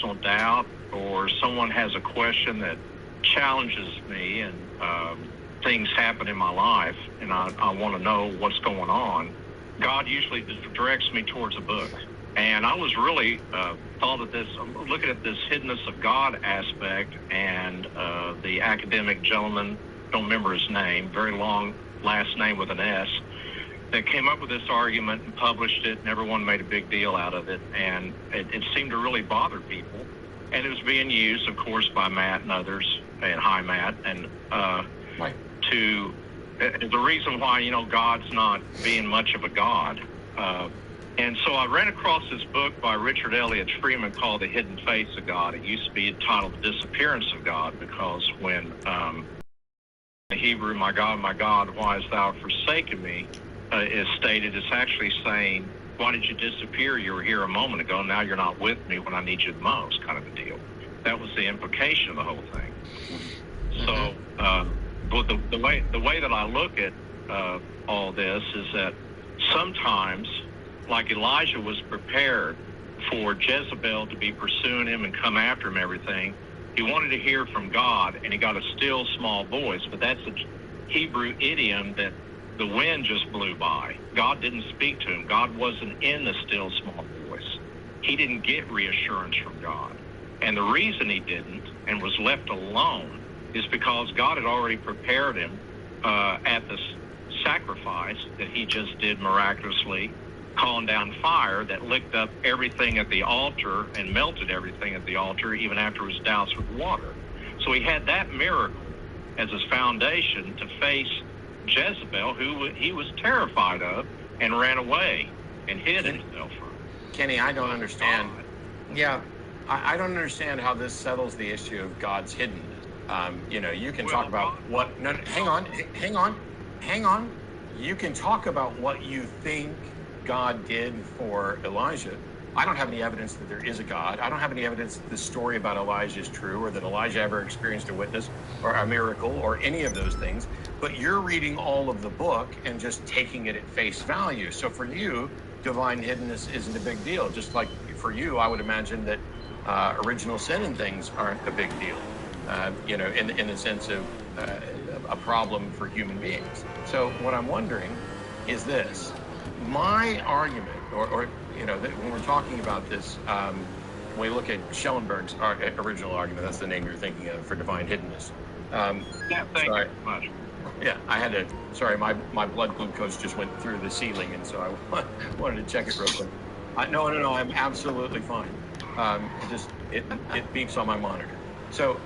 personal doubt, or someone has a question that challenges me, and things happen in my life, and I want to know what's going on, God usually directs me towards a book. And I was really thought of this, looking at this hiddenness of God aspect, and the academic gentleman, don't remember his name, very long last name with an S, that came up with this argument and published it, and everyone made a big deal out of it, and it seemed to really bother people. And it was being used, of course, by Matt and others, and hi, Matt, and right. The reason why, God's not being much of a God. And so I ran across this book by Richard Elliott Freeman called The Hidden Face of God. It used to be entitled The Disappearance of God, because when the Hebrew, my God, why hast thou forsaken me, is stated, it's actually saying, why did you disappear? You were here a moment ago. Now you're not with me when I need you the most, kind of a deal. That was the implication of the whole thing. So, but the way that I look at all this is that sometimes, like Elijah was prepared for Jezebel to be pursuing him and come after him, everything, he wanted to hear from God, and he got a still small voice. But that's a Hebrew idiom that the wind just blew by. God didn't speak to him. God wasn't in the still small voice. He didn't get reassurance from God. And the reason he didn't and was left alone is because God had already prepared him at the sacrifice that he just did miraculously, calling down fire that licked up everything at the altar and melted everything at the altar, even after it was doused with water. So he had that miracle as his foundation to face Jezebel, who he was terrified of, and ran away and hid himself from. Kenny, I don't understand. Yeah, I don't understand how this settles the issue of God's hiddenness. You can talk about what... No, hang on. You can talk about what you think God did for Elijah. I don't have any evidence that there is a God. I don't have any evidence that the story about Elijah is true, or that Elijah ever experienced a witness or a miracle or any of those things. But you're reading all of the book and just taking it at face value. So for you, divine hiddenness isn't a big deal. Just like for you, I would imagine that original sin and things aren't a big deal, in the sense of a problem for human beings. So what I'm wondering is this. My argument, when we're talking about this, when we look at Schellenberg's original argument, that's the name you're thinking of for divine hiddenness. Thank you very much. Yeah, I had to, sorry, my blood glucose just went through the ceiling, and so I wanted to check it real quick. No, I'm absolutely fine. It beeps on my monitor. So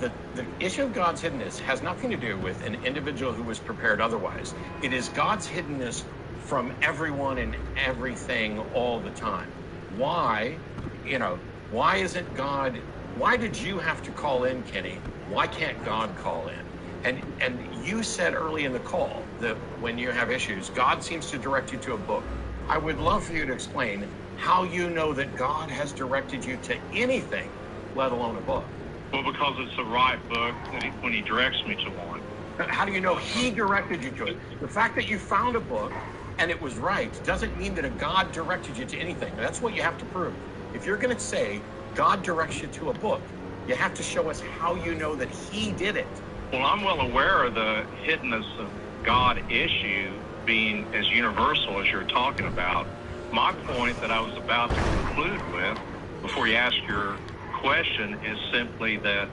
the issue of God's hiddenness has nothing to do with an individual who was prepared otherwise. It is God's hiddenness from everyone and everything all the time. Why isn't God, why did you have to call in, Kenny? Why can't God call in? And you said early in the call that when you have issues, God seems to direct you to a book. I would love for you to explain how you know that God has directed you to anything, let alone a book. Well, because it's the right book when he directs me to one. How do you know he directed you to it? The fact that you found a book and it was right doesn't mean that a God directed you to anything. That's what you have to prove. If you're going to say God directs you to a book, you have to show us how you know that he did it. Well, I'm well aware of the hiddenness of God issue being as universal as you're talking about. My point that I was about to conclude with, before you ask your question, is simply that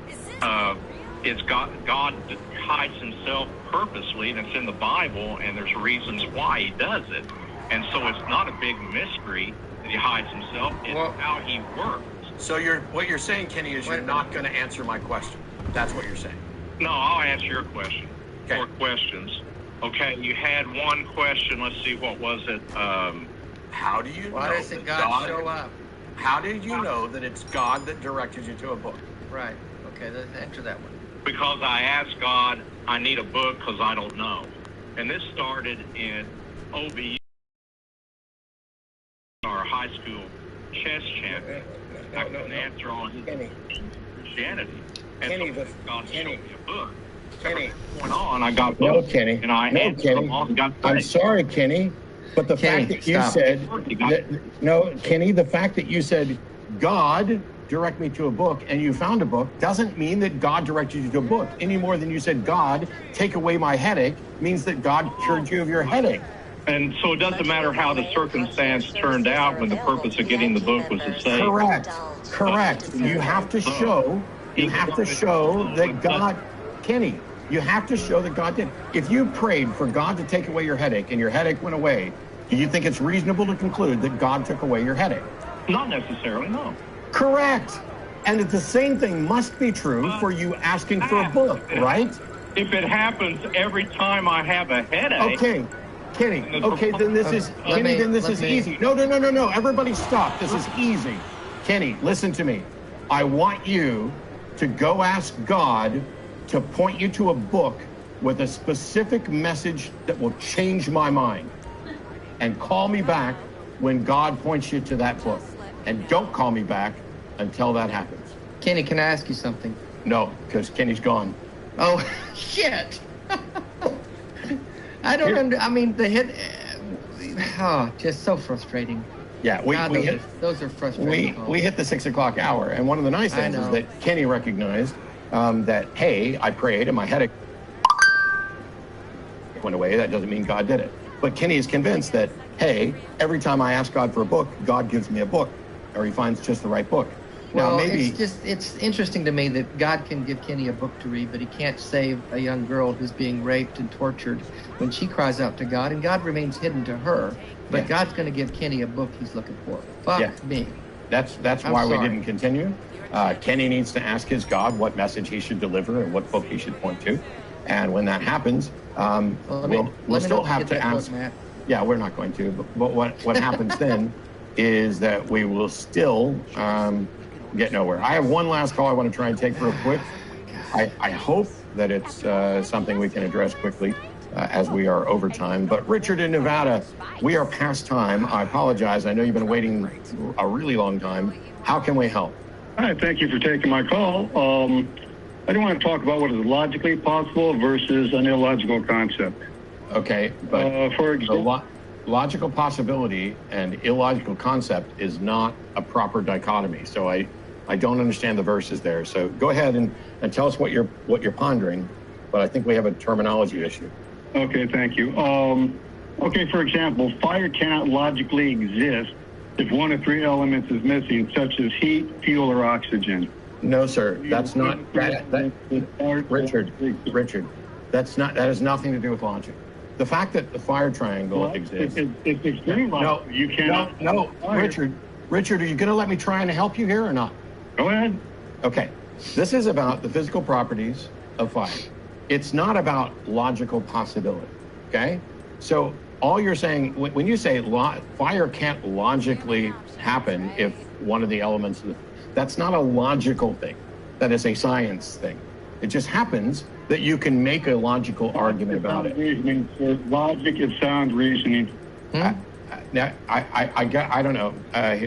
it's God hides himself purposely, and it's in the Bible, and there's reasons why he does it. And so it's not a big mystery that he hides himself. It's how he works. So what you're saying, Kenny, is you're not going to answer my question. That's what you're saying. No, I'll answer your question. Okay. 4 questions. Okay, you had one question. Let's see, what was it? How do you Why know doesn't God show up? How did you know that it's God that directed you to a book? Right. Okay, let's answer that one. Because I asked God, I need a book because I don't know. And this started in OBU, our high school chess champion. I couldn't answer on his Christianity. And Kenny, so God showed me a book. Kenny. Went on, I got No, books, Kenny. and I answered them all and got I'm saved. sorry, Kenny, but the Kenny, fact that you stop. said, Kenny, the fact that you said God direct me to a book, and you found a book, doesn't mean that God directed you to a book any more than you said, God, take away my headache, means that God cured you of your headache. And so it doesn't matter how the circumstance turned out when the purpose of getting the book was to save. Correct. You have to show that God, Kenny, you have to show that God did. If you prayed for God to take away your headache and your headache went away, do you think it's reasonable to conclude that God took away your headache? Not necessarily, no. Correct. And the same thing must be true for you asking for a book, right? If it happens every time I have a headache. Okay, Kenny. Okay, then this is easy. No. Everybody stop. This is easy. Kenny, listen to me. I want you to go ask God to point you to a book with a specific message that will change my mind. And call me back when God points you to that book. And don't call me back until that happens. Kenny, can I ask you something? No, because Kenny's gone. Oh, shit. I don't I mean, the hit, just so frustrating. Yeah, those are frustrating. We hit the 6 o'clock hour. And one of the nice things is that Kenny recognized that, hey, I prayed and my headache went away. That doesn't mean God did it. But Kenny is convinced that, hey, every time I ask God for a book, God gives me a book, or he finds just the right book. Well, it's interesting to me that God can give Kenny a book to read, but he can't save a young girl who's being raped and tortured when she cries out to God, and God remains hidden to her. But God's going to give Kenny a book he's looking for. Fuck me. That's why we didn't continue. Kenny needs to ask his God what message he should deliver and what book he should point to. And when that happens, we'll still have to ask. Book, yeah, we're not going to. But what happens then is that we will still get nowhere. I have one last call I want to try and take real quick. I hope that it's something we can address quickly as we are over time. But Richard in Nevada, we are past time. I apologize. I know you've been waiting a really long time. How can we help? Hi, thank you for taking my call. I do want to talk about what is logically possible versus an illogical concept. Okay, but for example, logical possibility and illogical concept is not a proper dichotomy. So I don't understand the verses there. So go ahead and tell us what you're pondering. But I think we have a terminology issue. Okay, thank you. Okay, for example, fire cannot logically exist if one of three elements is missing, such as heat, fuel, or oxygen. No, sir. That's not Richard. That has nothing to do with logic. The fact that the fire triangle exists. It's extreme logic. You cannot. No, Richard, are you going to let me try and help you here or not? Go ahead. Okay. This is about the physical properties of fire. It's not about logical possibility. Okay. So all you're saying when you say fire can't logically happen if one of the elements of that's not a logical thing. That is a science thing. It just happens that you can make a logical argument about it. Reasoning, sir. Logic is sound reasoning. Now, I don't know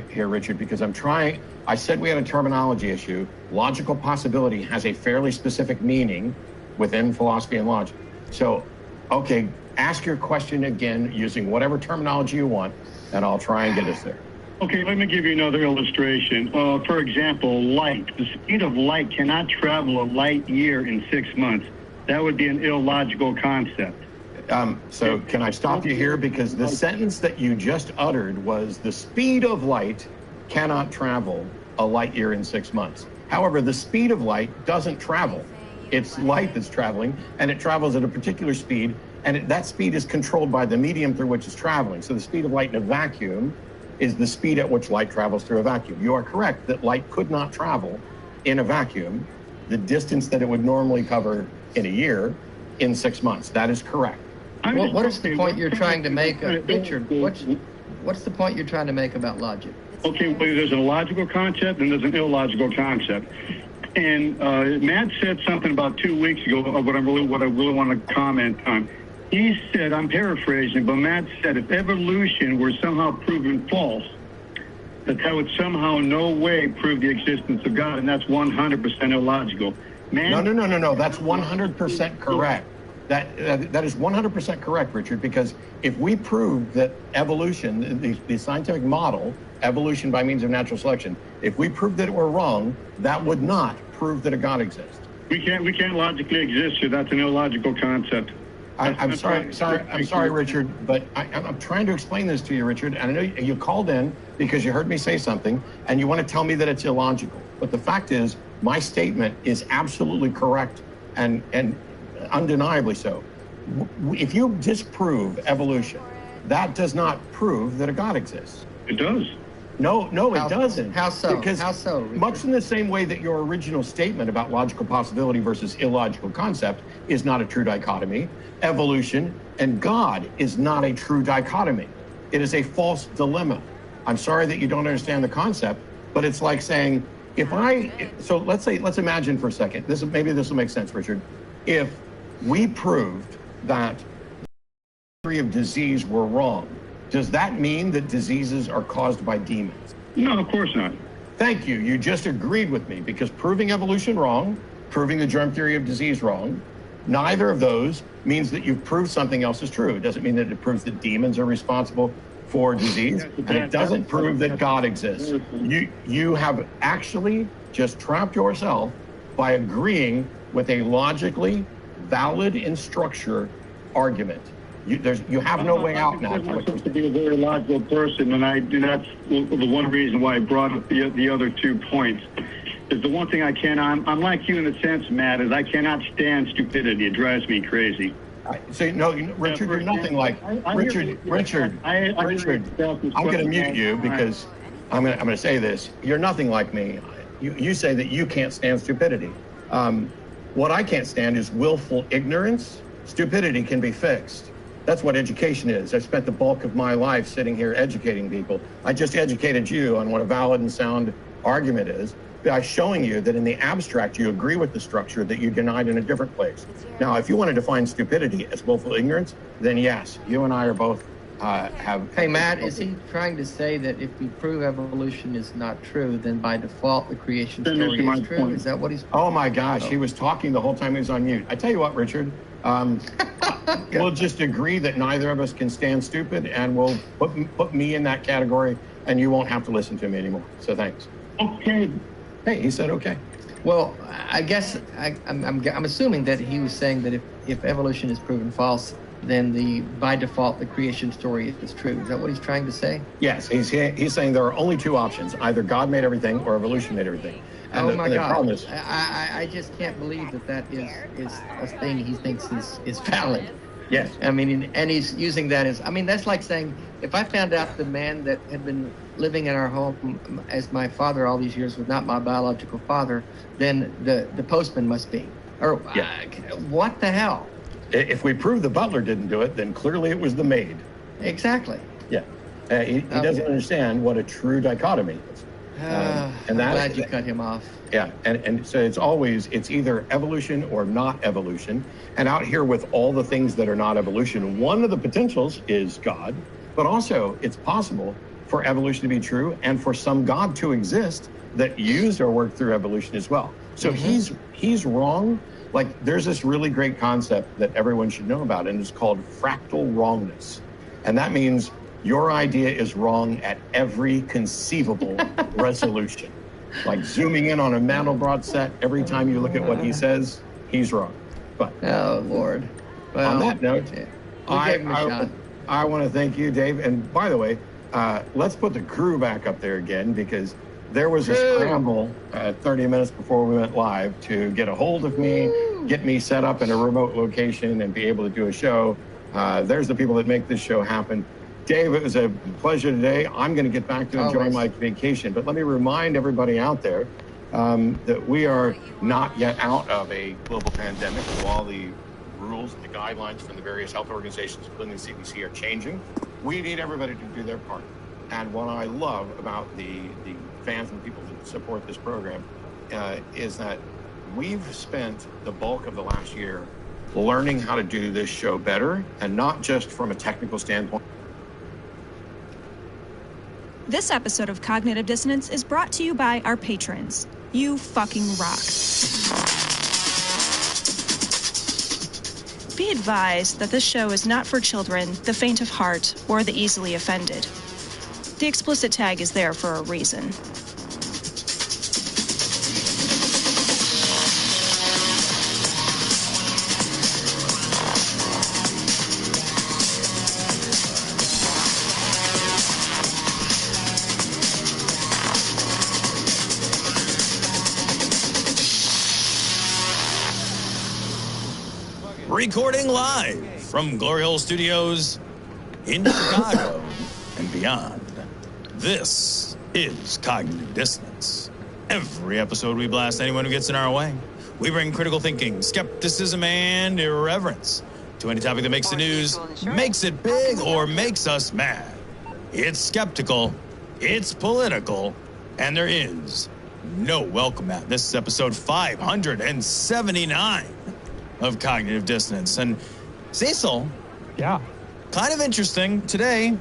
here, Richard, because I'm trying. I said we had a terminology issue. Logical possibility has a fairly specific meaning within philosophy and logic. So, okay, ask your question again using whatever terminology you want, and I'll try and get us there. Okay, let me give you another illustration. For example, light. The speed of light cannot travel a light year in 6 months. That would be an illogical concept. So can I stop you here? Because the sentence that you just uttered was the speed of light cannot travel a light year in 6 months. However, the speed of light doesn't travel. It's light that's traveling, and it travels at a particular speed, and that speed is controlled by the medium through which it's traveling. So the speed of light in a vacuum is the speed at which light travels through a vacuum. You are correct that light could not travel in a vacuum the distance that it would normally cover in a year in 6 months. That is correct. Well, what is the point you're trying to make, Richard? What's the point you're trying to make about logic? Okay, well, there's a logical concept and there's an illogical concept. And Matt said something about 2 weeks ago of what I really want to comment on. He said, I'm paraphrasing, but Matt said if evolution were somehow proven false, that would somehow no way prove the existence of God, and that's 100% illogical. No. That's 100% correct. That is 100% correct, Richard, because if we prove that evolution, the scientific model, evolution by means of natural selection, if we prove that it were wrong, that would not prove that a God exists. We can't logically exist, so that's an illogical concept. I'm sorry, Richard, but I'm trying to explain this to you, Richard. And I know you called in because you heard me say something, and you want to tell me that it's illogical. But the fact is, my statement is absolutely correct and undeniably so. If you disprove evolution, that does not prove that a God exists. It does. No, it doesn't. How so? Because How so, Richard? Much in the same way that your original statement about logical possibility versus illogical concept is not a true dichotomy, evolution and God is not a true dichotomy. It is a false dilemma. I'm sorry that you don't understand the concept, but it's like saying, let's imagine for a second, maybe this will make sense, Richard. If we proved that the theory of disease were wrong, does that mean that diseases are caused by demons? No, of course not. Thank you. You just agreed with me, because proving evolution wrong, proving the germ theory of disease wrong, neither of those means that you've proved something else is true. It doesn't mean that it proves that demons are responsible for disease, and it doesn't prove that God exists. You have actually just trapped yourself by agreeing with a logically valid in structure argument. You have no way out now. I'm supposed to be a very logical person, and that's the one reason why I brought up the other 2 points. Is the one thing I'm like you in a sense, Matt, is I cannot stand stupidity. It drives me crazy. Richard, you're nothing like Richard. I'm going to mute you because I'm going to say this. You're nothing like me. You say that you can't stand stupidity. What I can't stand is willful ignorance. Stupidity can be fixed. That's what education is. I spent the bulk of my life sitting here educating people. I just educated you on what a valid and sound argument is by showing you that in the abstract you agree with the structure that you denied in a different place. Now, if you want to define stupidity as willful ignorance, then yes, you and I are both have... Hey, Matt, is he trying to say that if we prove evolution is not true, then by default the creation story is true? Is that what he's... Oh my gosh, he was talking the whole time he was on mute. I tell you what, Richard, we'll just agree that neither of us can stand stupid, and we'll put me in that category, and you won't have to listen to me anymore. So thanks. Okay. Hey, he said okay. Well, I guess I'm assuming that he was saying that if evolution is proven false, then by default the creation story is true. Is that what he's trying to say? Yes, he's saying there are only 2 options: either God made everything or evolution made everything. And my God! Problem is, I just can't believe that is a thing he thinks is valid. Yes. I mean, and he's using that as, that's like saying, if I found out the man that had been living in our home as my father all these years was not my biological father, then the postman must be. Or what the hell? If we prove the butler didn't do it, then clearly it was the maid. Exactly. Yeah. He doesn't understand what a true dichotomy is. I'm glad you cut him off. Yeah, and so it's either evolution or not evolution. And out here with all the things that are not evolution, one of the potentials is God, but also it's possible for evolution to be true and for some God to exist that used or worked through evolution as well. So he's wrong. Like, there's this really great concept that everyone should know about, and it's called fractal wrongness. And that means your idea is wrong at every conceivable resolution. Like zooming in on a Mandelbrot set, every time you look at what he says, he's wrong. But oh, Lord. Well, on that note, I want to thank you, Dave. And by the way, let's put the crew back up there again, because there was a scramble 30 minutes before we went live to get a hold of me, get me set up in a remote location and be able to do a show. There's the people that make this show happen. Dave, it was a pleasure today. I'm going to get back to enjoying my vacation, but let me remind everybody out there that we are not yet out of a global pandemic. While the rules, the guidelines from the various health organizations, including the CDC, are changing, we need everybody to do their part. And what I love about the fans and people that support this program is that we've spent the bulk of the last year learning how to do this show better, and not just from a technical standpoint. This episode of Cognitive Dissonance is brought to you by our patrons. You fucking rock. Be advised that this show is not for children, the faint of heart, or the easily offended. The explicit tag is there for a reason. Recording live from Glory Hole Studios in Chicago and beyond. This is Cognitive Dissonance. Every episode we blast anyone who gets in our way. We bring critical thinking, skepticism, and irreverence to any topic that makes the news, makes it big, or makes us mad. It's skeptical, it's political, and there is no welcome mat. This is episode 579 of Cognitive Dissonance. And Cecil, yeah, kind of interesting. Today,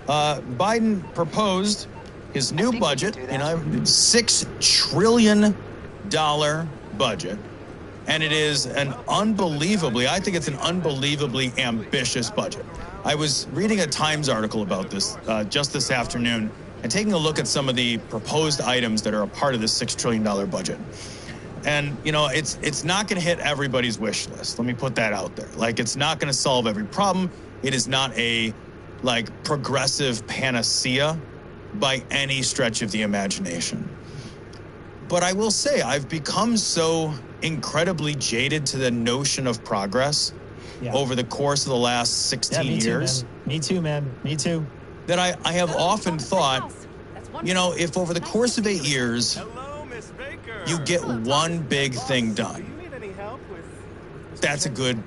Biden proposed his new budget, $6 trillion budget. And it is an unbelievably ambitious budget. I was reading a Times article about this just this afternoon and taking a look at some of the proposed items that are a part of this $6 trillion budget. And, it's not going to hit everybody's wish list. Let me put that out there. It's not going to solve every problem. It is not a, progressive panacea by any stretch of the imagination. But I will say I've become so incredibly jaded to the notion of progress over the course of the last 16 years. Me too, man. That I have often thought, if over the course of 8 years, you get one big thing done, that's a good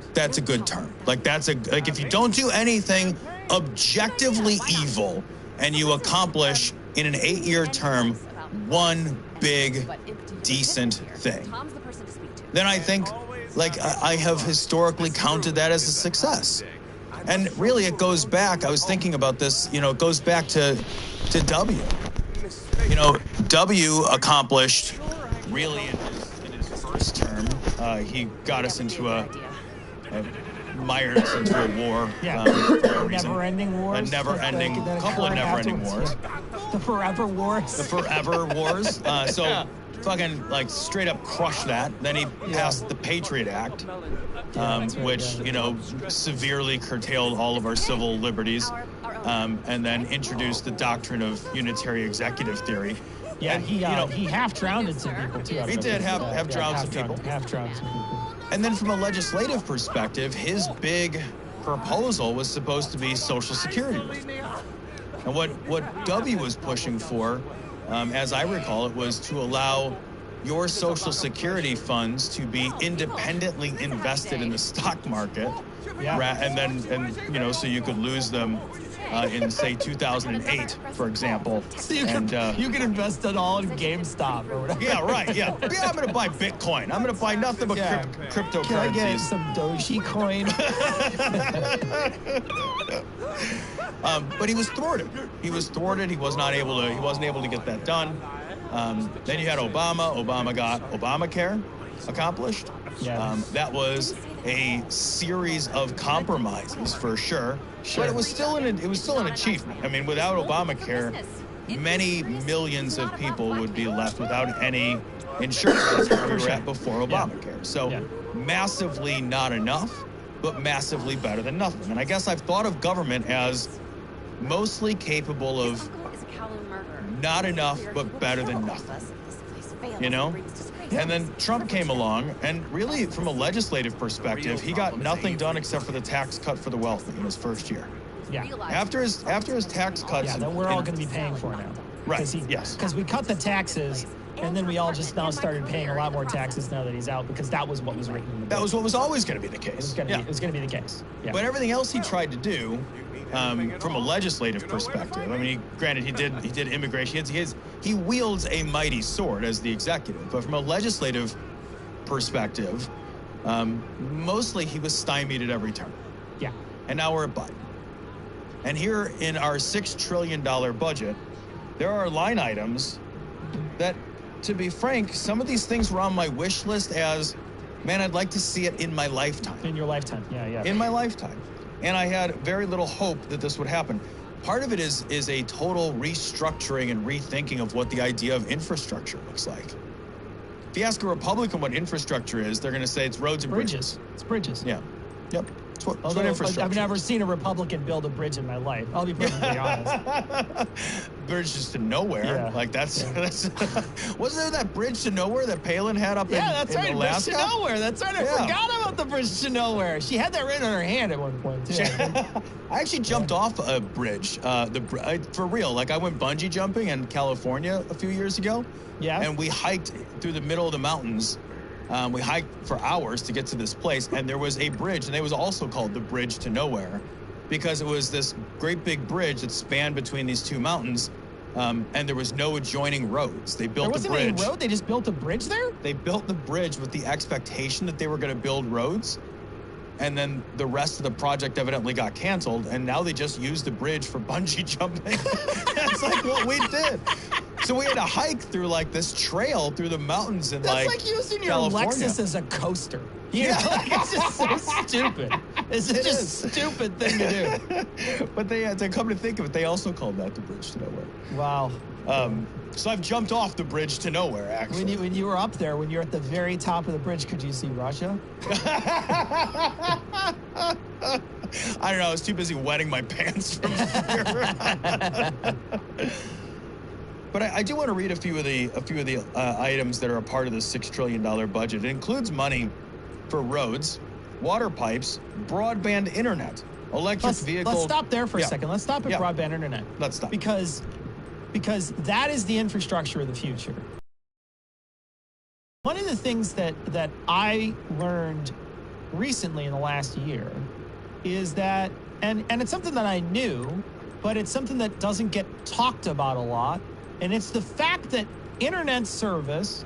term. If you don't do anything objectively evil and you accomplish in an 8-year term one big decent thing, then I think I have historically counted that as a success. And really it goes back, I was thinking about this, it goes back to W. W accomplished really in his first term, he got us into mired us into a war. Never-ending wars. Couple of never-ending wars. The forever wars. Fucking straight up crushed that. Then he passed the Patriot Act, which severely curtailed all of our civil liberties, and then introduced the doctrine of unitary executive theory. Yeah, he half drowned some people too. He did have drowned some people. And then from a legislative perspective, his big proposal was supposed to be Social Security reform. And what W was pushing for, as I recall it, was to allow your Social Security funds to be independently invested in the stock market, so you could lose them in, say, 2008, for example. So you can invest it all in GameStop or whatever. Yeah, right, yeah. I'm going to buy Bitcoin. I'm going to buy nothing but cryptocurrencies. Can I get some Dogecoin? But he was thwarted. He wasn't able to get that done. Then you had Obama. Obama got Obamacare accomplished. That was a series of compromises for sure. But it was still an achievement. I mean, without Obamacare, many millions of people would be left without any insurance where we were at before Obamacare. So massively not enough, but massively better than nothing. And I guess I've thought of government as mostly capable of not enough, but better than nothing. And then Trump came along, and really, from a legislative perspective, he got nothing done except for the tax cut for the wealthy in his first year. Yeah. After his tax cuts, that we're all going to be paying for now. Right. Yes. Because we cut the taxes, and then we all just now started paying a lot more taxes now that he's out, because that was what was written in the bill. That was what was always going to be the case. It was going to be the case. Yeah. But everything else he tried to do, from a legislative perspective, I mean, granted, he did immigration. He wields a mighty sword as the executive, but from a legislative perspective, mostly he was stymied at every turn. Yeah. And now we're at Biden. And here in our $6 trillion budget, there are line items that, to be frank, some of these things were on my wish list as, man, I'd like to see it in my lifetime. In your lifetime, yeah. In my lifetime. And I had very little hope that this would happen. Part of it is a total restructuring and rethinking of what the idea of infrastructure looks like. If you ask a Republican what infrastructure is, they're going to say it's roads and bridges. It's bridges. Yeah. Yep. That's what infrastructure I've never seen a Republican build a bridge in my life. I'll be perfectly honest. Bridges to nowhere. Yeah. Like that's wasn't there that bridge to nowhere that Palin had up in Alaska? Bridge to nowhere. That's right. I forgot about the bridge to nowhere. She had that written on her hand at one point too. I actually jumped off a bridge. For real. Like I went bungee jumping in California a few years ago. Yeah. And we hiked through the middle of the mountains. We hiked for hours to get to this place, and there was a bridge, and it was also called the Bridge to Nowhere, because it was this great big bridge that spanned between these two mountains, and there was no adjoining roads. They built a bridge. There wasn't any road? They just built a bridge there? They built the bridge with the expectation that they were going to build roads, and then the rest of the project evidently got canceled, and now they just use the bridge for bungee jumping. That's like what we did. So we had to hike through like this trail through the mountains in That's like using your California. Lexus as a coaster. You know, like, it's just so stupid. It's just a stupid thing to do. But to come to think of it, they also called that the Bridge to Nowhere. Wow. So I've jumped off the Bridge to Nowhere, actually. When you were up there, when you're at the very top of the bridge, could you see Russia? I don't know. I was too busy wetting my pants from fear. But I do want to read a few of the items that are a part of the $6 trillion budget. It includes money for roads, water pipes, broadband internet, electric vehicles. Let's stop there for a second. Let's stop at broadband internet. Let's stop. Because that is the infrastructure of the future. One of the things that I learned recently in the last year is that, and it's something that I knew, but it's something that doesn't get talked about a lot. And it's the fact that internet service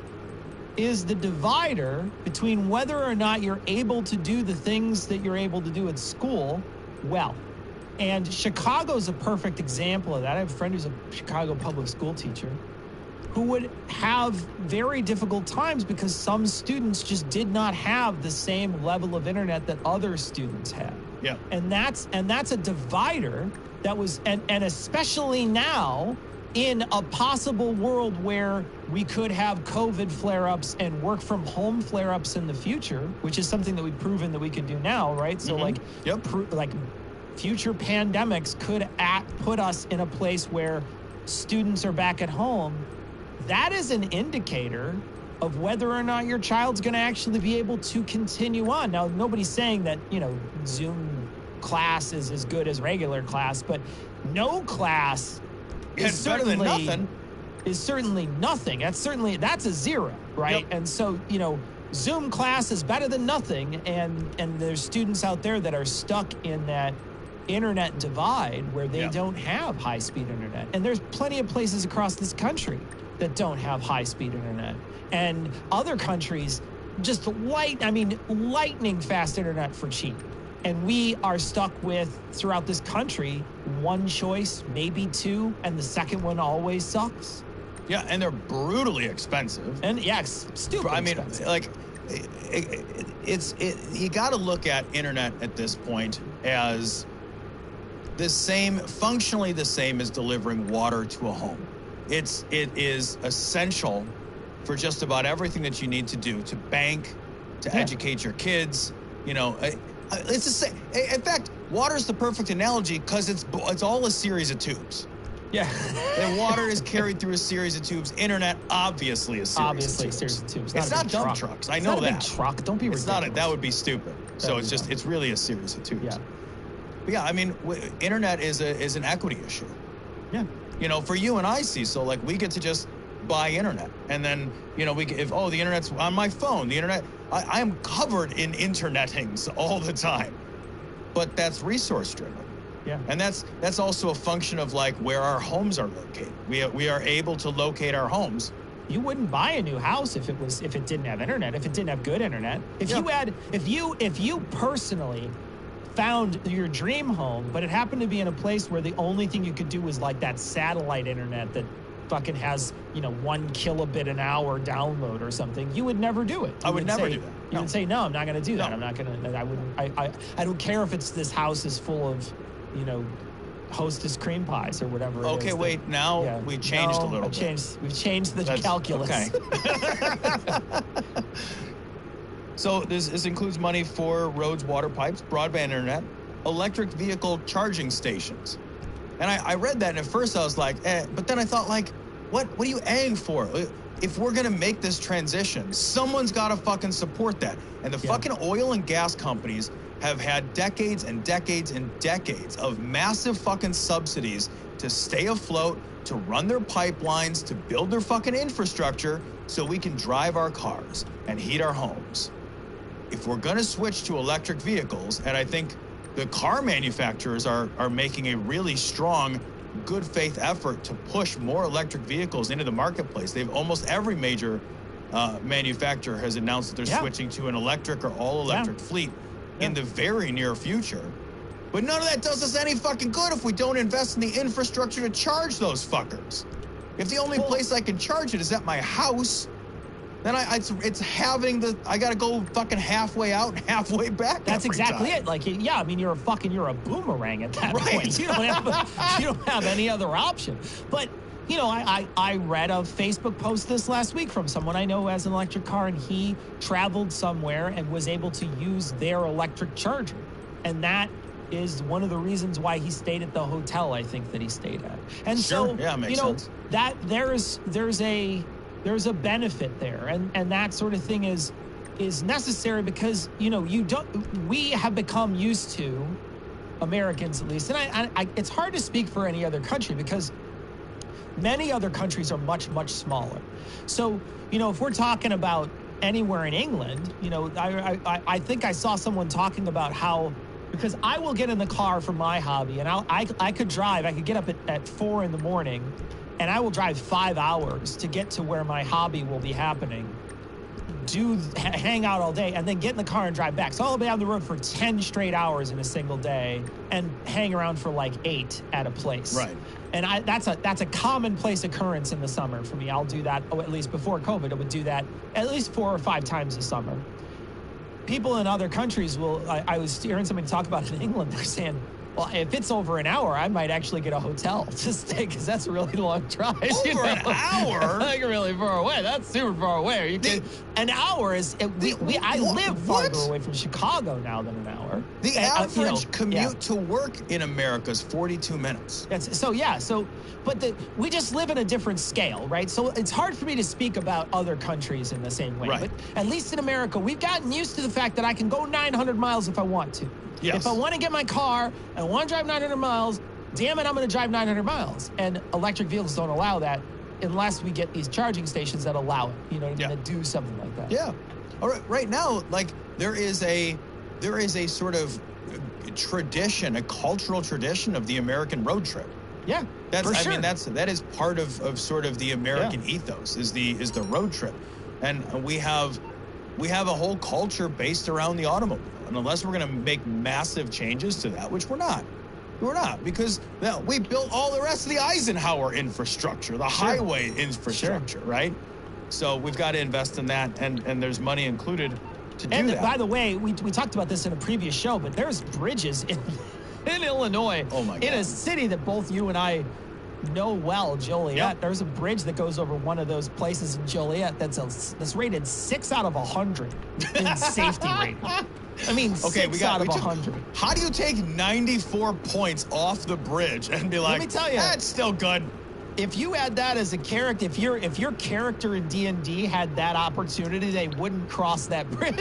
is the divider between whether or not you're able to do the things that you're able to do at school well. And Chicago's a perfect example of that. I have a friend who's a Chicago public school teacher who would have very difficult times because some students just did not have the same level of internet that other students had. Yeah. And that's a divider that was, and especially now, in a possible world where we could have COVID flare-ups and work from home flare-ups in the future, which is something that we've proven that we can do now, right? So future pandemics could put us in a place where students are back at home. That is an indicator of whether or not your child's going to actually be able to continue on. Now, nobody's saying that, Zoom class is as good as regular class, but no class is certainly nothing. Is certainly nothing. That's a zero, right? Yep. And so, Zoom class is better than nothing, and there's students out there that are stuck in that internet divide where they don't have high-speed internet. And there's plenty of places across this country that don't have high-speed internet. And other countries just lightning fast internet for cheap. And we are stuck with, throughout this country, one choice, maybe two, and the second one always sucks. Yeah, and they're brutally expensive. And stupid. I mean, expensive. like, you got to look at internet at this point as functionally the same as delivering water to a home. It is essential for just about everything that you need to do, to bank, to educate your kids, It's the same. In fact, water is the perfect analogy because it's all a series of tubes. Yeah. And water is carried through a series of tubes. Internet, obviously a series of tubes. It's not dump trucks. I know that. It's not a big truck. Don't be ridiculous. That would be stupid. So it's really a series of tubes. Yeah. But yeah, I mean, internet is an equity issue. Yeah. For you and I, Cecil, like we get to just buy internet, and then the internet's on my phone. The internet, I am covered in internetings all the time, but that's resource driven. Yeah. And that's also a function of like where our homes are located. We are able to locate our homes. You wouldn't buy a new house if it didn't have internet, if it didn't have good internet. If you personally found your dream home, but it happened to be in a place where the only thing you could do was like that satellite internet that fucking has 1 kilobit an hour download or something, you would never do it. I would never do that. You would say, no, I'm not going to do that. No. I'm not going to. I wouldn't. I don't care if this house is full of, Hostess cream pies or whatever. Okay, wait. Now we changed a little bit. We've changed the calculus. Okay. So this includes money for roads, water pipes, broadband internet, electric vehicle charging stations. And I read that, and at first I was like, but then I thought, like, what are you adding for? If we're going to make this transition, someone's got to fucking support that. And the fucking oil and gas companies have had decades and decades and decades of massive fucking subsidies to stay afloat, to run their pipelines, to build their fucking infrastructure so we can drive our cars and heat our homes. If we're going to switch to electric vehicles, and I think the car manufacturers are making a really strong, good faith effort to push more electric vehicles into the marketplace. Almost every major manufacturer has announced that they're switching to an electric or all electric fleet in the very near future. But none of that does us any fucking good if we don't invest in the infrastructure to charge those fuckers. If the only place I can charge it is at my house, then I gotta go fucking halfway out and halfway back. That's exactly it. Like, you're a boomerang at that point. You don't have any other option. But I read a Facebook post this last week from someone I know who has an electric car, and he traveled somewhere and was able to use their electric charger, and that is one of the reasons why he stayed at the hotel, I think, that he stayed at. And makes sense. That there's a benefit there, and that sort of thing is necessary because we have become used to, Americans at least, and I it's hard to speak for any other country because many other countries are much, much smaller. So if we're talking about anywhere in England, I think I saw someone talking about how, because I will get in the car for my hobby, and I could drive. I could get up at 4 in the morning, and I will drive 5 hours to get to where my hobby will be happening, hang out all day, and then get in the car and drive back. So I'll be on the road for 10 straight hours in a single day and hang around for like 8 at a place. Right. And that's a commonplace occurrence in the summer for me. I'll do that, at least before COVID, I would do that at least 4 or 5 times a summer. People in other countries I was hearing somebody talk about it in England. They're saying, well, if it's over an hour, I might actually get a hotel to stay because that's a really long drive. Over an hour? Like really far away. That's super far away. Are you kidding? An hour is. I live farther away from Chicago now than an hour. The average commute to work in America is 42 minutes. But we just live in a different scale, right? So it's hard for me to speak about other countries in the same way. Right. But at least in America, we've gotten used to the fact that I can go 900 miles if I want to. Yes. If I want to get my car and I want to drive 900 miles, damn it, I'm going to drive 900 miles. And electric vehicles don't allow that unless we get these charging stations that allow it, that do something like that. Yeah. All right. Right now, like there is a sort of tradition, a cultural tradition of the American road trip. Yeah. That is part of sort of the American ethos is the road trip. And we have a whole culture based around the automobile. And unless we're going to make massive changes to that, which we're not, because we built all the rest of the Eisenhower infrastructure, the highway infrastructure, right? So we've got to invest in that, and there's money included to do that. And by the way, we talked about this in a previous show, but there's bridges in Illinois, in a city that both you and I know well, Joliet. Yep. There's a bridge that goes over one of those places in Joliet that's rated 6 out of 100 in safety rating. I mean, 6 out of 100. How do you take 94 points off the bridge and be like, let me tell you, that's still good? If you had that as a character, if your character in D&D had that opportunity, they wouldn't cross that bridge.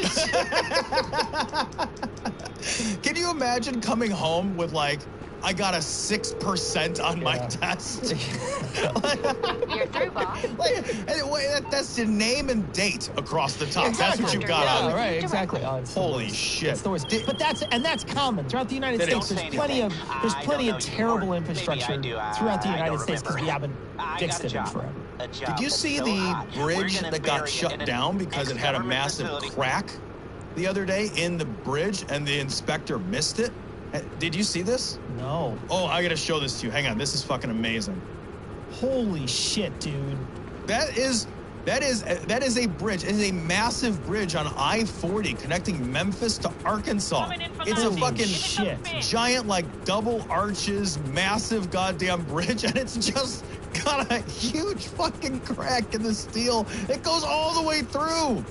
Can you imagine coming home with like, I got a 6% on my test? You're through, boss. That's the name and date across the top. Exactly. That's what you got on. Yeah, right, exactly. Holy shit. It's the worst. But that's common throughout the United States. There's plenty of terrible infrastructure throughout the United States because we haven't fixed it in forever. Did you see the bridge that got shut down because it had a massive crack the other day in the bridge and the inspector missed it? Did you see this? No. Oh, I gotta show this to you. Hang on, this is fucking amazing. Holy shit, dude. That is a bridge. It is a massive bridge on I-40 connecting Memphis to Arkansas. It's a fucking shit. giant, like, double arches, massive goddamn bridge, and it's just got a huge fucking crack in the steel. It goes all the way through.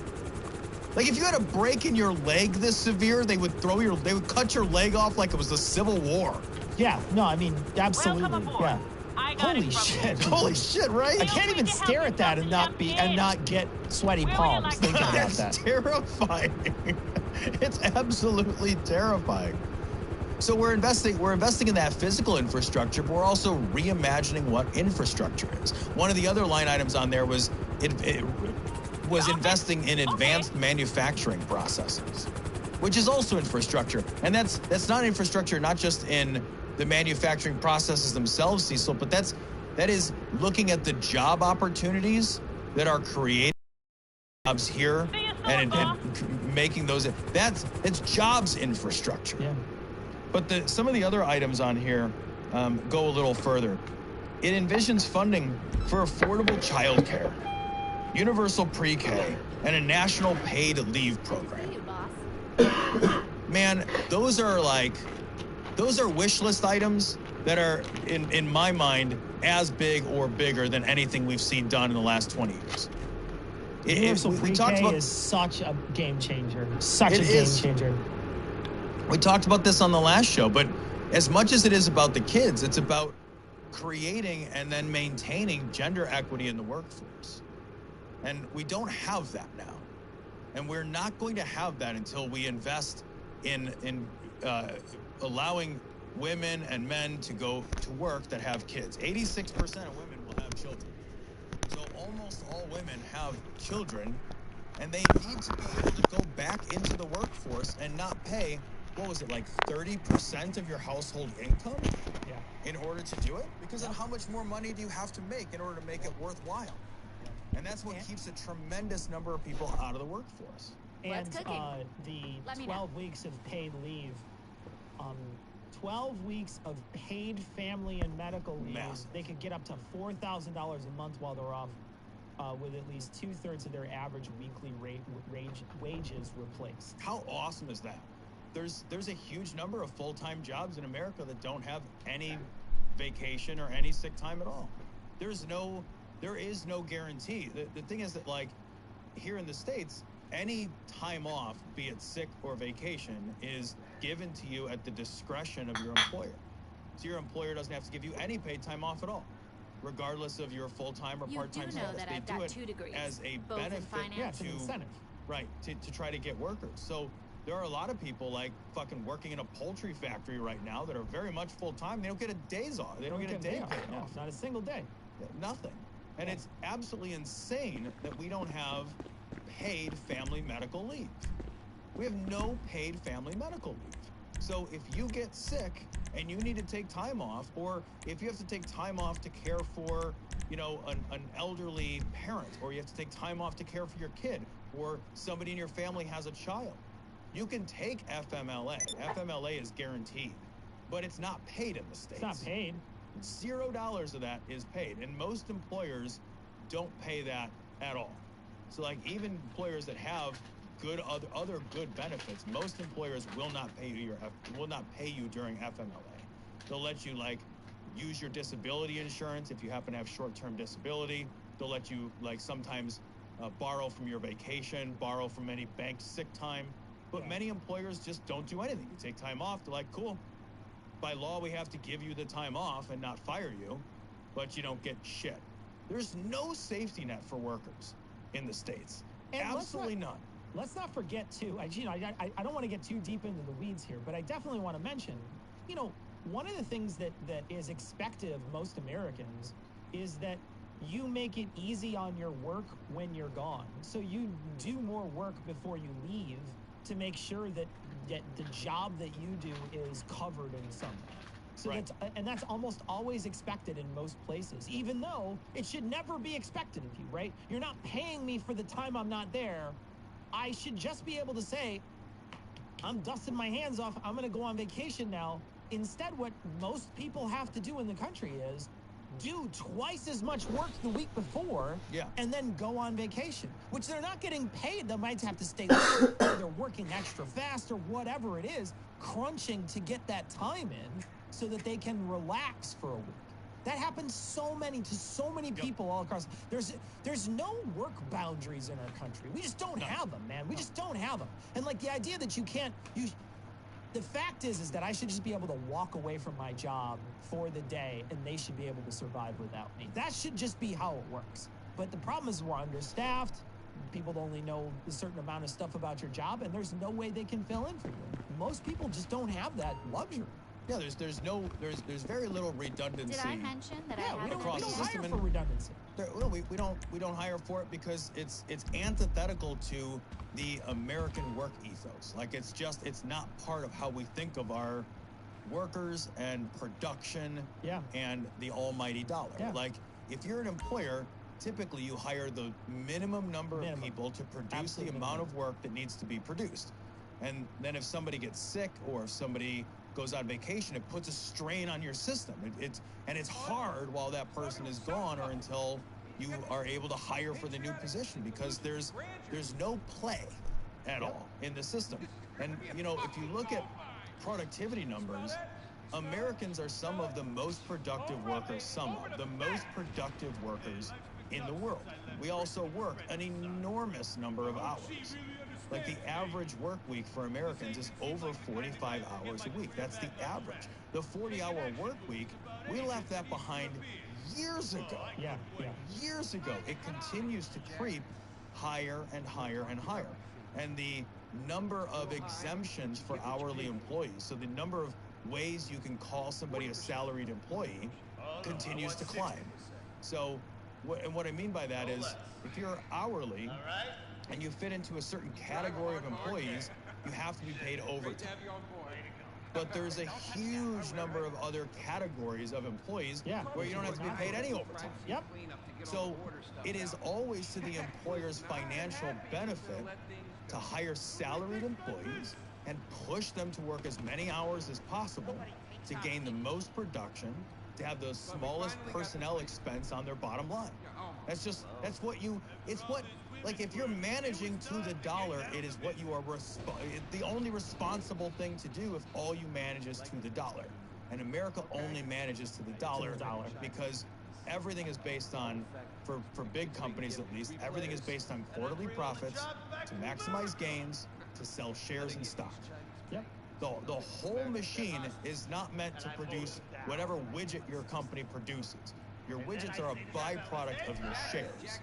Like, if you had a break in your leg this severe, they would cut your leg off like it was the Civil War. Yeah, no, I mean, absolutely. Yeah. Holy shit. Holy shit, right? I can't even stare at that and not get sweaty palms thinking about That's that. terrifying. It's absolutely terrifying. So we're investing in that physical infrastructure, but we're also reimagining what infrastructure is. One of the other line items on there was investing in advanced manufacturing processes, which is also infrastructure. And that's not infrastructure, not just in the manufacturing processes themselves, Cecil, but that is looking at the job opportunities that are created jobs here and making those. It's jobs infrastructure. Yeah. But some of the other items on here go a little further. It envisions funding for affordable childcare, universal pre-K, and a national paid leave program. Man, those are wish list items that are, in my mind, as big or bigger than anything we've seen done in the last 20 years. Universal pre-K is such a game changer. Such a game changer. We talked about this on the last show, but as much as it is about the kids, it's about creating and then maintaining gender equity in the workforce. And we don't have that now. And we're not going to have that until we invest in allowing women and men to go to work that have kids. 86% of women will have children. So almost all women have children, and they need to be able to go back into the workforce and not pay, what was it, like 30% of your household income? Yeah. In order to do it? Because then how much more money do you have to make in order to make it worthwhile? And that's what keeps a tremendous number of people out of the workforce. And the 12 weeks of paid leave, 12 weeks of paid family and medical leave, they could get up to $4,000 a month while they're off, with at least 2/3 of their average weekly wages replaced. How awesome is that? There's a huge number of full-time jobs in America that don't have any vacation or any sick time at all. There is no guarantee. The thing is that, like, here in the States, any time off, be it sick or vacation, is given to you at the discretion of your employer. So your employer doesn't have to give you any paid time off at all, regardless of your full-time or part-time status. That they I've do got it 2 degrees, as a both in benefit finance and incentive. Right, to try to get workers. So there are a lot of people, like, fucking working in a poultry factory right now that are very much full-time. They don't get a day's off. They don't get a day paid off. Not a single day. Nothing. And it's absolutely insane that we don't have paid family medical leave. We have no paid family medical leave. So if you get sick and you need to take time off, or if you have to take time off to care for, an elderly parent, or you have to take time off to care for your kid, or somebody in your family has a child, you can take FMLA. FMLA is guaranteed, but it's not paid in the States. It's not paid. $0 of that is paid, and most employers don't pay that at all. So, like, even employers that have good other good benefits, most employers will not pay you during FMLA. They'll let you, like, use your disability insurance if you happen to have short-term disability. They'll let you, like, sometimes borrow from your vacation, borrow from any banked sick time. But many employers just don't do anything. You take time off, they're like, cool. By law, we have to give you the time off and not fire you, but you don't get shit. There's no safety net for workers in the States. And absolutely none. Let's not forget, too, I don't want to get too deep into the weeds here, but I definitely want to mention, one of the things that is expected of most Americans is that you make it easy on your work when you're gone. So you do more work before you leave to make sure that the job that you do is covered in some way. So that's almost always expected in most places, even though it should never be expected of you, right? You're not paying me for the time I'm not there. I should just be able to say, I'm dusting my hands off, I'm going to go on vacation now. Instead, what most people have to do in the country is do twice as much work the week before and then go on vacation, which they're not getting paid. They might have to stay late or they're working extra fast or whatever it is, crunching to get that time in so that they can relax for a week. That happens to so many people all across. There's no work boundaries in our country. We just don't have them, man. We just don't have them. And like the idea that the fact is that I should just be able to walk away from my job for the day and they should be able to survive without me. That should just be how it works. But the problem is we're understaffed. People only know a certain amount of stuff about your job and there's no way they can fill in for you. Most people just don't have that luxury. Yeah, there's very little redundancy. Did I mention that we don't hire and for redundancy. We don't hire for it because it's antithetical to the American work ethos. Like it's not part of how we think of our workers and production and the almighty dollar. Yeah. Like if you're an employer, typically you hire the minimum number of people to produce the amount of work that needs to be produced. And then if somebody gets sick or if somebody goes on vacation, it puts a strain on your system. It's hard while that person is gone or until you are able to hire for the new position because there's no play at all in the system. And if you look at productivity numbers, Americans are some of the most productive workers in the world. We also work an enormous number of hours. Like the average work week for Americans is over 45 hours a week. That's the average. The 40-hour work week, we left that behind years ago. Years ago. It continues to creep higher and higher and higher. And the number of exemptions for hourly employees, so the number of ways you can call somebody a salaried employee, continues to climb. So what I mean by that is if you're hourly and you fit into a certain category of employees, you have to be paid overtime. But there's a huge number of other categories of employees where you don't have to be paid any overtime. So it is always to the employer's financial benefit to hire salaried employees and push them to work as many hours as possible to gain the most production, to have the smallest personnel expense on their bottom line. Like if you're managing to the dollar, it is what you are the only responsible thing to do if all you manage is to the dollar. And America only manages to the dollar because everything is based on, for big companies at least, everything is based on quarterly profits to maximize gains, to sell shares and stock. The whole machine is not meant to produce whatever widget your company produces. Your widgets are a byproduct of your shares.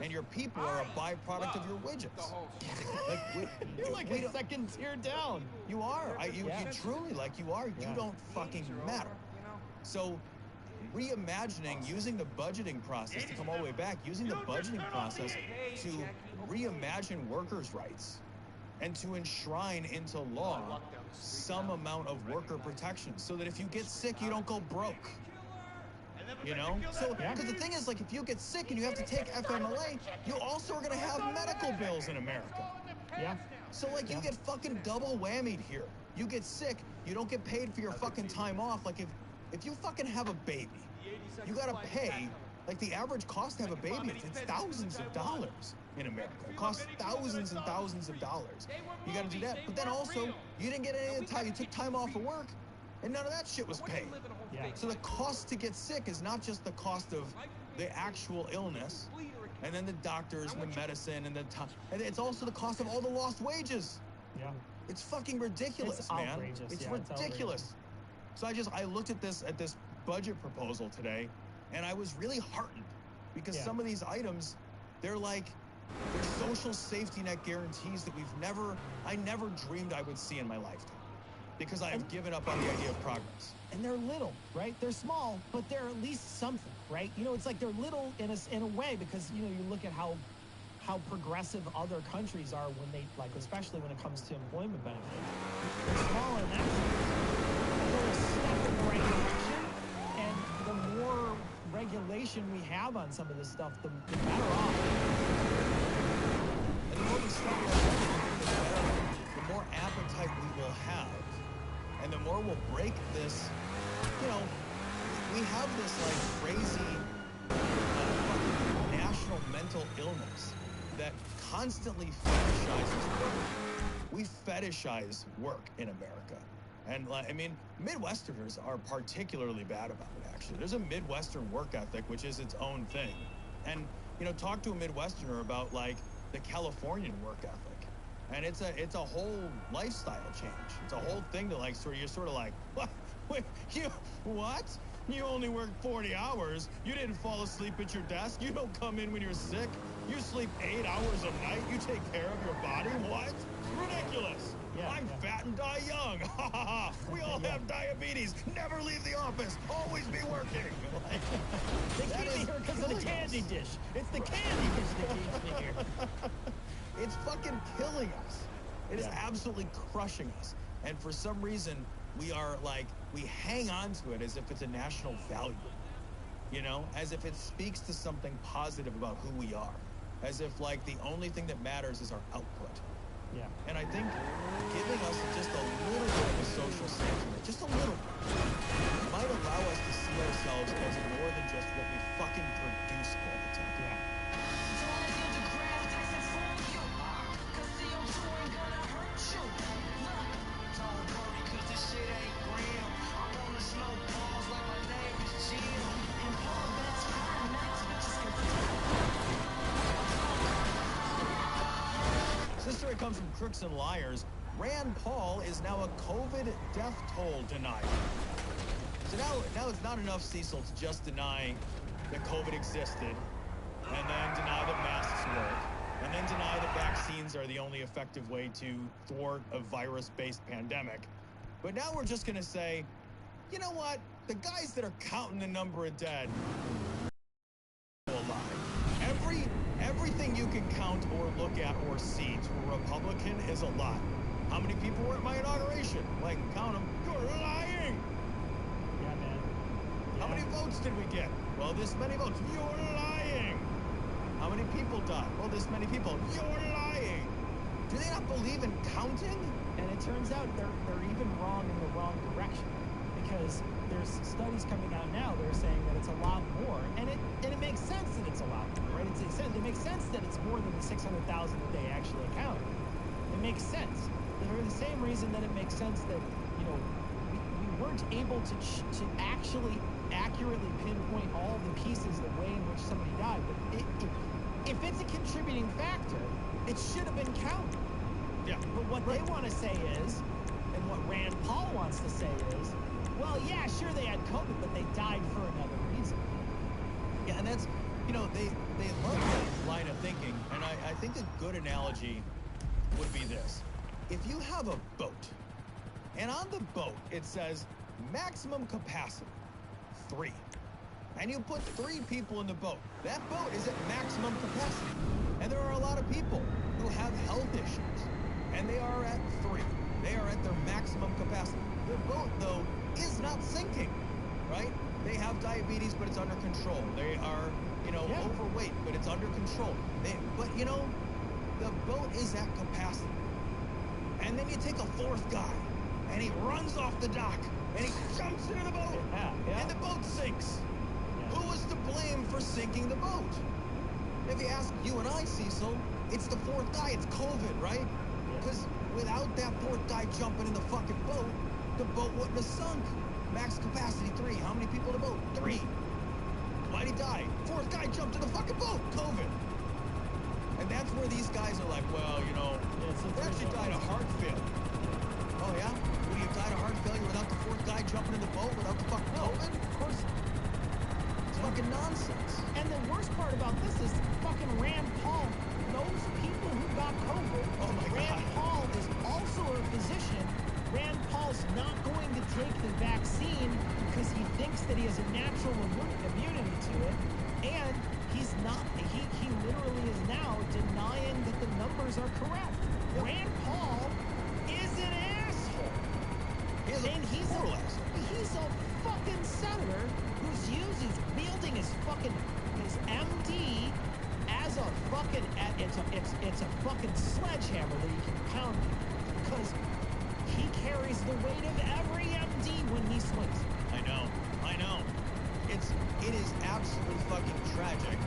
And your people are a byproduct of your widgets. You're like a second tier down. You are. You truly, you are. You don't fucking matter. So reimagining, using the budgeting process to come all the way back, using the budgeting process to reimagine workers' rights and to enshrine into law some amount of worker protection so that if you get sick, you don't go broke. So, because the thing is, if you get sick and you have to take FMLA, you also are going to have medical bills in America. So, you get fucking double whammied here. You get sick, you don't get paid for your fucking time off. If you fucking have a baby, you got to pay. The average cost to have a baby, it's thousands of dollars in America. It costs thousands and thousands of dollars. You got to do that. But then also, you didn't get any of the time. You took time off of work, and none of that shit was paid. So the cost to get sick is not just the cost of the actual illness, and then the doctors and the medicine and and it's also the cost of all the lost wages. It's fucking ridiculous, it's man. Outrageous. It's ridiculous. So I looked at this budget proposal today, and I was really heartened because some of these items, they're social safety net guarantees that I never dreamed I would see in my lifetime because I have given up on the idea of progress. And they're little, right? They're small, but they're at least something, right? It's they're little in a way because, you look at how progressive other countries are when they, especially when it comes to employment benefits. They're small in that sense. They're a step in the right direction, and the more regulation we have on some of this stuff, the better off. And the more we start regulation, the more appetite we will have. And the more we'll break this, we we have this like crazy fucking national mental illness that constantly fetishizes work. We fetishize work in America. And I mean, Midwesterners are particularly bad about it, actually. There's a Midwestern work ethic, which is its own thing. And, you know, talk to a Midwesterner about like the Californian work ethic. And it's a whole lifestyle change. It's a whole thing to like you're sort of like, what? Wait, what? You only work 40 hours. You didn't fall asleep at your desk. You don't come in when you're sick. You sleep 8 hours a night. You take care of your body. What? Ridiculous. Yeah, I'm fat and die young. Ha ha ha. We all have diabetes. Never leave the office. Always be working. Like, they keep me here because of the candy dish. It's the candy dish that keeps me here. It's fucking killing us. It is absolutely crushing us. And for some reason, we hang on to it as if it's a national value, you know, as if it speaks to something positive about who we are, as if like the only thing that matters is our output. Yeah. And I think giving us just a little bit of a social sentiment, just a little bit, might allow us to see ourselves as more than just what we fucking produce all the time. Yeah. This story comes from Crooks and Liars. Rand Paul is now a COVID death toll denier. So now it's not enough, Cecil, to just deny that COVID existed, and then deny that masks work, and then deny that vaccines are the only effective way to thwart a virus-based pandemic. But now we're just going to say, you know what? The guys that are counting the number of dead are alive. Everything you can count or look at or see to a Republican is a lie. How many people were at my inauguration? Well, I can count them. You're lying! Yeah, man. Yeah. How many votes did we get? Well, this many votes. You're lying! How many people died? Well, this many people. You're lying! Do they not believe in counting? And it turns out they're even wrong in the wrong direction. Because there's studies coming out now that are saying that it's a lot more, and it makes sense that it's a lot more, right? It makes sense that it's more than the 600,000 that they actually counted. It makes sense. For the same reason that it makes sense that, you know, we weren't able to actually accurately pinpoint all the pieces, the way in which somebody died. But if it's a contributing factor, it should have been counted. Yeah. But what they want to say is, and what Rand Paul wants to say is, well, yeah, sure, they had COVID, but they died for another reason. Yeah, and that's, you know, they love that line of thinking, and I think a good analogy would be this. If you have a boat, and on the boat it says maximum capacity, 3, and you put 3 people in the boat, that boat is at maximum capacity. And there are a lot of people who have health issues, and they are at 3. They are at their maximum capacity. The boat, though, is not sinking, right? They have diabetes, but it's under control. They are, you know, overweight, but it's under control. But, you know, the boat is at capacity. And then you take a 4th guy, and he runs off the dock, and he jumps into the boat, and the boat sinks. Who was to blame for sinking the boat? If you ask you and I, Cecil, it's the 4th guy. It's COVID, right? Because without that 4th guy jumping in the fucking boat, the boat wouldn't have sunk. Max capacity 3. How many people in the boat? 3. Why'd he die? 4th guy jumped in the fucking boat. COVID. And that's where these guys are like, well, you know, they actually died of heart failure. Oh, yeah? Well, you died of heart failure without the 4th guy jumping in the boat without the fucking COVID? Of course. It's fucking nonsense. And the worst part about this is fucking Rand Paul, those people who got COVID, Rand Paul is also a physician. Rand Paul's not going to take the vaccine because he thinks that he has a natural immunity to it. And he's not, he literally is now denying that the numbers are correct. Rand Paul is an asshole. He's a fucking senator who's wielding his MD as a fucking, it's a fucking sledgehammer that he can pound because he carries the weight of every MD when he swings. I know. it is absolutely fucking tragic,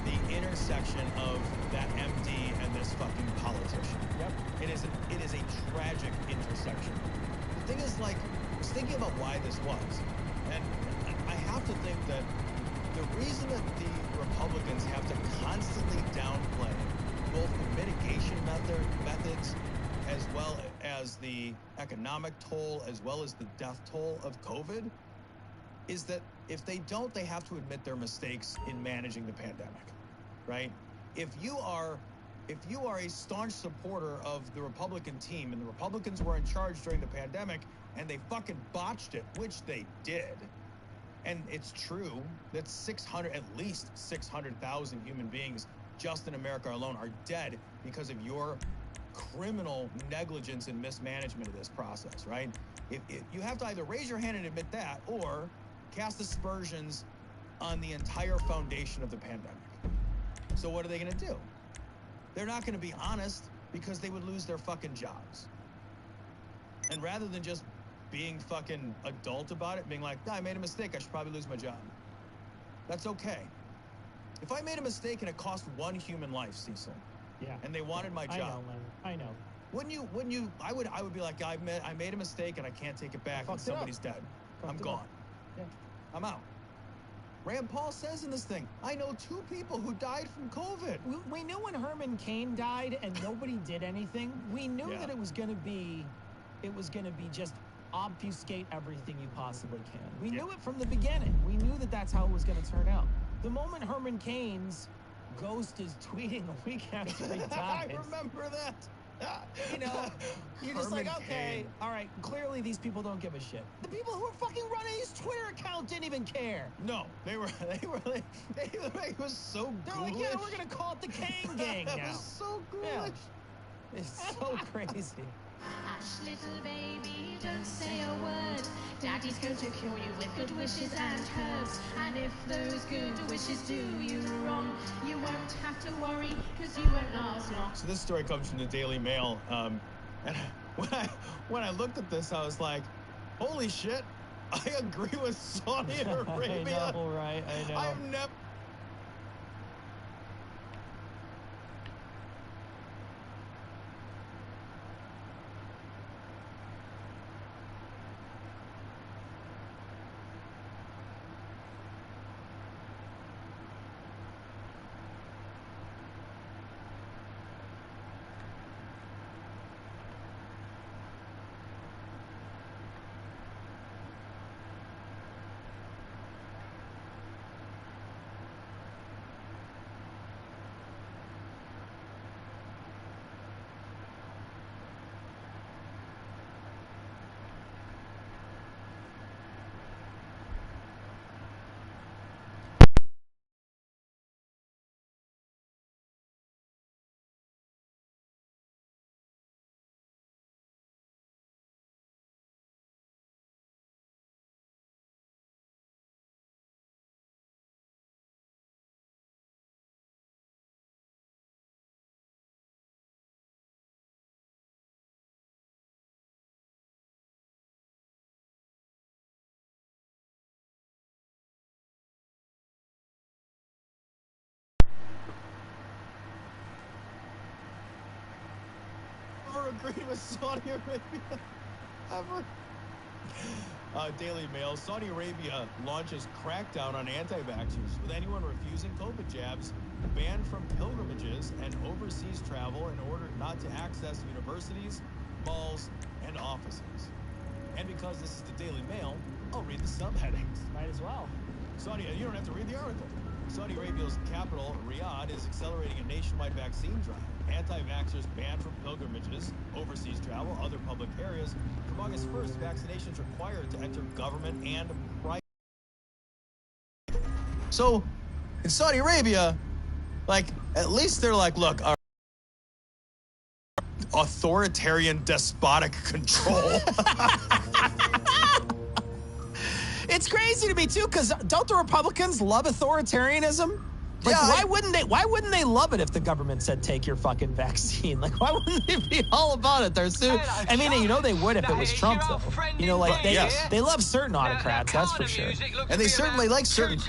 the intersection of that MD and this fucking politician. Yep. It is a tragic intersection. The thing is, like, I was thinking about why this was, and I have to think that the reason that the Republicans have to constantly downplay both the mitigation methods as well as the economic toll, as well as the death toll of COVID, is that if they don't, they have to admit their mistakes in managing the pandemic, right? If you are a staunch supporter of the Republican team and the Republicans were in charge during the pandemic and they fucking botched it, which they did, and it's true that at least 600,000 human beings just in America alone are dead because of your criminal negligence and mismanagement of this process, right? If you have to either raise your hand and admit that, or cast aspersions on the entire foundation of the pandemic. So what are they going to do? They're not going to be honest because they would lose their fucking jobs. And rather than just being fucking adult about it, being like, no, I made a mistake, I should probably lose my job. That's okay. If I made a mistake and it cost one human life, Cecil, Yeah. and they wanted my job, I know. wouldn't you? I would be like, I made a mistake and I can't take it back, and somebody's dead. I'm gone. Yeah. I'm out. Rand Paul says in this thing, I know 2 people who died from COVID. We knew when Herman Cain died and nobody did anything. We knew that it was going to be just obfuscate everything you possibly can. We knew it from the beginning. We knew that that's how it was going to turn out. The moment Herman Cain's ghost is tweeting a week after he died. I remember that. You know, you're just Herman like, okay, Cain. all right, clearly these people don't give a shit. The people who are fucking running his Twitter account didn't even care. No, they were it was so They're ghoulish. like, yeah, we're going to call it the Cain Gang now. It was so ghoulish. Yeah. It's so crazy. Hush, little baby, don't say a word. Daddy's going to cure you with good wishes and herbs. And if those good wishes do you wrong, you won't have to worry, because you won't last long. So this story comes from the Daily Mail. And when I looked at this, I was like, holy shit, I agree with Saudi Arabia. I know, right? I know. I've never... agreed with Saudi Arabia ever. Daily Mail, Saudi Arabia launches crackdown on anti-vaxxers, with anyone refusing COVID jabs banned from pilgrimages and overseas travel in order not to access universities, malls, and offices. And because this is the Daily Mail, I'll read the subheadings. Might as well. You don't have to read the article. Saudi Arabia's capital, Riyadh, is accelerating a nationwide vaccine drive. Anti-vaxxers banned from pilgrimages, overseas travel, other public areas. From August 1st, vaccinations required to enter government and private. So, in Saudi Arabia, like, at least they're like, look, our authoritarian, despotic control. It's crazy to me, too, because don't the Republicans love authoritarianism? Like, why wouldn't they love it if the government said take your fucking vaccine? Like, why wouldn't they be all about it? They're I mean, you know they would if it was Trump, though. You know, like they love certain autocrats, that's for sure. And they certainly like certain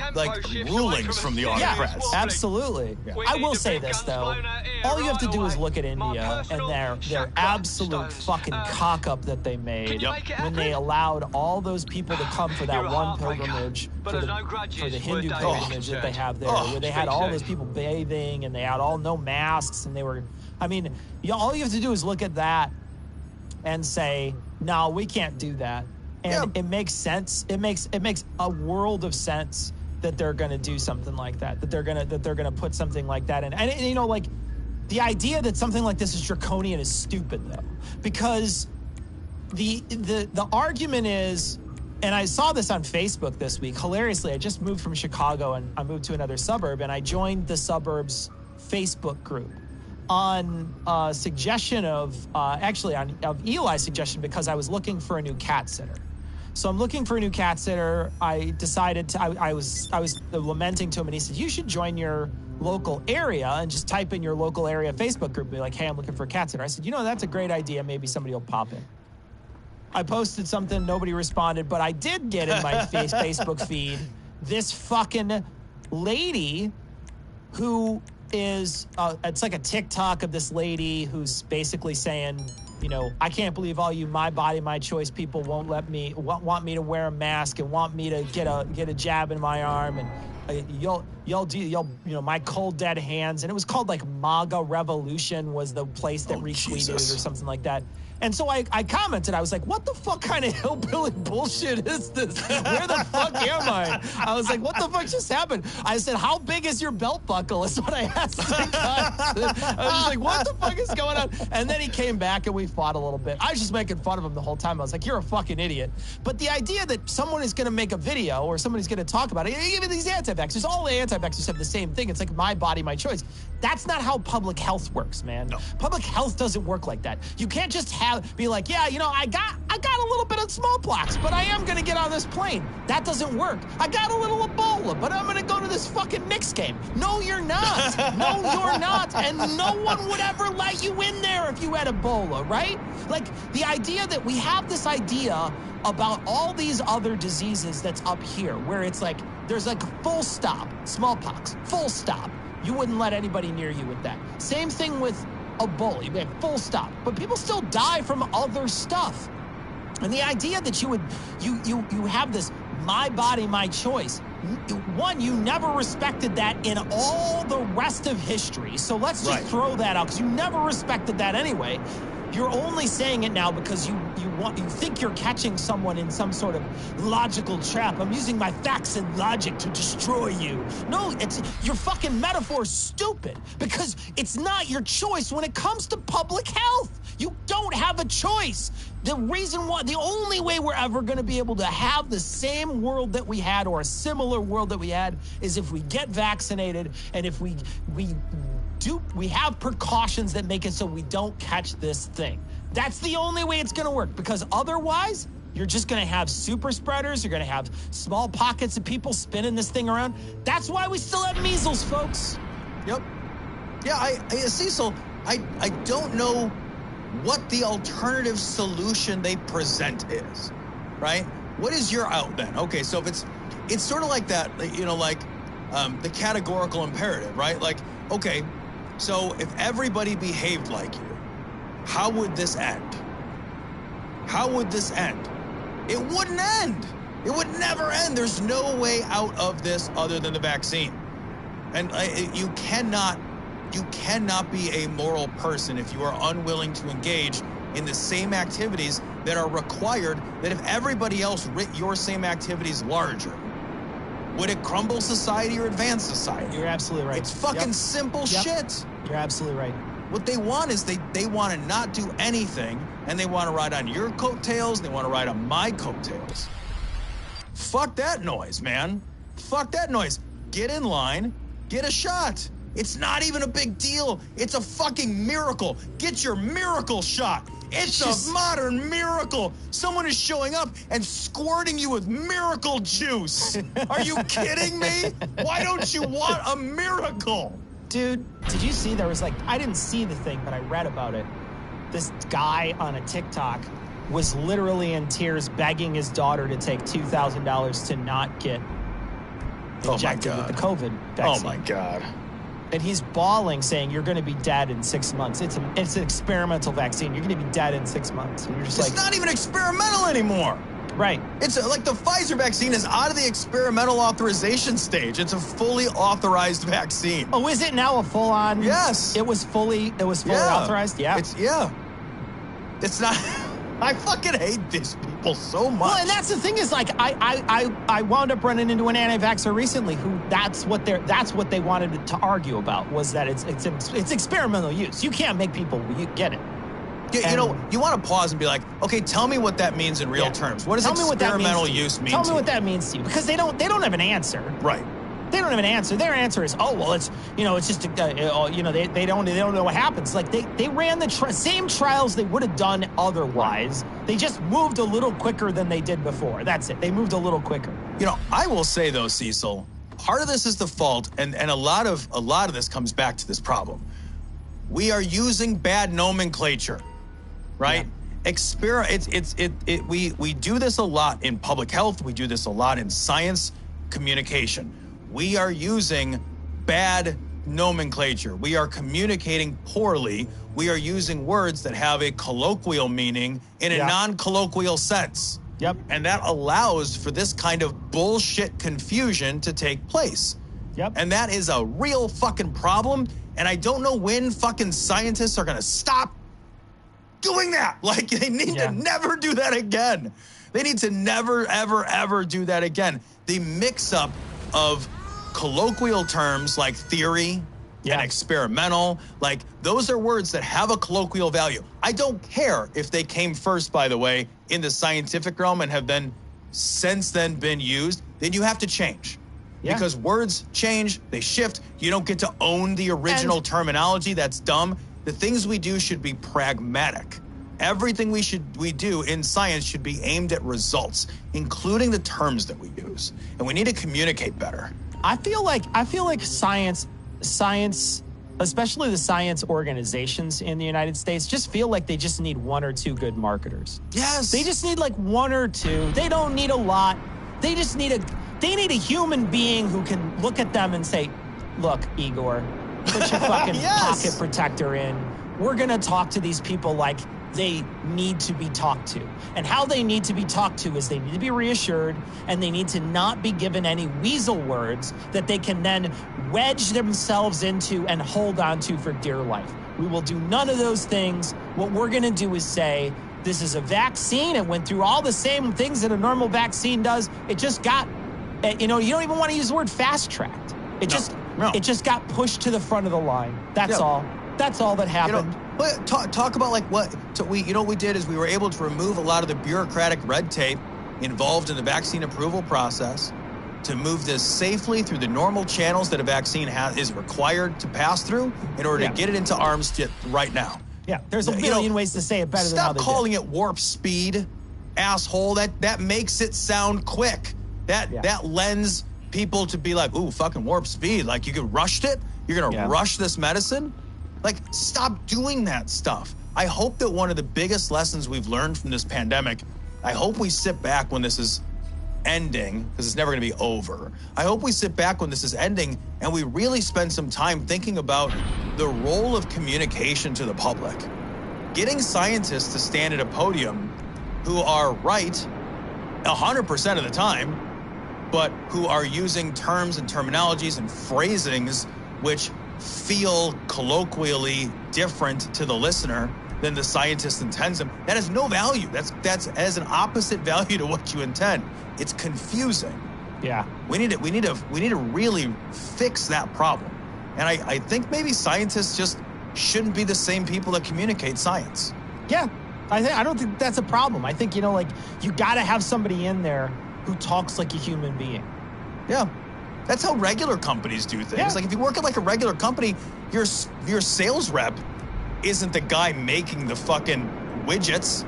rulings from the autocrats. Yeah, absolutely. Yeah. I will say this though: all you have to do is look at India and their absolute fucking cock up that they made when they allowed all those people to come for that one pilgrimage for the Hindu pilgrimage that they have there, where they had all those people bathing and they had all no masks and they were. I mean, all you have to do is look at that and say, no, we can't do that. And it makes sense. It makes a world of sense that they're going to do something like that. That they're going to put something like that in. And you know, like the idea that something like this is draconian is stupid, though, because the argument is, and I saw this on Facebook this week. Hilariously, I just moved from Chicago and I moved to another suburb, and I joined the suburbs Facebook group on suggestion of Eli's suggestion, because I was looking for a new cat sitter. So I'm looking for a new cat sitter. I decided to. I was lamenting to him, and he said, "You should join your local area and just type in your local area Facebook group. Be like, hey, I'm looking for a cat sitter." I said, that's a great idea. Maybe somebody will pop in. I posted something, nobody responded, but I did get in my Facebook feed this fucking lady who is, it's like a TikTok of this lady who's basically saying, I can't believe all you my body, my choice people won't want me to wear a mask and want me to get a jab in my arm, and you'll my cold dead hands. And it was called like MAGA Revolution was the place that retweeted it or something like that. And so I commented, I was like, what the fuck kind of hillbilly bullshit is this? Where the fuck am I? I was like, what the fuck just happened? I said, how big is your belt buckle? Is what I asked the guy. I was just like, what the fuck is going on? And then he came back and we fought a little bit. I was just making fun of him the whole time. I was like, you're a fucking idiot. But the idea that someone is going to make a video or somebody's going to talk about it, even these anti-vaxxers, all the anti-vaxxers have the same thing. It's like my body, my choice. That's not how public health works, man. No. Public health doesn't work like that. You can't just be like, I got a little bit of smallpox, but I am going to get on this plane. That doesn't work. I got a little Ebola, but I'm going to go to this fucking Knicks game. No, you're not. No, you're not. And no one would ever let you in there if you had Ebola, right? Like the idea that we have this idea about all these other diseases that's up here, where it's like, there's like full stop, smallpox, full stop. You wouldn't let anybody near you with that. Same thing with Ebola, you have full stop. But people still die from other stuff. And the idea that you have this my body, my choice. One, you never respected that in all the rest of history. So let's just throw that out, because you never respected that anyway. You're only saying it now because you think you're catching someone in some sort of logical trap. I'm using my facts and logic to destroy you. No, it's your fucking metaphor's stupid, because it's not your choice when it comes to public health. You don't have a choice. The only way we're ever going to be able to have the same world that we had, or a similar world that we had, is if we get vaccinated and if we have precautions that make it so we don't catch this thing. That's the only way it's going to work, because otherwise you're just going to have super spreaders. You're going to have small pockets of people spinning this thing around. That's why we still have measles, folks. Yep. Yeah, Cecil, I don't know what the alternative solution they present is, right? What is your out then? Okay, so if it's sort of like that, the categorical imperative, right? Like, okay, so if everybody behaved like you, how would this end? How would this end? It wouldn't end. It would never end. There's no way out of this other than the vaccine. And you cannot be a moral person if you are unwilling to engage in the same activities that are required, that if everybody else writ your same activities larger, would it crumble society or advance society? You're absolutely right. It's fucking simple shit. You're absolutely right. What they want is they want to not do anything, and they want to ride on your coattails, and they want to ride on my coattails. Fuck that noise, man. Fuck that noise. Get in line, get a shot. It's not even a big deal. It's a fucking miracle. Get your miracle shot. It's a modern miracle. Someone is showing up and squirting you with miracle juice. Are you kidding me? Why don't you want a miracle? Dude, did you see there was like, I didn't see the thing, but I read about it. This guy on a TikTok was literally in tears begging his daughter to take $2,000 to not get injected with the COVID vaccine. Oh my God. And he's bawling, saying, you're going to be dead in 6 months. It's an experimental vaccine. You're going to be dead in 6 months. And you're just it's not even experimental anymore. Right. It's like the Pfizer vaccine is out of the experimental authorization stage. It's a fully authorized vaccine. Oh, is it now a full-on? Yes. It was fully authorized? Yeah. It's not... I fucking hate these people so much. Well, and that's the thing is, like, I wound up running into an anti-vaxxer recently who that's what they wanted to argue about, was that it's experimental use. You can't make people get it. Yeah, you want to pause and be like, okay, tell me what that means in real terms. What does experimental use mean? Tell me what that means to you, because they don't have an answer. Right. They don't have an answer. Their answer is, oh, well, it's just, they don't know what happens. Like they ran the same trials they would have done otherwise. They just moved a little quicker than they did before. That's it. They moved a little quicker. I will say though, Cecil, part of this is the fault, and a lot of this comes back to this problem. We are using bad nomenclature, right? Yeah. We do this a lot in public health. We do this a lot in science communication. We are using bad nomenclature. We are communicating poorly. We are using words that have a colloquial meaning in a non-colloquial sense. Yep. And that allows for this kind of bullshit confusion to take place. Yep. And that is a real fucking problem. And I don't know when fucking scientists are going to stop doing that. Like, they need to never do that again. They need to never, ever, ever do that again. The mix-up of colloquial terms like theory and experimental, like those are words that have a colloquial value. I don't care if they came first, by the way, in the scientific realm and have then since then been used, then you have to change. Yeah. Because words change, they shift. You don't get to own the original terminology. That's dumb. The things we do should be pragmatic. Everything we do in science should be aimed at results, including the terms that we use. And we need to communicate better. I feel like science, especially the science organizations in the United States, just feel like they just need one or two good marketers. Yes. They just need like one or two. They don't need a lot. They just need a human being who can look at them and say, look, Igor, put your fucking pocket protector in. We're going to talk to these people like they need to be talked to. And how they need to be talked to is they need to be reassured, and they need to not be given any weasel words that they can then wedge themselves into and hold on to for dear life. We will do none of those things. What we're going to do is say, this is a vaccine. It went through all the same things that a normal vaccine does. It just got, you don't even want to use the word fast-tracked. It just got pushed to the front of the line. That's all. That's all that happened. But talk about like what we did is we were able to remove a lot of the bureaucratic red tape involved in the vaccine approval process to move this safely through the normal channels that a vaccine is required to pass through in order to get it into arms right now. Yeah, there's a billion ways to say it better than how they did. Stop calling it warp speed, asshole. That makes it sound quick. That lends people to be like, ooh, fucking warp speed. Like you rushed it. You're gonna rush this medicine. Like, stop doing that stuff. I hope that one of the biggest lessons we've learned from this pandemic, I hope we sit back when this is ending, because it's never going to be over. I hope we sit back when this is ending and we really spend some time thinking about the role of communication to the public. Getting scientists to stand at a podium who are right 100% of the time, but who are using terms and terminologies and phrasings which feel colloquially different to the listener than the scientist intends them. That has no value. That has an opposite value to what you intend. It's confusing. Yeah. We need to really fix that problem. And I think maybe scientists just shouldn't be the same people that communicate science. Yeah. I don't think that's a problem. I think, you got to have somebody in there who talks like a human being. Yeah. That's how regular companies do things. Yeah. Like if you work at like a regular company, your sales rep isn't the guy making the fucking widgets.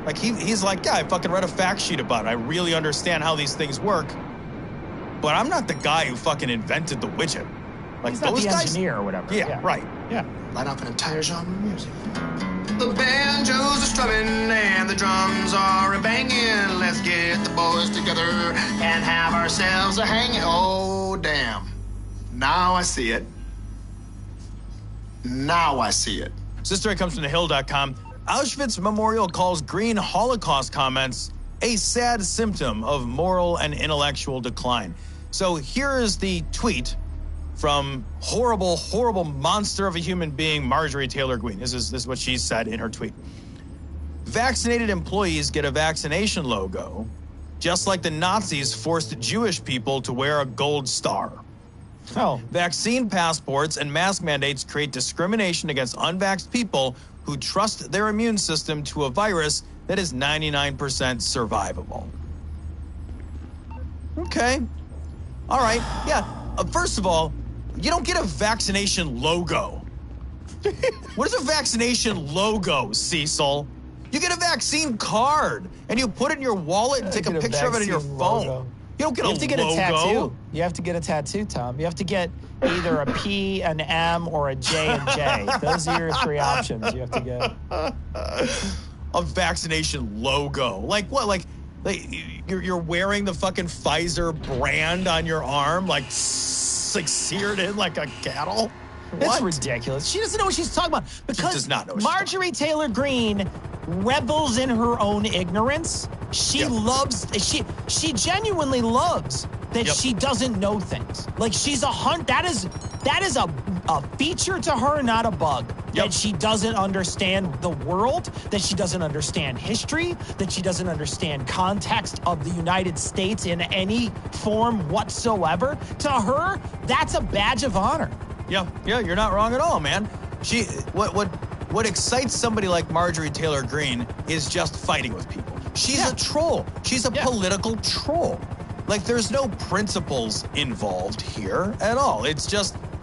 Like he's like, yeah, I fucking read a fact sheet about it. I really understand how these things work. But I'm not the guy who fucking invented the widget. Like He's not those the guys, engineer or whatever. Yeah, right. Yeah. Light up an entire genre of music. The banjos are strumming and the drums are a-banging. Let's get the boys together and have ourselves a hanging. Oh, damn. Now I see it. Now I see it. This story comes from thehill.com. Auschwitz Memorial calls green Holocaust comments a sad symptom of moral and intellectual decline. So here is the tweet from horrible, horrible monster of a human being, Marjorie Taylor Greene. This is what she said in her tweet. Vaccinated employees get a vaccination logo, just like the Nazis forced Jewish people to wear a gold star. Oh. Vaccine passports and mask mandates create discrimination against unvaxxed people who trust their immune system to a virus that is 99% survivable. Okay. All right. Yeah. First of all, you don't get a vaccination logo. What is a vaccination logo, Cecil? You get a vaccine card, and you put it in your wallet and take a picture of it on your phone. Logo. You don't get You a have to get logo. a tattoo. You have to get a tattoo, Tom. You have to get either a P, an M, or a J and J. Those are your three options you have to get. A vaccination logo. Like what? Like you're wearing the fucking Pfizer brand on your arm, like seared in like a cattle? It's ridiculous. She doesn't know what she's talking about. Because does not know what she's Marjorie Taylor Greene revels in her own ignorance. She loves, she genuinely loves that she doesn't know things. Like she's that is a feature to her, not a bug. That she doesn't understand the world, that she doesn't understand history, that she doesn't understand context of the United States in any form whatsoever. To her, that's a badge of honor. Yeah, you're not wrong at all, man. What excites somebody like Marjorie Taylor Greene is just fighting with people. She's a troll. She's a political troll. Like there's no principles involved here at all. It's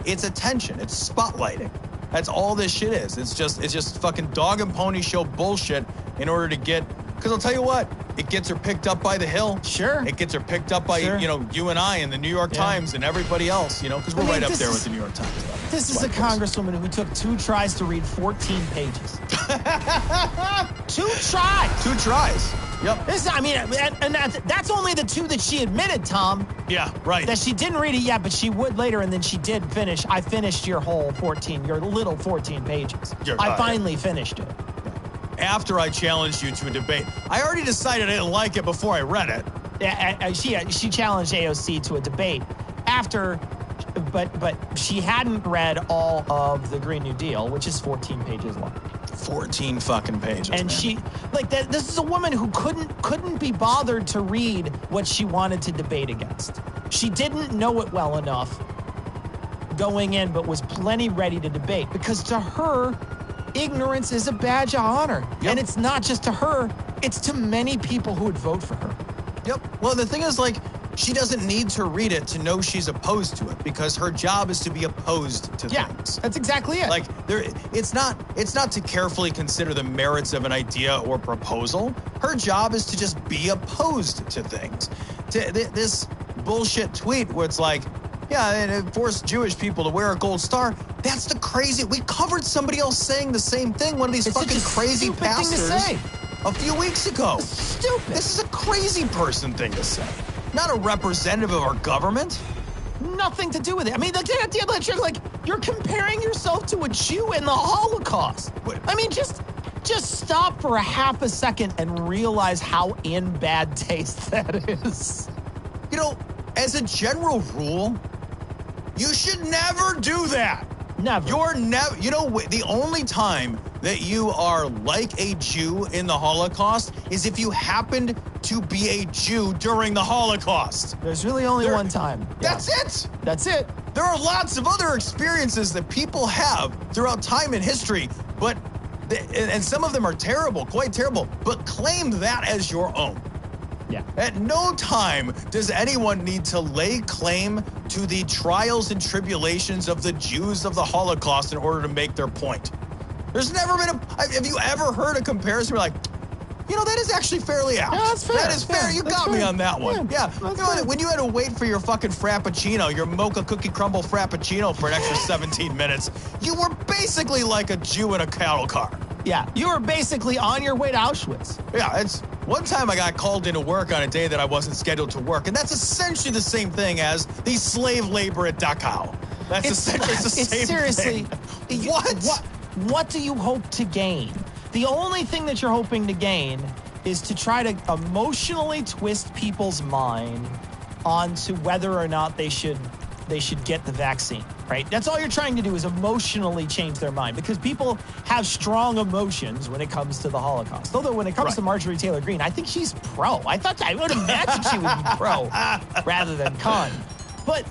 attention. It's spotlighting. That's all this shit is. It's just fucking dog and pony show bullshit in order to get. Because I'll tell you what, it gets her picked up by the Hill. Sure. It gets her picked up by you and I and the New York Times and everybody else. Because we're right up there with the New York Times. This is a congresswoman who took 2 tries to read 14 pages. 2 tries. 2 tries. Yep. And that's only the 2 that she admitted, Tom. Yeah, right. That she didn't read it yet, but she would later, and then she did finish. I finished your little 14 pages. I finally finished it. After I challenged you to a debate. I already decided I didn't like it before I read it. Yeah, she challenged AOC to a debate after, but she hadn't read all of the Green New Deal, which is 14 pages long. 14 fucking pages. And man. This is a woman who couldn't be bothered to read what she wanted to debate against. She didn't know it well enough going in, but was plenty ready to debate because to her, ignorance is a badge of honor. And it's not just to her, it's to many people who would vote for her. Yep. Well, the thing is, she doesn't need to read it to know she's opposed to it because her job is to be opposed to things. That's exactly it. It's not to carefully consider the merits of an idea or proposal. Her job is to just be opposed to things. This bullshit tweet where it's like, and it forced Jewish people to wear a gold star. That's the crazy. We covered somebody else saying the same thing. One of these fucking crazy pastors a few weeks ago. Stupid. This is a crazy person thing to say. Not a representative of our government. Nothing to do with it. I mean, the idea that you're comparing yourself to a Jew in the Holocaust. I mean, just stop for a half a second and realize how in bad taste that is. As a general rule, you should never do that. Never. You're never. The only time that you are like a Jew in the Holocaust is if you happened to be a Jew during the Holocaust. There's really only one time. That's it. That's it. There are lots of other experiences that people have throughout time and history, and some of them are terrible, quite terrible, but claim that as your own. Yeah. At no time does anyone need to lay claim to the trials and tribulations of the Jews of the Holocaust in order to make their point. There's never been have you ever heard a comparison where like, that is actually fairly apt. Yeah, that's fair. That is fair. Yeah, you that's got fair. me on that one. Yeah. Fair. When you had to wait for your fucking Frappuccino, your mocha cookie crumble Frappuccino for an extra 17 minutes, you were basically like a Jew in a cattle car. Yeah, you were basically on your way to Auschwitz. Yeah, it's one time I got called into work on a day that I wasn't scheduled to work, and that's essentially the same thing as the slave labor at Dachau. That's essentially the same seriously, thing. What do you hope to gain? The only thing that you're hoping to gain is to try to emotionally twist people's mind onto whether or not they should get the vaccine, right? That's all you're trying to do is emotionally change their mind, because people have strong emotions when it comes to the Holocaust. Although when it comes to Marjorie Taylor Greene, I think she's pro. I would imagine she would be pro rather than con. But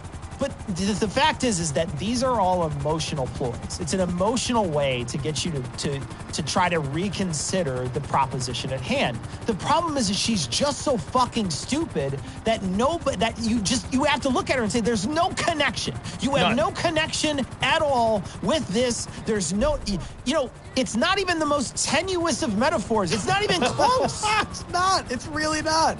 the fact is that these are all emotional ploys. It's an emotional way to get you to try to reconsider the proposition at hand. The problem is that she's just so fucking stupid that you have to look at her and say there's no connection. You have no connection at all with this. There's no, it's not even the most tenuous of metaphors. It's not even close. It's not. It's really not.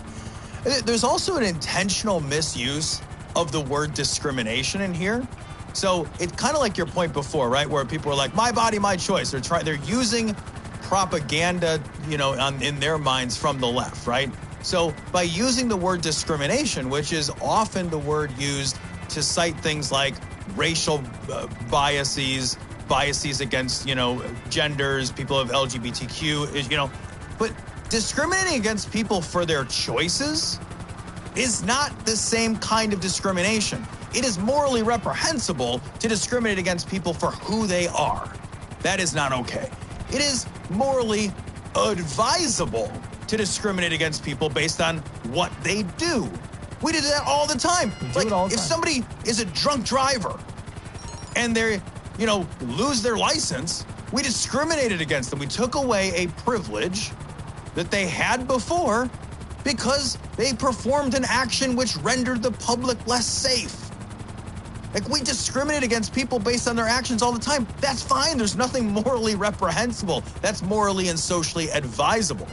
There's also an intentional misuse of the word discrimination in here. So it's kind of like your point before, right? Where people are like, my body, my choice. They're using propaganda, in their minds from the left, right? So by using the word discrimination, which is often the word used to cite things like racial biases against, genders, people of LGBTQ, but discriminating against people for their choices is not the same kind of discrimination. It is morally reprehensible to discriminate against people for who they are. That is not okay. It is morally advisable to discriminate against people based on what they do. We do that all the time. If somebody is a drunk driver and they, lose their license, we discriminated against them. We took away a privilege that they had before because they performed an action which rendered the public less safe. We discriminate against people based on their actions all the time. That's fine. There's nothing morally reprehensible. That's morally and socially advisable.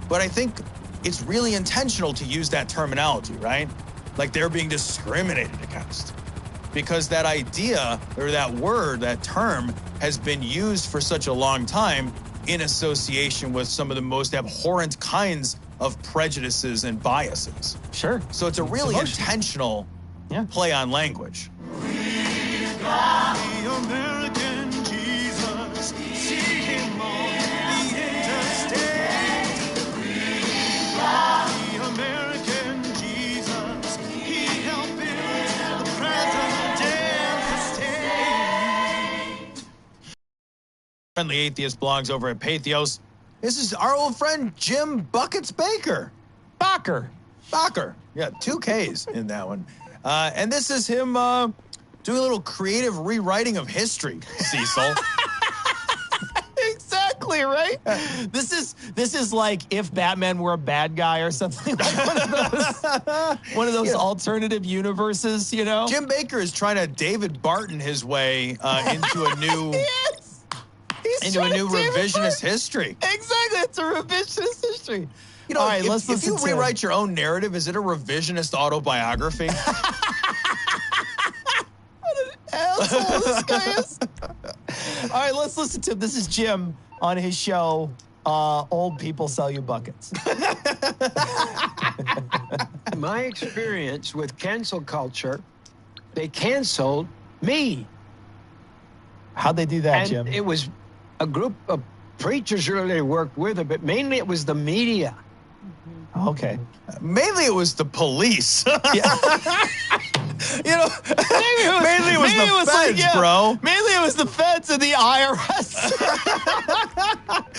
But I think it's really intentional to use that terminology, right? Like they're being discriminated against. Because that idea or that word, that term, has been used for such a long time in association with some of the most abhorrent kinds of prejudices and biases. Sure. So it's a really intentional play on language. We've got the American Jesus, see him on the interstate. We've got the American Jesus, he helped build the president and the state. Friendly Atheist blogs over at Pathos. This is our old friend Jim Buckets Baker. Bacher. Yeah, 2 Ks in that one. And this is him doing a little creative rewriting of history, Cecil. Exactly, right? This is like if Batman were a bad guy or something, like one of those alternative universes, Jim Baker is trying to David Barton his way into a new revisionist history. Exactly, it's a revisionist history. All right, if you rewrite your own narrative, is it a revisionist autobiography? What an asshole this guy is. All right, let's listen to him. This is Jim on his show, Old People Sell You Buckets. My experience with cancel culture, they canceled me. How'd they do that, and Jim? It was a group of preachers really worked with it, but mainly it was the media. Okay. Mainly it was the police. Yeah. Mainly it was the feds, bro. Mainly it was the feds and the IRS.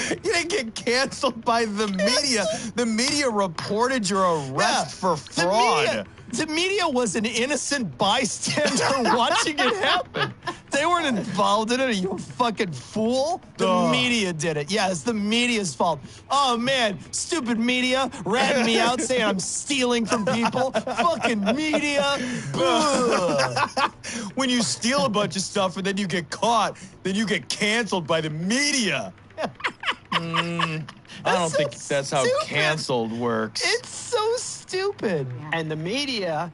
You didn't get canceled by the media. The media reported your arrest for fraud. The media was an innocent bystander watching it happen. They weren't involved in it. Are you a fucking fool? The media did it. Yeah, it's the media's fault. Oh, man. Stupid media ratting me out saying I'm stealing from people. Fucking media. When you steal a bunch of stuff and then you get caught, then you get canceled by the media. I don't think that's how canceled works. It's so stupid. And the media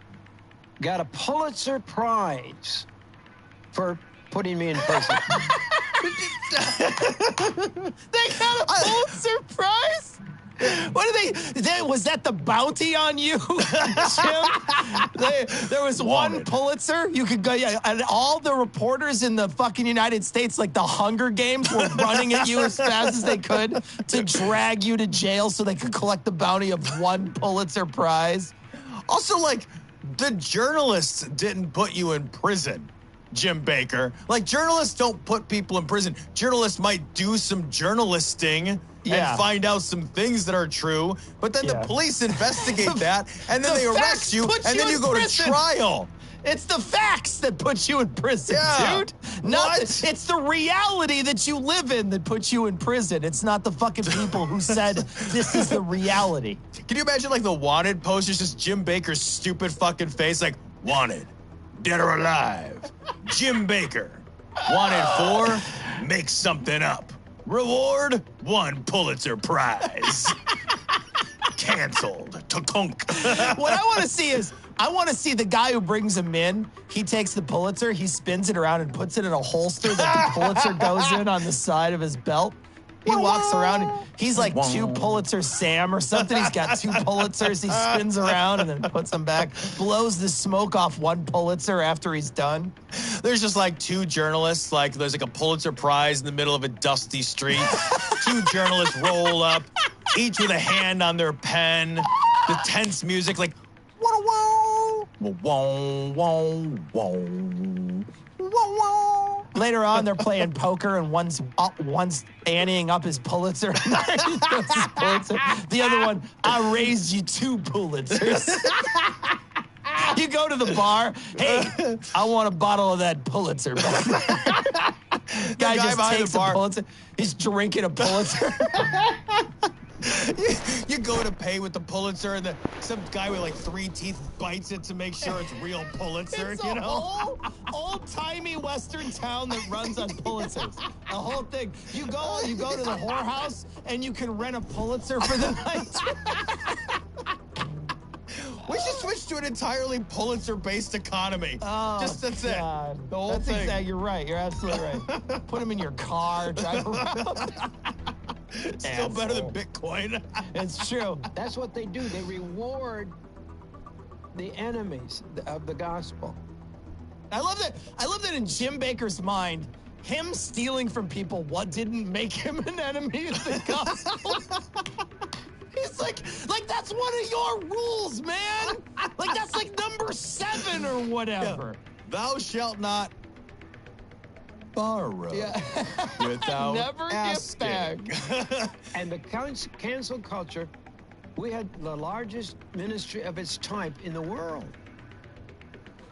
got a Pulitzer Prize for putting me in prison. They got a Pulitzer Prize? What are they was that the bounty on you, Jim? There was one Pulitzer. You could go, and all the reporters in the fucking United States, like the Hunger Games, were running at you as fast as they could to drag you to jail so they could collect the bounty of one Pulitzer Prize. Also, like, the journalists didn't put you in prison, Jim Baker. Like, journalists don't put people in prison. Journalists might do some journalisting and find out some things that are true, but then the police investigate that, and then they arrest you, and then you go to trial. It's the facts that put you in prison, dude. It's the reality that you live in that puts you in prison. It's not the fucking people who said this is the reality. Can you imagine, like, the wanted posters, just Jim Baker's stupid fucking face, like, wanted, dead or alive, Jim Baker, wanted for, make something up. Reward, 1 Pulitzer Prize. Canceled. Tunk. What I want to see is, I want to see the guy who brings him in. He takes the Pulitzer, he spins it around and puts it in a holster that the Pulitzer goes in on the side of his belt. He walks around and he's like 2 Pulitzer Sam or something. He's got 2 Pulitzers. He spins around and then puts them back, blows the smoke off 1 Pulitzer after he's done. There's just like 2 journalists, like there's like a Pulitzer Prize in the middle of a dusty street. 2 journalists roll up, each with a hand on their pen. The tense music, like, whoa, whoa, whoa, whoa, whoa. Later on, they're playing poker, and one's anteing up his Pulitzer. The other one, I raised you 2 Pulitzers. You go to the bar, hey, I want a bottle of that Pulitzer. Guy just takes the Pulitzer. He's drinking a Pulitzer. You go to pay with the Pulitzer, and some guy with like 3 teeth bites it to make sure it's real Pulitzer. It's a old-timey Western town that runs on Pulitzers. The whole thing. You go to the whorehouse, and you can rent a Pulitzer for the night. We should switch to an entirely Pulitzer-based economy. Oh, that's God. it. The whole thing. Exactly. You're right. You're absolutely right. Put them in your car, drive around. Still better than Bitcoin. It's true. That's what they do. They reward the enemies of the gospel. I love that in Jim Baker's mind, him stealing from people didn't make him an enemy of the gospel. He's like that's one of your rules, man. Like that's like number 7 or whatever. Yeah. Thou shalt not borrow without never asking. Get back. And the cancel culture, we had the largest ministry of its type in the world.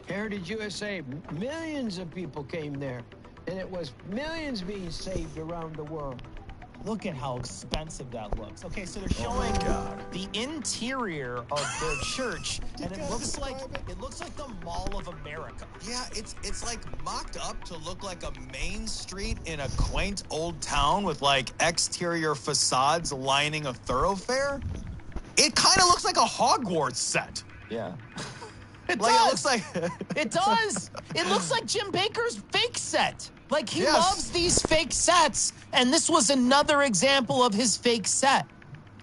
Heritage USA, millions of people came there, and it was millions being saved around the world. Look at how expensive that looks. Okay, so they're showing the interior of their church, and it looks like the Mall of America. Yeah, it's like mocked up to look like a main street in a quaint old town with like exterior facades lining a thoroughfare. It kind of looks like a Hogwarts set. Yeah. It looks like it does. It looks like Jim Baker's fake set. Like he loves these fake sets, and this was another example of his fake set.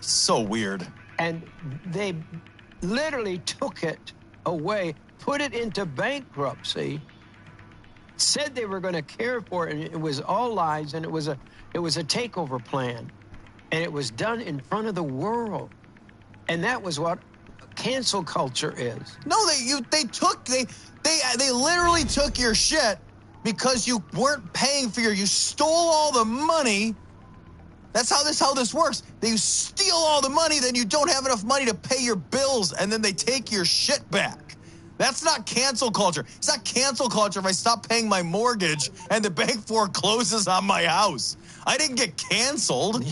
So weird. And they literally took it away, put it into bankruptcy, said they were going to care for it, and it was all lies, and it was a takeover plan, and it was done in front of the world, and that was what cancel culture is. No, they literally took your shit because you weren't paying for you stole all the money. That's how this works. They steal all the money, then you don't have enough money to pay your bills, and then they take your shit back. That's not cancel culture. It's not cancel culture if I stop paying my mortgage and the bank forecloses on my house. I didn't get canceled.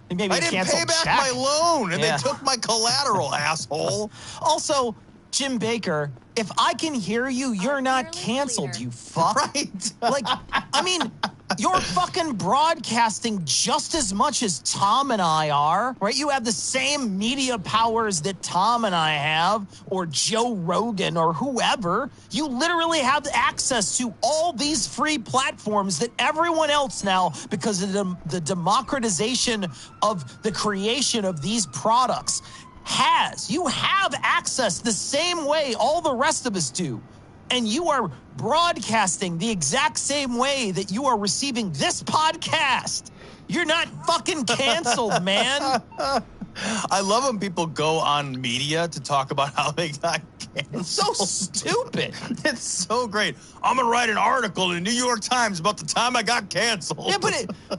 Maybe I didn't pay back my loan, and they took my collateral, asshole. Also, Jim Baker, if I can hear you, you're not canceled, you fuck. Right. Like, I mean, you're fucking broadcasting just as much as Tom and I are, right? You have the same media powers that Tom and I have, or Joe Rogan, or whoever. You literally have access to all these free platforms that everyone else now, because of the democratization of the creation of these products, has. You have access the same way all the rest of us do. And you are broadcasting the exact same way that you are receiving this podcast. You're not fucking canceled, man. I love when people go on media to talk about how they got canceled. It's so stupid. It's so great. I'm going to write an article in the New York Times about the time I got canceled. Yeah,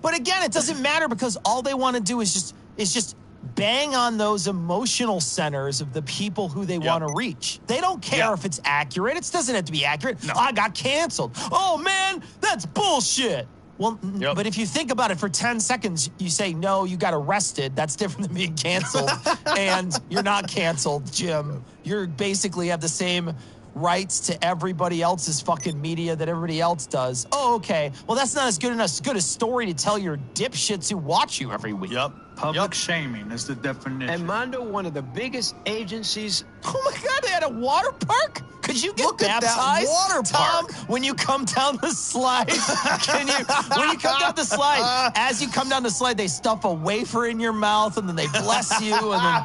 but again, it doesn't matter because all they want to do is just bang on those emotional centers of the people who they want to reach. They don't care if it's accurate. It doesn't have to be accurate. No. I got canceled. Oh, man, that's bullshit. Well, but if you think about it for 10 seconds, you say, no, you got arrested. That's different than being canceled. And you're not canceled, Jim. You basically have the same rights to everybody else's fucking media that everybody else does. Oh, okay. Well, that's not as good a story to tell your dipshits who watch you every week. Yep. Public shaming is the definition. And Mondo, one of the biggest agencies. Oh my God, they had a water park? Could you get baptized, at that water park. Tom, when you come down the slide? When you come down the slide, as you come down the slide, they stuff a wafer in your mouth and then they bless you, and then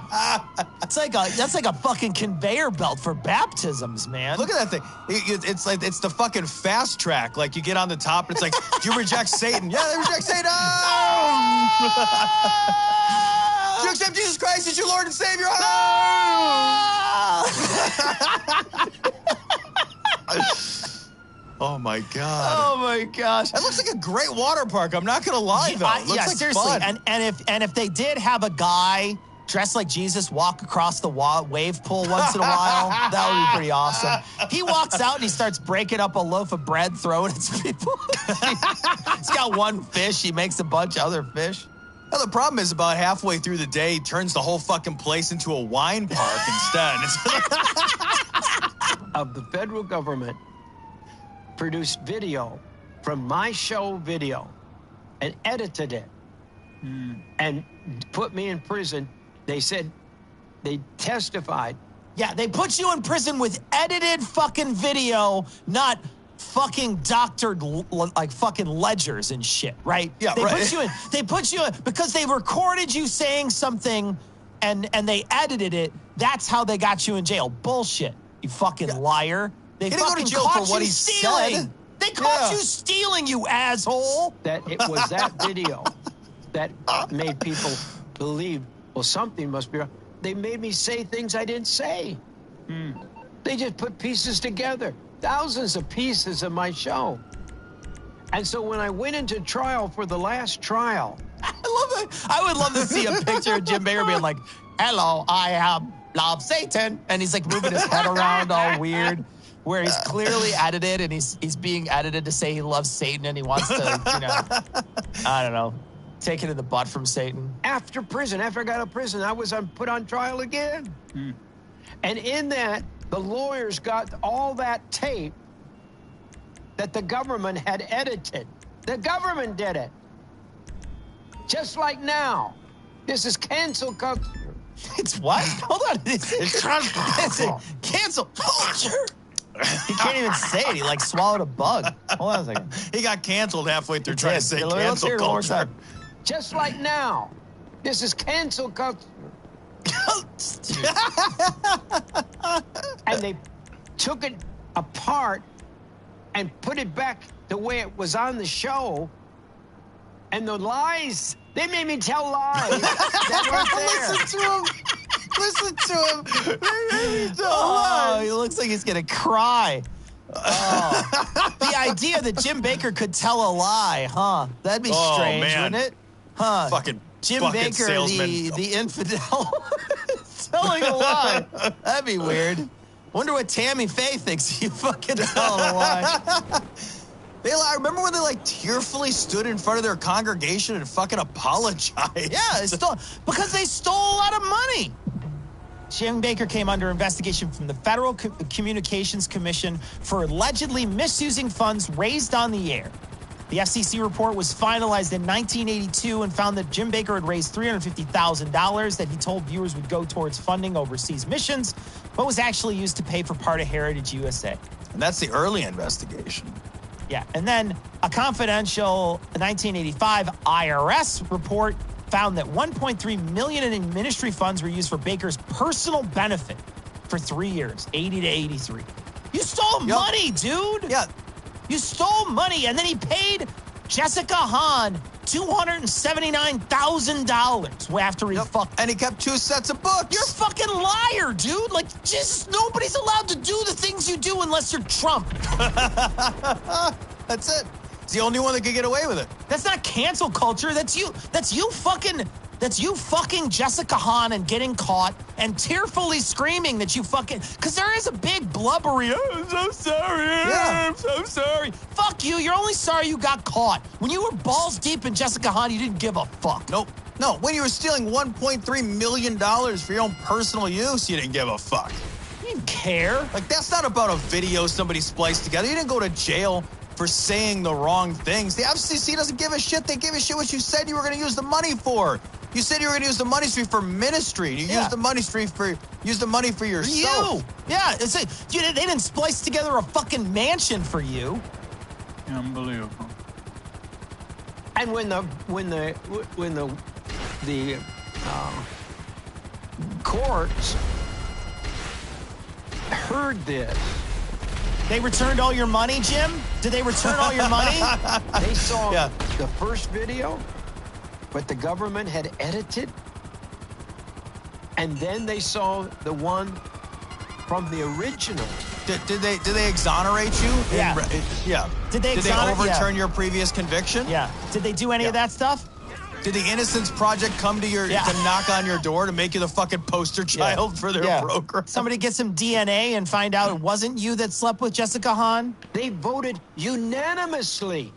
that's like a fucking conveyor belt for baptisms, man. Look at that thing. It's like it's the fucking fast track. Like you get on the top, and it's like, do you reject Satan? Yeah, they reject Satan. Do you accept Jesus Christ as your Lord and Savior? Oh my God. Oh my gosh. That looks like a great water park. I'm not gonna lie though. It looks like seriously. Fun. And if they did have a guy dressed like Jesus walk across the wave pool once in a while, that would be pretty awesome. He walks out and he starts breaking up a loaf of bread, throwing it to people. He's got one fish. He makes a bunch of other fish. Well, the problem is about halfway through the day, he turns the whole fucking place into a wine park instead. Of the federal government produced video from my show video and edited it and put me in prison. They said they testified. Yeah, they put you in prison with edited fucking video, not fucking doctored like fucking ledgers and shit, right? Yeah, they right. They put you in because they recorded you saying something and they edited it. That's how they got you in jail. Bullshit, you fucking liar. They didn't go to jail for what he said. They caught you stealing, you asshole. That it was that video that made people believe, well, something must be wrong. They made me say things I didn't say. They just put pieces together. Thousands of pieces of my show. And so when I went into trial for the last trial. I love it. I would love to see a picture of Jim Baker being like, hello, I love Satan. And he's like moving his head around all weird, where he's clearly edited and he's being edited to say he loves Satan and he wants to, I don't know, take it in the butt from Satan. After prison, after I got out of prison, I was put on trial again. And in that, the lawyers got all that tape that the government had edited. The government did it. Just like now. This is cancel culture. It's what? Hold on. It's cancel culture. He can't even say it. He like swallowed a bug. Hold on a second. He got canceled halfway through trying to say Let's hear cancel it one more culture. time. Just like now. This is cancel culture. And they took it apart and put it back the way it was on the show. And the lies, they made me tell lies that weren't there. Listen to him. They made me tell Oh, lies. he looks like he's going to cry. Oh. The idea that Jim Baker could tell a lie, huh? That'd be strange, man. wouldn't it? Huh? Fucking Jim bucket Baker, salesman. the infidel, telling a lie. That'd be weird. Wonder what Tammy Faye thinks. You fucking telling a lie. I remember when they like tearfully stood in front of their congregation and fucking apologized. Yeah, because they stole a lot of money. Jim Baker came under investigation from the Federal Communications Commission for allegedly misusing funds raised on the air. The FCC report was finalized in 1982 and found that Jim Baker had raised $350,000 that he told viewers would go towards funding overseas missions, but was actually used to pay for part of Heritage USA. And that's the early investigation. Yeah, and then a confidential 1985 IRS report found that $1.3 million in ministry funds were used for Baker's personal benefit for 3 years, 80 to 83. You stole money, dude. Yeah. You stole money, and then he paid Jessica Hahn $279,000 after he fucked. And he kept 2 sets of books. You're a fucking liar, dude. Like, just nobody's allowed to do the things you do unless you're Trump. That's it. He's the only one that could get away with it. That's not cancel culture. That's you fucking Jessica Hahn and getting caught and tearfully screaming that you fucking, because there is a big blubbery, oh, I'm so sorry, I'm so sorry. Fuck you. You're only sorry you got caught. When you were balls deep in Jessica Hahn, you didn't give a fuck. Nope. No, when you were stealing $1.3 million for your own personal use, you didn't give a fuck. You didn't care. Like, that's not about a video somebody spliced together. You didn't go to jail for saying the wrong things. The FCC doesn't give a shit. They give a shit what you said you were going to use the money for. You said you were going to use the money stream for ministry. You used the money stream for yourself. You. Yeah, they didn't splice together a fucking mansion for you. Unbelievable. And when the courts heard this, they returned all your money, Jim? Did they return all your money? They saw the first video, but the government had edited, and then they saw the one from the original. Did they exonerate you? Yeah. Did they overturn your previous conviction? Yeah. Did they do any of that stuff? Did the Innocence Project come to to knock on your door to make you the fucking poster child for their program? Somebody get some DNA and find out it wasn't you that slept with Jessica Hahn? They voted unanimously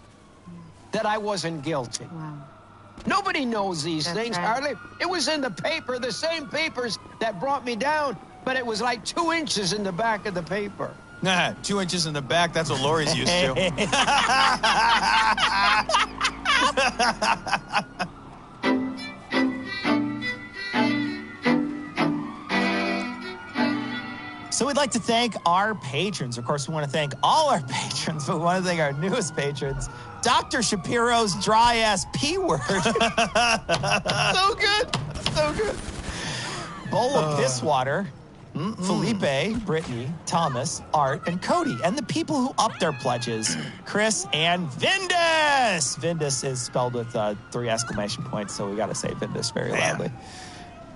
that I wasn't guilty. Wow. Nobody knows these things, hardly. It was in the paper, the same papers that brought me down, but it was like 2 inches in the back of the paper. Nah, 2 inches in the back, that's what Lori's used to. So we'd like to thank our patrons. Of course, we want to thank all our patrons, but we want to thank our newest patrons, Dr. Shapiro's dry-ass P-word. So good. So good. Bowl of Piss Water, Felipe, Brittany, Thomas, Art, and Cody, and the people who upped their pledges, Chris and Vindus. Vindus is spelled with 3 exclamation points, so we got to say Vindus very loudly.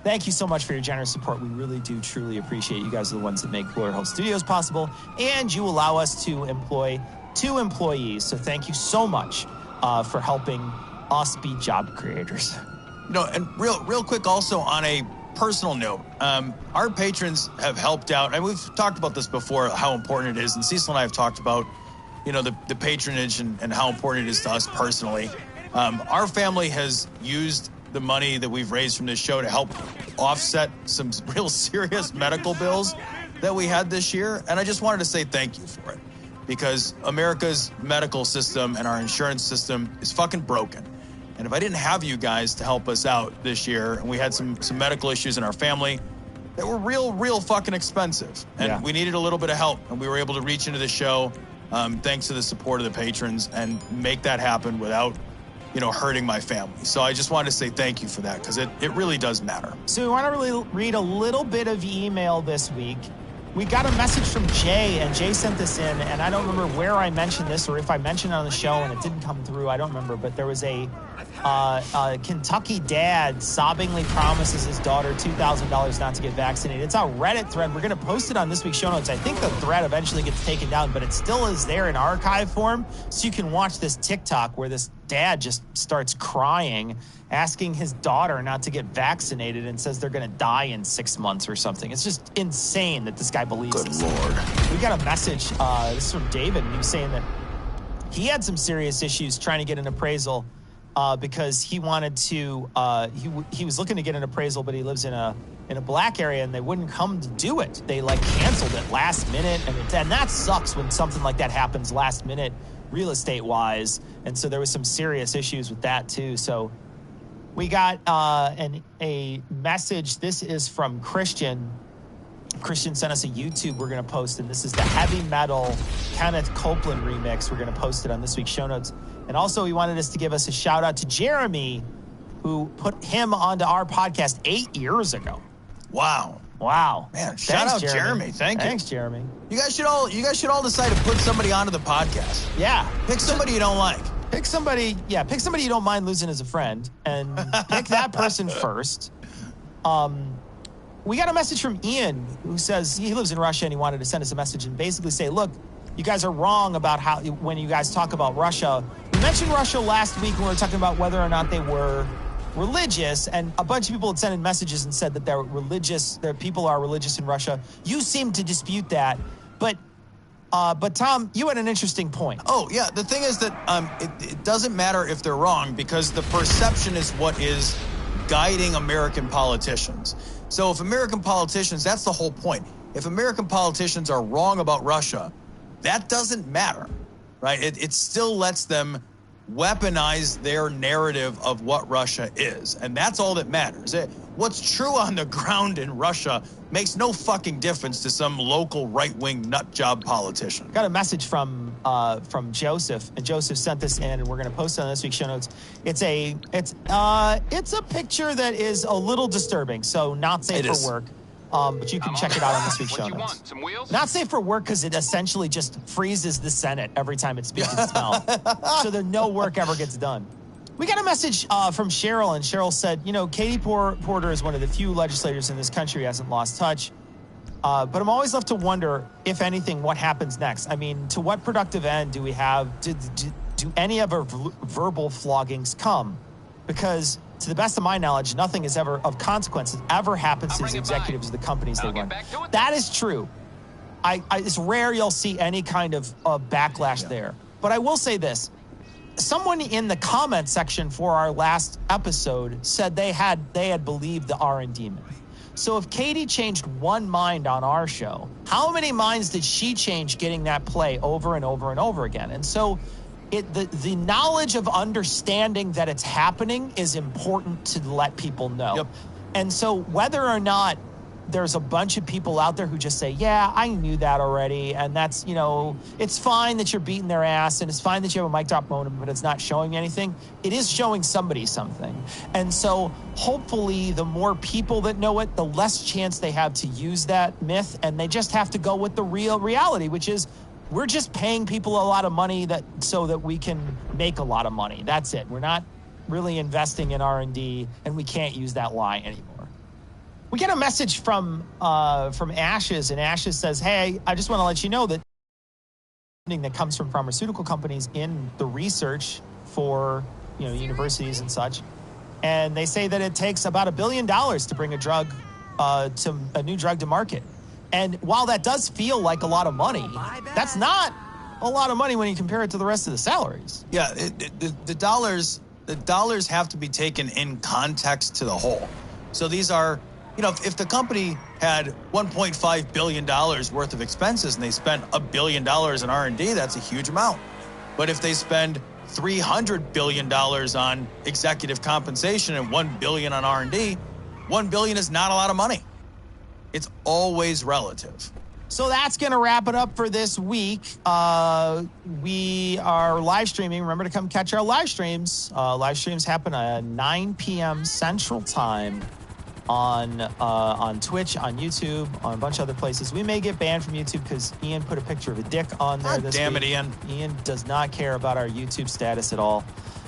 Thank you so much for your generous support. We really do truly appreciate you guys are the ones that make Cooler Health Studios possible, and you allow us to employ 2 employees. So thank you so much for helping us be job creators. And real quick also on a personal note, our patrons have helped out, and we've talked about this before, how important it is, and Cecil and I have talked about, the patronage and how important it is to us personally. Our family has used the money that we've raised from this show to help offset some real serious medical bills that we had this year, and I just wanted to say thank you for it, because America's medical system and our insurance system is fucking broken. And if I didn't have you guys to help us out this year, and we had some medical issues in our family that were real fucking expensive, and we needed a little bit of help, and we were able to reach into the show thanks to the support of the patrons and make that happen without hurting my family. So I just wanted to say thank you for that, because it really does matter. So we want to really read a little bit of email this week. We got a message from Jay, and Jay sent this in, and I don't remember where I mentioned this or if I mentioned it on the show and it didn't come through. I don't remember, but there was a Kentucky dad sobbingly promises his daughter $2,000 not to get vaccinated. It's a Reddit thread. We're going to post it on this week's show notes. I think the thread eventually gets taken down, but it still is there in archive form. So you can watch this TikTok where this dad just starts crying, asking his daughter not to get vaccinated and says they're going to die in 6 months or something. It's just insane that this guy believes this. Good Lord. We got a message. This is from David, and he was saying that he had some serious issues trying to get an appraisal because he wanted to. He was looking to get an appraisal, but he lives in a black area, and they wouldn't come to do it. They canceled it last minute, and that sucks when something like that happens last minute, real estate wise. And so there was some serious issues with that too. So we got a message. This is from Christian. Christian sent us a YouTube we're going to post, and this is the heavy metal Kenneth Copeland remix. We're going to post it on this week's show notes. And also, he wanted us to give us a shout out to Jeremy, who put him onto our podcast 8 years ago. Wow. Man, shout out Jeremy. Thank you. Thanks, Jeremy. You guys should all decide to put somebody onto the podcast. Yeah. Pick somebody you don't like. Pick somebody you don't mind losing as a friend, and pick that person first. We got a message from Ian who says he lives in Russia, and he wanted to send us a message and basically say, look, you guys are wrong about how when you guys talk about Russia. We mentioned Russia last week when we were talking about whether or not they were religious, and a bunch of people had sent in messages and said that they're religious, their people are religious in Russia. You seem to dispute that, but Tom, you had an interesting point. Oh, yeah. The thing is that it doesn't matter if they're wrong, because the perception is what is guiding American politicians. So if American politicians, that's the whole point. If American politicians are wrong about Russia, that doesn't matter, right? It still lets them weaponize their narrative of what Russia is. And that's all that matters. What's true on the ground in Russia makes no fucking difference to some local right-wing nutjob politician. Got a message from Joseph, and Joseph sent this in, and we're going to post it on this week's show notes. It's a picture that is a little disturbing, so not safe for work. But you can check it out on this week's show notes. Some wheels? Not safe for work because it essentially just freezes the Senate every time it speaks its mouth. So that no work ever gets done. We got a message from Cheryl, and Cheryl said, Katie Porter is one of the few legislators in this country who hasn't lost touch. But I'm always left to wonder, if anything, what happens next. I mean, to what productive end do we have? Do any of our verbal floggings come? Because to the best of my knowledge, nothing is ever of consequence that ever happens to these executives of the companies they run. That is true. It's rare you'll see any kind of backlash there. But I will say this. Someone in the comment section for our last episode said they had believed the R&D myth. So if Katie changed one mind on our show, how many minds did she change getting that play over and over and over again? And so the knowledge of understanding that it's happening is important to let people know. Yep. And so whether or not there's a bunch of people out there who just say, yeah, I knew that already, and that's, it's fine that you're beating their ass, and it's fine that you have a mic drop moment, but it's not showing anything. It is showing somebody something. And so hopefully the more people that know it, the less chance they have to use that myth, and they just have to go with the real reality, which is we're just paying people a lot of money so that we can make a lot of money. That's it. We're not really investing in R&D, and we can't use that lie anymore. We get a message from Ashes, and Ashes says, hey, I just want to let you know that funding that comes from pharmaceutical companies in the research for universities and such, and they say that it takes about $1 billion to bring a new drug to market. And while that does feel like a lot of money, that's not a lot of money when you compare it to the rest of the salaries. Yeah, the dollars have to be taken in context to the whole. So these are, if the company had $1.5 billion worth of expenses and they spent $1 billion in R&D, that's a huge amount. But if they spend $300 billion on executive compensation and $1 billion on R&D, $1 billion is not a lot of money. It's always relative. So that's going to wrap it up for this week. We are live streaming. Remember to come catch our live streams. Live streams happen at 9 p.m. Central Time on Twitch, on YouTube, on a bunch of other places. We may get banned from YouTube because Ian put a picture of a dick on there this week. Damn it, Ian. Ian does not care about our YouTube status at all.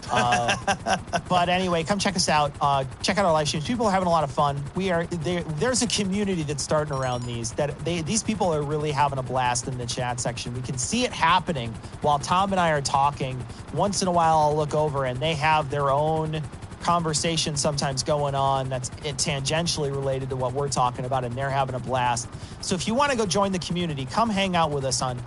But anyway, come check us out. Check out our live streams. People are having a lot of fun. There's a community that's starting around these. These people are really having a blast in the chat section. We can see it happening while Tom and I are talking. Once in a while, I'll look over and they have their own conversation sometimes going on that's tangentially related to what we're talking about, and they're having a blast. So if you want to go join the community, come hang out with us on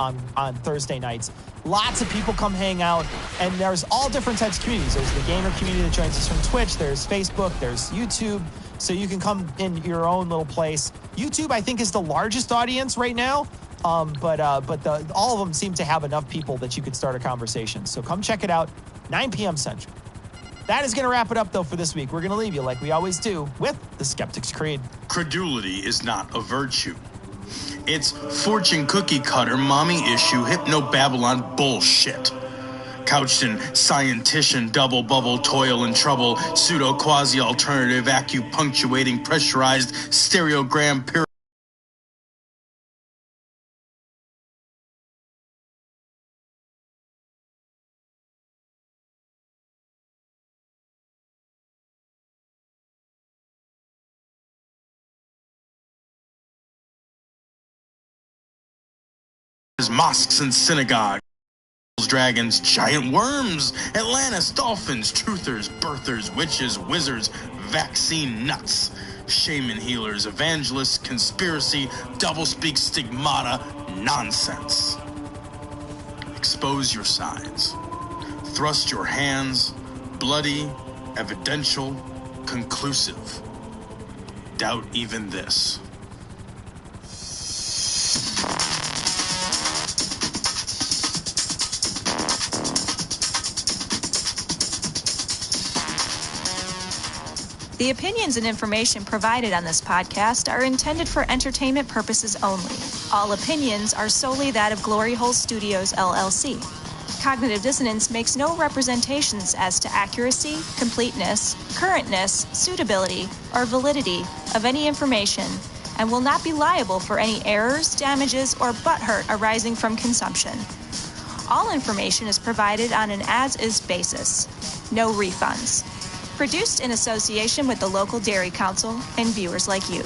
Thursday nights. Lots of people come hang out, and there's all different types of communities. There's the gamer community that joins us from Twitch. There's Facebook. There's YouTube. So you can come in your own little place. YouTube, I think, is the largest audience right now. But all of them seem to have enough people that you could start a conversation. So come check it out, 9 p.m. Central. That is going to wrap it up, though, for this week. We're going to leave you, like we always do, with the Skeptic's Creed. Credulity is not a virtue. It's fortune cookie cutter, mommy issue, hypno-Babylon bullshit. Couched in scientician, double bubble, toil and trouble, pseudo quasi-alternative, acupunctuating, pressurized, stereogram, pyramid. Mosques and synagogues, dragons, giant worms, Atlantis, dolphins, truthers, birthers, witches, wizards, vaccine nuts, shaman healers, evangelists, conspiracy, doublespeak, stigmata, nonsense. Expose your sides. Thrust your hands, bloody, evidential, conclusive. Doubt even this. The opinions and information provided on this podcast are intended for entertainment purposes only. All opinions are solely that of Glory Hole Studios, LLC. Cognitive Dissonance makes no representations as to accuracy, completeness, currentness, suitability, or validity of any information, and will not be liable for any errors, damages, or butthurt arising from consumption. All information is provided on an as-is basis. No refunds. Produced in association with the local Dairy Council and viewers like you.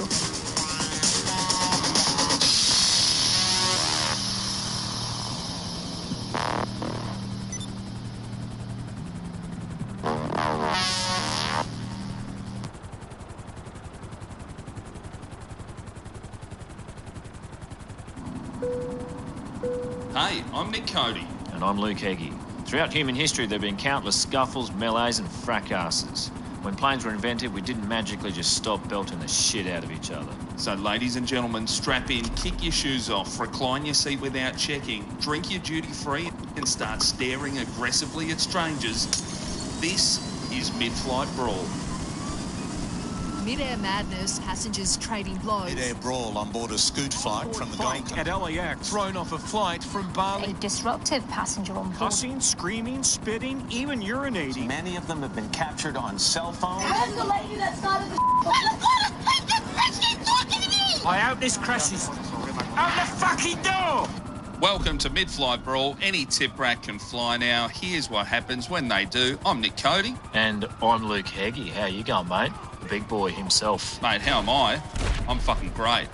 Hey, I'm Nick Cody. And I'm Luke Heggie. Throughout human history, there have been countless scuffles, melees, and fracasses. When planes were invented, we didn't magically just stop belting the shit out of each other. So, ladies and gentlemen, strap in, kick your shoes off, recline your seat without checking, drink your duty-free, and start staring aggressively at strangers. This is Mid-Flight Brawl. Mid-air madness, passengers trading blows. Mid-air brawl on board a scoot flight from the Gold Coast. At LAX, thrown off a flight from Bali. A disruptive passenger on board. Cussing, screaming, spitting, even urinating. Many of them have been captured on cell phones. Where's the lady that started the I hope this crashes. Open the fucking door! Welcome to Mid-Flight Brawl. Any tip rat can fly now. Here's what happens when they do. I'm Nick Cody. And I'm Luke Heggie. How you going, mate? The big boy himself. Mate, how am I? I'm fucking great.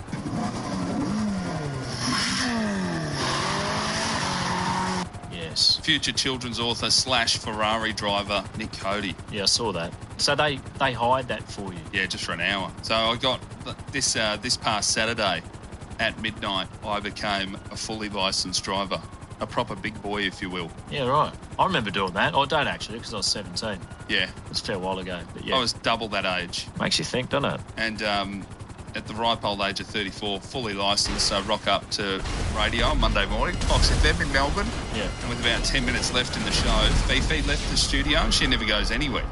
Yes. Future children's author / Ferrari driver, Nick Cody. Yeah, I saw that. So they hide that for you? Yeah, just for an hour. So I got this past Saturday at midnight, I became a fully licensed driver. A proper big boy, if you will. Yeah, right. I remember doing that. I don't actually, because I was 17. Yeah. It was a fair while ago. But yeah. I was double that age. Makes you think, doesn't it? And at the ripe old age of 34, fully licensed, so rock up to radio on Monday morning, Fox FM in Melbourne. Yeah. And with about 10 minutes left in the show, Fifi left the studio and she never goes anywhere.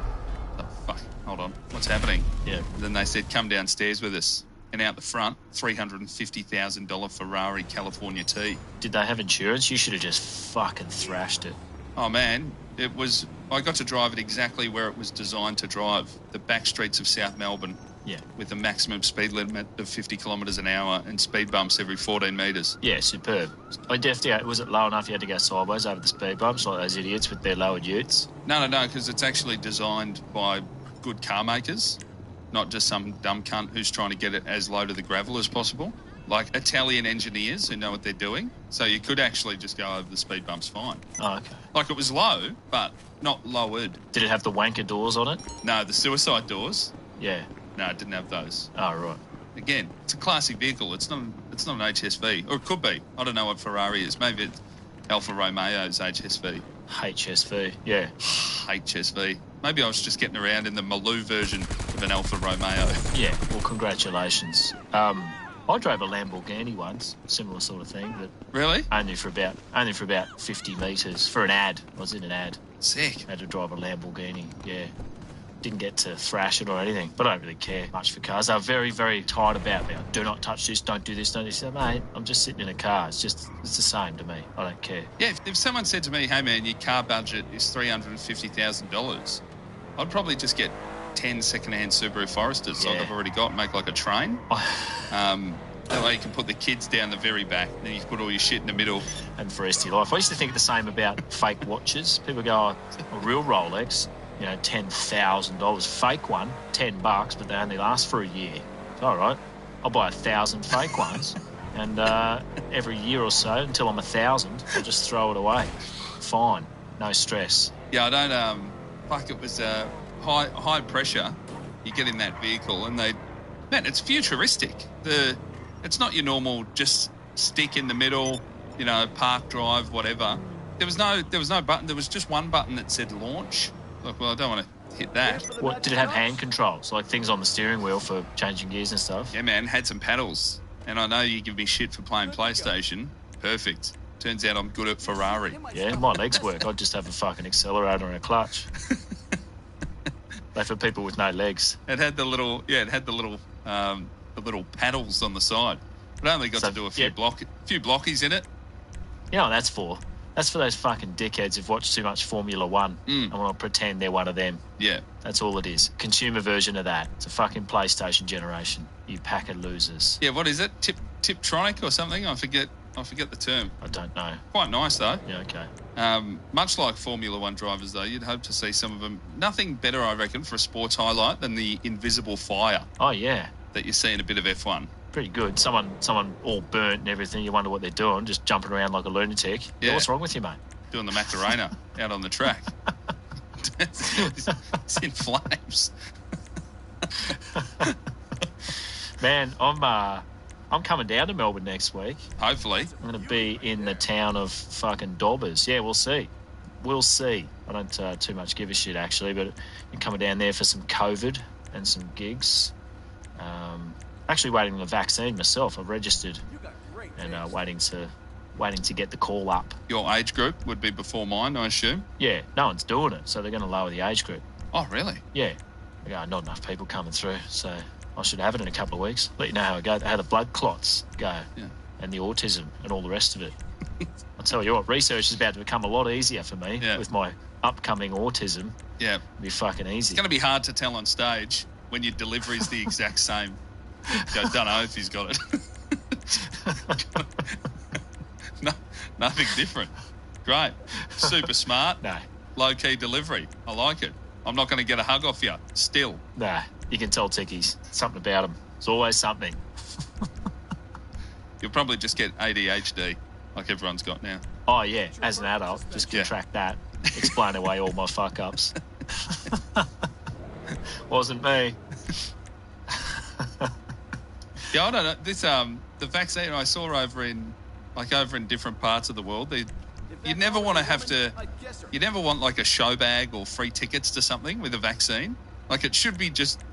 Oh, fuck, hold on. What's happening? Yeah. And then they said, come downstairs with us. And out the front, $350,000 Ferrari California T. Did they have insurance? You should have just fucking thrashed it. Oh, man. I got to drive it exactly where it was designed to drive. The back streets of South Melbourne. Yeah. With a maximum speed limit of 50 kilometres an hour and speed bumps every 14 metres. Yeah, superb. I definitely, was it low enough you had to go sideways over the speed bumps like those idiots with their lowered utes? No, because it's actually designed by good car makers, not just some dumb cunt who's trying to get it as low to the gravel as possible. Like Italian engineers who know what they're doing. So you could actually just go over the speed bumps fine. Oh, okay. Like it was low, but not lowered. Did it have the wanker doors on it? No, the suicide doors. Yeah. No, it didn't have those. Oh, right. Again, it's a classic vehicle. It's not an HSV. Or it could be. I don't know what Ferrari is. Maybe it's Alfa Romeo's HSV. HSV, yeah. HSV. Maybe I was just getting around in the Maloo version of an Alfa Romeo. Yeah, well, congratulations. I drove a Lamborghini once, similar sort of thing, but really only for about 50 metres for an ad. I was in an ad. Sick. Had to drive a Lamborghini. Yeah, didn't get to thrash it or anything, but I don't really care much for cars. They're very, very tight about it. Do not touch this. Don't do this. Don't do this. Mate, I'm just sitting in a car. It's the same to me. I don't care. Yeah, if someone said to me, "Hey man, your car budget is $350,000," I'd probably just get 10 second-hand Subaru Foresters like I've already got and make like a train. That way you can put the kids down the very back, and then you can put all your shit in the middle. And for the rest of your life. I used to think the same about fake watches. People go, a real Rolex, $10,000. Fake one, $10, but they only last for a year. It's all right. I'll buy 1,000 fake ones, and every year or so, until I'm 1,000, I'll just throw it away. Fine. No stress. Yeah, I don't... it was high pressure. You get in that vehicle, and man, it's futuristic. It's not your normal just stick in the middle, park, drive, whatever. There was no button. There was just one button that said launch. Like, well, I don't want to hit that. What, did it have hand controls, like things on the steering wheel for changing gears and stuff? Yeah, man, had some paddles. And I know you give me shit for playing PlayStation. Perfect. Turns out I'm good at Ferrari. Yeah, my legs work. I'd just have a fucking accelerator and a clutch. They're for people with no legs. It had the little paddles on the side. But I only got to do a few blockies in it. You know what that's for? That's for those fucking dickheads who've watched too much Formula One and want to pretend they're one of them. Yeah. That's all it is. Consumer version of that. It's a fucking PlayStation generation. You pack of losers. Yeah, what is it? Tiptronic or something? I forget the term. I don't know. Quite nice, though. Yeah, okay. Much like Formula One drivers, though, you'd hope to see some of them. Nothing better, I reckon, for a sports highlight than the invisible fire. Oh, yeah. That you see in a bit of F1. Pretty good. Someone all burnt and everything. You wonder what they're doing, just jumping around like a lunatic. Yeah. What's wrong with you, mate? Doing the Macarena out on the track. It's in flames. Man, I'm coming down to Melbourne next week. Hopefully. I'm going to be in the town of fucking Dobbers. Yeah, we'll see. We'll see. I don't too much give a shit, actually, but I'm coming down there for some COVID and some gigs. Actually waiting on the vaccine myself. I've registered and waiting to get the call up. Your age group would be before mine, I assume? Yeah, no one's doing it, so they're going to lower the age group. Oh, really? Yeah. Not enough people coming through, so I should have it in a couple of weeks. Let you know how it goes, how the blood clots go, and the autism and all the rest of it. I'll tell you what, research is about to become a lot easier for me with my upcoming autism. Yeah. It'll be fucking easy. It's going to be hard to tell on stage when your delivery's the exact same. I don't know if he's got it. No, nothing different. Great. Super smart. No. Low-key delivery. I like it. I'm not going to get a hug off you. Still. Nah, you can tell Tickies. Something about him. There's always something. You'll probably just get ADHD like everyone's got now. Oh, yeah. As an adult, just contract that. Explain away all my fuck-ups. Wasn't me. Yeah, I don't know. This the vaccine I saw over in different parts of the world. You never want like a show bag or free tickets to something with a vaccine. Like it should be just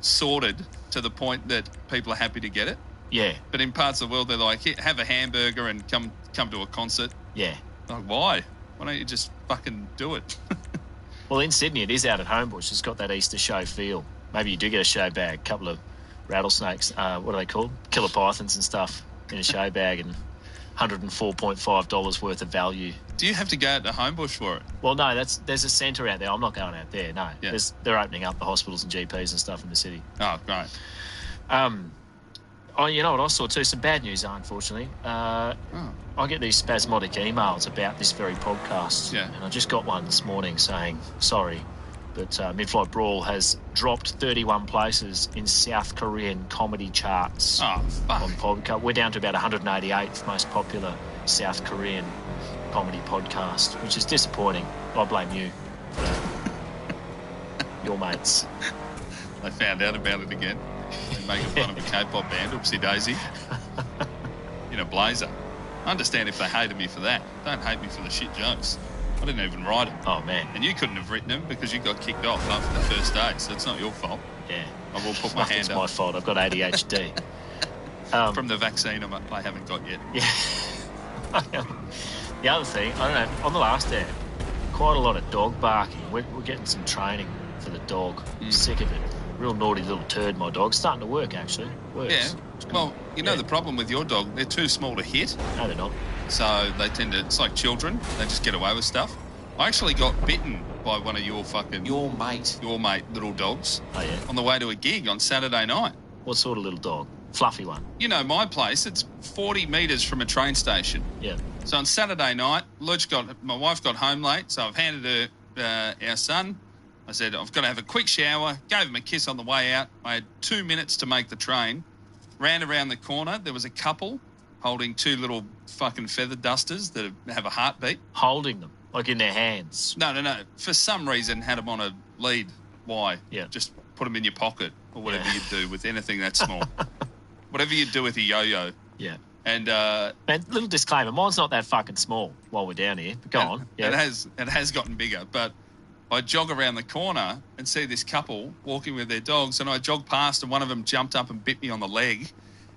sorted to the point that people are happy to get it. Yeah. But in parts of the world, they're like, have a hamburger and come to a concert. Yeah. Like, why? Why don't you just fucking do it? Well, in Sydney, it is out at Homebush. It's got that Easter show feel. Maybe you do get a show bag, a couple of rattlesnakes, what are they called? Killer pythons and stuff in a show bag, and $104.5 worth of value. Do you have to go out to Homebush for it? Well, no, there's a centre out there. I'm not going out there, no. Yeah. They're opening up the hospitals and GPs and stuff in the city. Oh, great. Oh, you know what I saw too? Some bad news, unfortunately. I get these spasmodic emails about this very podcast. Yeah. And I just got one this morning saying, sorry, but Mid-Flight Brawl has dropped 31 places in South Korean comedy charts. Oh, fuck. On podcast. We're down to about 188th most popular South Korean comedy podcast, which is disappointing. I blame you. Your mates. They found out about it again. They're making fun of a K-pop band, Oopsie Daisy. In a blazer. I understand if they hated me for that. Don't hate me for the shit jokes. I didn't even write them. Oh, man. And you couldn't have written them because you got kicked off after the first day, so it's not your fault. Yeah. I will put my hand up. It's my fault. I've got ADHD. From the vaccine I haven't got yet. Yeah. The other thing, I don't know, on the last app, quite a lot of dog barking. We're getting some training for the dog. Sick of it. Real naughty little turd, my dog. Starting to work, actually. Works. Yeah. Well, you know the problem with your dog, they're too small to hit. No, they're not. So they tend to, it's like children. They just get away with stuff. I actually got bitten by one of your mate, little dogs. Oh, yeah? On the way to a gig on Saturday night. What sort of little dog? Fluffy one? You know, my place, it's 40 metres from a train station. Yeah. So on Saturday night, my wife got home late, so I've handed her our son. I said, I've got to have a quick shower, gave him a kiss on the way out. I had 2 minutes to make the train. Ran around the corner. There was a couple holding two little fucking feather dusters that have a heartbeat. Holding them? Like in their hands? No. For some reason, had them on a lead. Why? Yeah. Just put them in your pocket or whatever you do with anything that small. Whatever you do with a yo-yo. Yeah. And man, little disclaimer, mine's not that fucking small while we're down here. But go on. Yeah. It has gotten bigger, but I jog around the corner and see this couple walking with their dogs, and I jog past and one of them jumped up and bit me on the leg.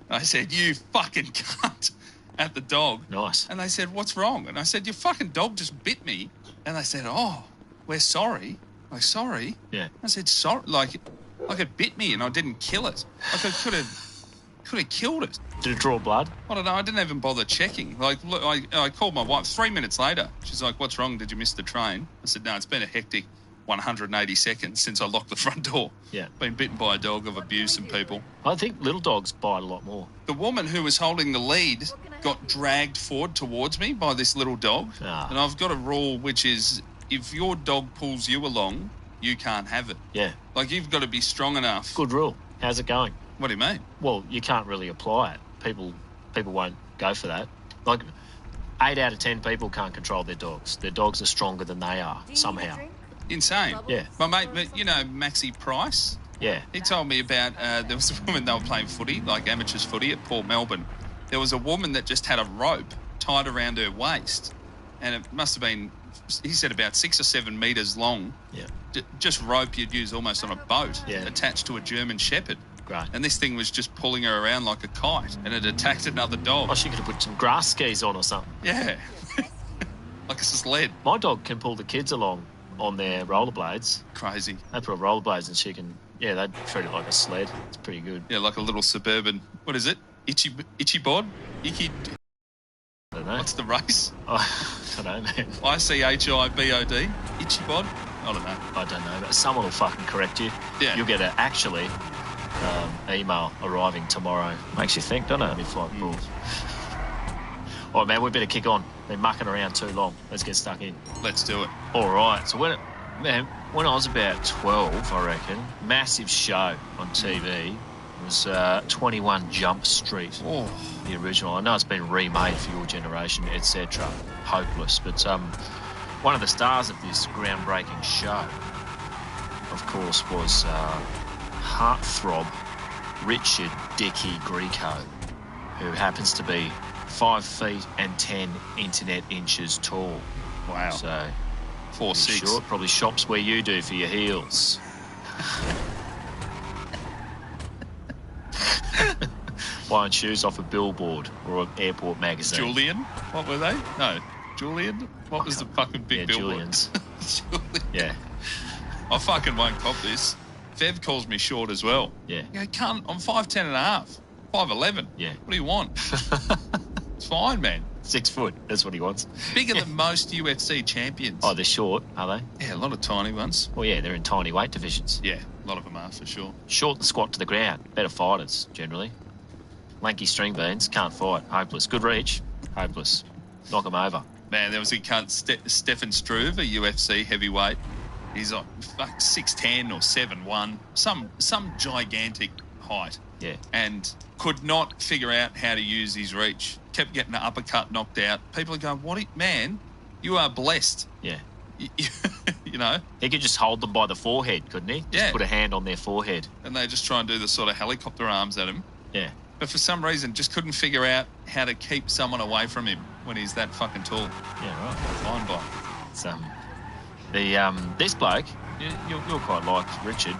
And I said, "You fucking cunt," at the dog. Nice. And they said, "What's wrong?" And I said, "Your fucking dog just bit me." And they said, "Oh, we're sorry." Like, sorry? Yeah. I said, sorry. Like it bit me and I didn't kill it. Like I could have killed it. Did it draw blood? I don't know. I didn't even bother checking. Like, look, I called my wife 3 minutes later. She's like, "What's wrong? Did you miss the train?" I said, "No, it's been a hectic 180 seconds since I locked the front door." Yeah. Been bitten by a dog. I've abused some people. I think little dogs bite a lot more. The woman who was holding the lead got dragged forward towards me by this little dog. Ah. And I've got a rule, which is if your dog pulls you along, you can't have it. Yeah. Like, you've got to be strong enough. Good rule. How's it going? What do you mean? Well, you can't really apply it. People won't go for that. Like, 8 out of 10 people can't control their dogs. Their dogs are stronger than they are, somehow. Insane. Yeah. My mate, you know Maxi Price? Yeah. He told me about, there was a woman, they were playing footy, like amateurs footy at Port Melbourne. There was a woman that just had a rope tied around her waist. And it must have been, he said, about 6 or 7 metres long. Yeah. Just rope you'd use almost on a boat. Yeah. Attached to a German Shepherd. Great. And this thing was just pulling her around like a kite. And it attacked another dog. Oh, she could have put some grass skis on or something. Yeah. Like a sled. My dog can pull the kids along on their rollerblades. Crazy. They put on rollerblades and she can, yeah, they treat it like a sled. It's pretty good. Yeah, like a little suburban, what is it? Itchy bod? Icky... I don't know. What's the race? Oh, I don't know, man. ICHIBOD? Itchy bod? I don't know. I don't know, but someone will fucking correct you. Yeah. You'll get an email arriving tomorrow. Makes you think, doesn't it? Mid-Flight Brawl. All right, man, we better kick on. Been mucking around too long. Let's get stuck in. Let's do it. All right. So when I was about 12, I reckon, massive show on TV. It was 21 Jump Street, the original. I know it's been remade for your generation, etc. Hopeless. But one of the stars of this groundbreaking show, of course, was heartthrob Richard Dickie Grieco, who happens to be 5 feet and 10 internet inches tall. Wow. So 4'6". Short, probably shops where you do for your heels. Buying shoes off a billboard or an airport magazine. Julian? What were they? No. Julian? What was the fucking big billboard? Julian's. Julian. Yeah. I fucking won't cop this. Fev calls me short as well. Yeah. You go, cunt, I'm 5'10 and a half. 5'11. Yeah. What do you want? It's fine, man. 6 foot. That's what he wants. Bigger than most UFC champions. Oh, they're short, are they? Yeah, a lot of tiny ones. Well, yeah, they're in tiny weight divisions. Yeah, a lot of them are for sure. Short and squat to the ground. Better fighters, generally. Lanky string beans, can't fight. Hopeless. Good reach. Hopeless. Knock them over. Man, there was a cunt, Stefan Struve, a UFC heavyweight. He's like 6'10" or 7'1", some gigantic height. Yeah. And could not figure out how to use his reach. Kept getting an uppercut knocked out. People are going, man, you are blessed. Yeah. You know? He could just hold them by the forehead, couldn't he? Just put a hand on their forehead. And they just try and do the sort of helicopter arms at him. Yeah. But for some reason, just couldn't figure out how to keep someone away from him when he's that fucking tall. Yeah, right. Fine by. This bloke, you'll quite like Richard,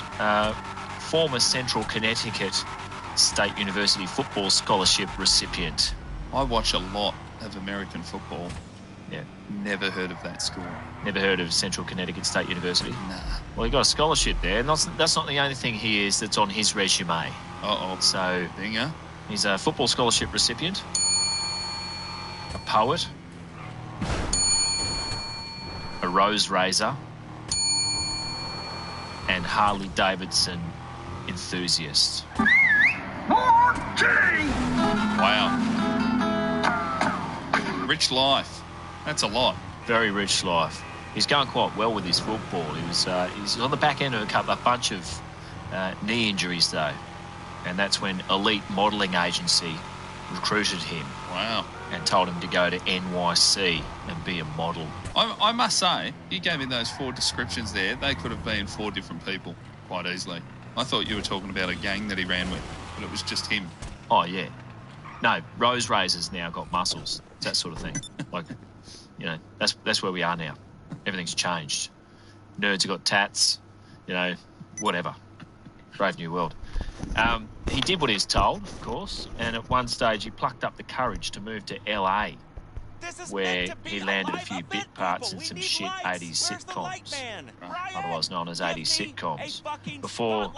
former Central Connecticut State University football scholarship recipient. I watch a lot of American football. Yeah. Never heard of that school. Never heard of Central Connecticut State University? Nah. Well, he got a scholarship there. And that's not the only thing he is that's on his resume. Uh-oh. So, Dinger. He's a football scholarship recipient, a poet, a rose raiser, and Harley Davidson enthusiast. Wow. Rich life. That's a lot. Very rich life. He's going quite well with his football. He's on the back end of a bunch of knee injuries, though. And that's when Elite Modelling Agency recruited him. Wow. And told him to go to NYC and be a model. I must say, you gave me those 4 descriptions there. They could have been 4 different people quite easily. I thought you were talking about a gang that he ran with, but it was just him. Oh, yeah. No, Rose Razor's now got muscles. It's that sort of thing. Like, you know, that's where we are now. Everything's changed. Nerds have got tats, you know, whatever. Brave new world. He did what he was told, of course, and at one stage he plucked up the courage to move to LA, where he landed a few bit parts in some shit 80s sitcoms, otherwise known as 80s sitcoms, before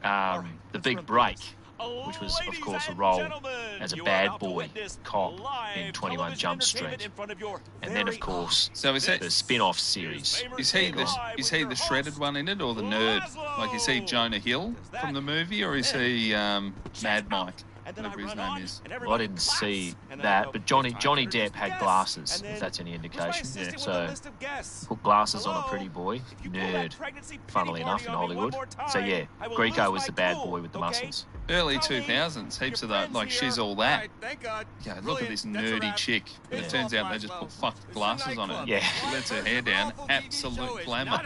The Big Break, which was, of course, a role as a bad boy cop in 21 Jump Street. And then, of course, the spin-off series. Is he the shredded one in it, or the nerd? Like, is he Jonah Hill from the movie, or is he Mad Mike, whatever his name is? Well, I didn't see that, but Johnny Depp had glasses, if that's any indication. Yeah. So, put glasses on a pretty boy, nerd, funnily enough, in Hollywood. So, yeah, Grieco was the bad boy with the muscles. Early 2000s, heaps of that, like She's All That. Yeah, look at this nerdy chick. But it turns out they just put fucked glasses on her. Yeah. She lets her hair down. Absolute glamour.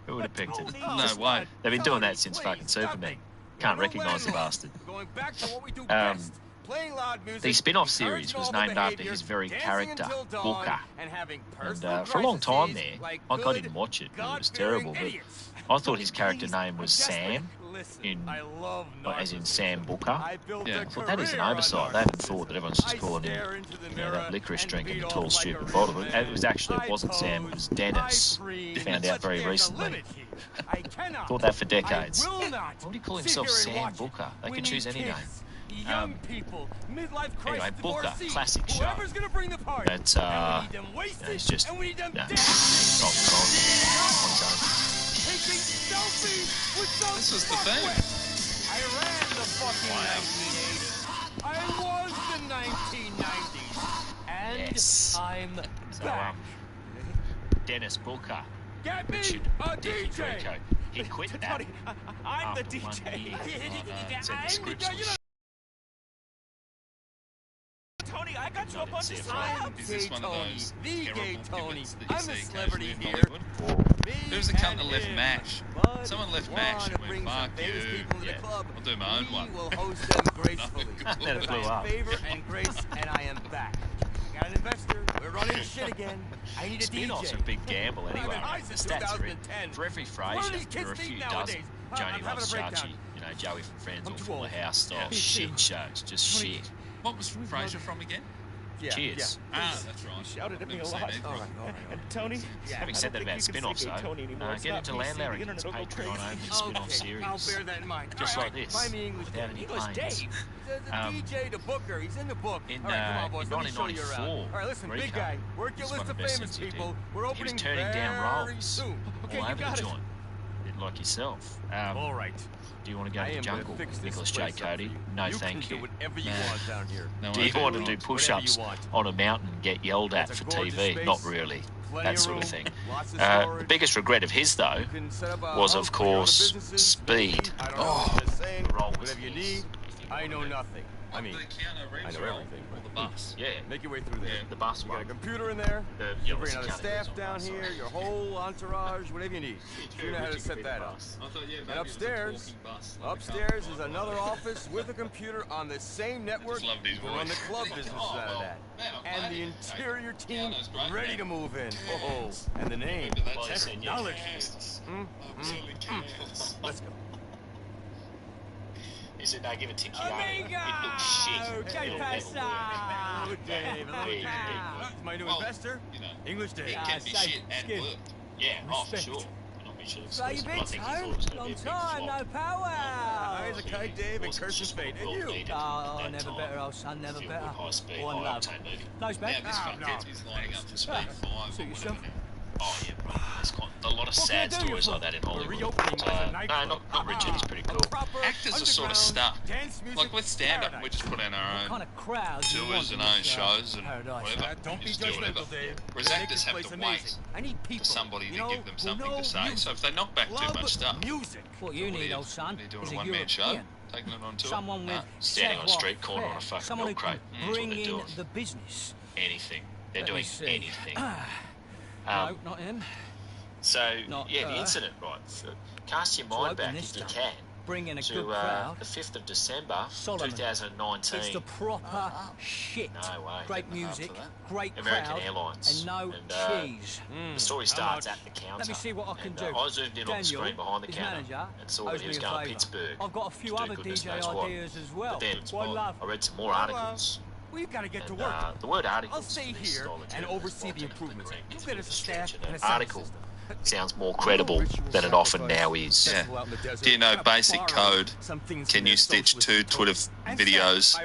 Who would have picked it? No way. They've been doing that since fucking Superman. Can't recognise the bastard. The spin-off series was named after his very character, Booker. And for a long time there, like, I didn't watch it. It was terrible, but I thought his character name was Sam, as in Sam Booker. Yeah, I thought that is an oversight. They haven't thought that everyone's just calling him, that licorice drink in the tall, stupid bottle. It wasn't Sam, it was Dennis. Found out very recently. Thought that for decades. Why would he call himself Sam Booker? They can choose any name. Anyway, Booker, classic show. But he's just not on his own. This was the thing. I ran the fucking 1980s. I was the 1990s. And yes. I'm back. Dennis Booker. Get me Richard a DJ. He quit that. I'm the DJ. Tony, I got you a bunch of signs. Is this one of those The gay Tony. I'm a see celebrity occasionally in here. Hollywood? Who's the cunt that left MASH? Someone left MASH and went, fuck you. I'll do my own one. We'll host them gracefully. Then it blew up. Favor and grace, and I am back. Got an investor. We're running shit again. I need a Spin-offs DJ. are a big gamble anyway. The Stats are in. For every Frasier, there are a few dozen. Joni loves Chachi, Joey from Friends, or Fuller House style shit shows. Just shit. What was Frasier from again? Yeah, Cheers. Yeah. That's right. You shouted at me a lot. All right. And Tony, Having said that about spin-offs, though, get into Land Larry's Patreon only spin-off series. I'll bear that in mind. Just All like right, this, Find me English without Dave. any English planes. Dave. The DJ, the booker. He's in the book. In, All right, come on, boys. in Let me show you around. 1994, All right, listen, big Rico, guy. Work your this is list one of the best famous things he people. did. We're He opening was turning down very roles soon. Okay, all you over got the it. joint. Did like yourself. All right. Do you want to go I to the am gonna jungle, fix this Nicholas J. place up for Cody? you. No, You thank can you. do whatever you want down here. No, do you want to do Whatever push-ups you want. on a mountain and get yelled at It's a for gorgeous TV? space, Not really. plenty That of sort of room, thing. lots of The storage. biggest regret of his, though, You can set up a was, hub of for your other course, businesses, speed. I don't know, I'm just saying, roll was whatever you his. need, I know nothing. I mean, I know everything. Or the bus. Yeah. Make your way through there. The bus You got a one. computer in there. The You yellow bring another security staff was on down bus, here, sorry. your whole entourage, whatever you need. You know how to set that up. I thought, yeah, And upstairs, upstairs is another office with a computer on the same network. loved his You can run the voice. club business Oh, out of well, that. man, I'm And glad the you- interior team Piano's great, ready man. to move in. Oh, and the name. Well, Technology. Absolutely chaos. Let's go. He said, no, give it to Keanu. Amigo! It looks shit. Que It'll pasa? never work. Good Dave. Hello, Big, Dave. My new Well, investor, you know, English Dave. it can be shit and skin. work. Yeah, oh, for Respect. sure. Not be sure So you exclusive, but I been, think he thought it was Tone? going Long to be a big time, flop. no power. Eyes a kite, Dave, and Wasn't curse just fate. what And the you. world needed Oh, at that never time. better, old son, never Feel better. good, high speed, One high love. octane movie. Nice, Now mate. this fucker is lining up for speed 5 Suit or yourself. whatever. Oh, yeah, bro. There's got a lot of sad can I do stories you like for? that in We're Hollywood. reopening as a No, nightclub. not Richard. He's pretty cool. Actors are sort of stuck. Like with stand-up, we just put in our What kind own of crowd do you want tours in and own this, shows and paradise? whatever. Don't be Just do whatever. judgmental, Dave. Whereas Make actors this have place to amazing. wait I need people, for somebody you to know, give them who something know to say. music. So if they knock back too Love much stuff, music. What you what do need, you- old son, what are you doing, is a a one-man show? European. Taking it on tour? Someone with Standing on a street savoir corner on a faire. fucking Someone who milk can crate. That's what bring they're in doing. the business. Anything. They're Let me doing see. anything. No, not him. So, Not yeah, the her. incident, right? So cast your To mind open back, this if you time, can, bring in a to good crowd. the 5th of December, Solomon. 2019. It's the proper shit. No way. Great music, great American crowd, Airlines. and no And, cheese. The story starts at the counter. Let me see what I can And, do. I zoomed in on the Daniel, screen behind the his counter manager, and saw that owes he was me a going to favour. Pittsburgh. I've got a few to do other goodness DJ knows what. ideas as well. But then One love. I read some more articles. Well, you've got to get to And, work. the word article I'll stay here and oversee the improvements. You get us a staff and a sound article system. sounds more credible than it often now is. Yeah. Do you know basic code? Can you stitch 2 Twitter videos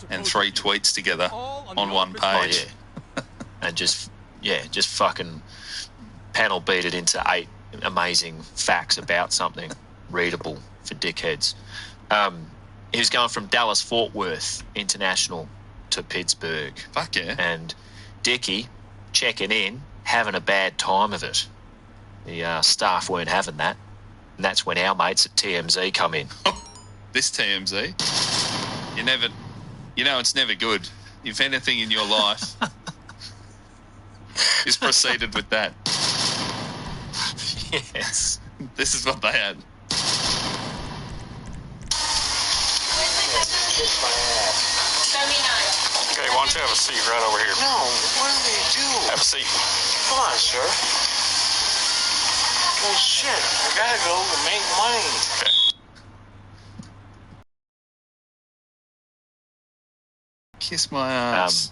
and 3 tweets together on one page? Oh, yeah. And just fucking panel beat it into 8 amazing facts about something readable for dickheads. He was going from Dallas Fort Worth International to Pittsburgh. Fuck yeah. And Dickie checking in, having a bad time of it. The staff weren't having that. And that's when our mates at TMZ come in. This TMZ, it's never good. If anything in your life is preceded with that. Yes. This is what they had. Okay, why don't you have a seat right over here? No, what do they do? Have a seat. Come on, sir. Well, shit, I gotta go to make money. Okay. Kiss my ass.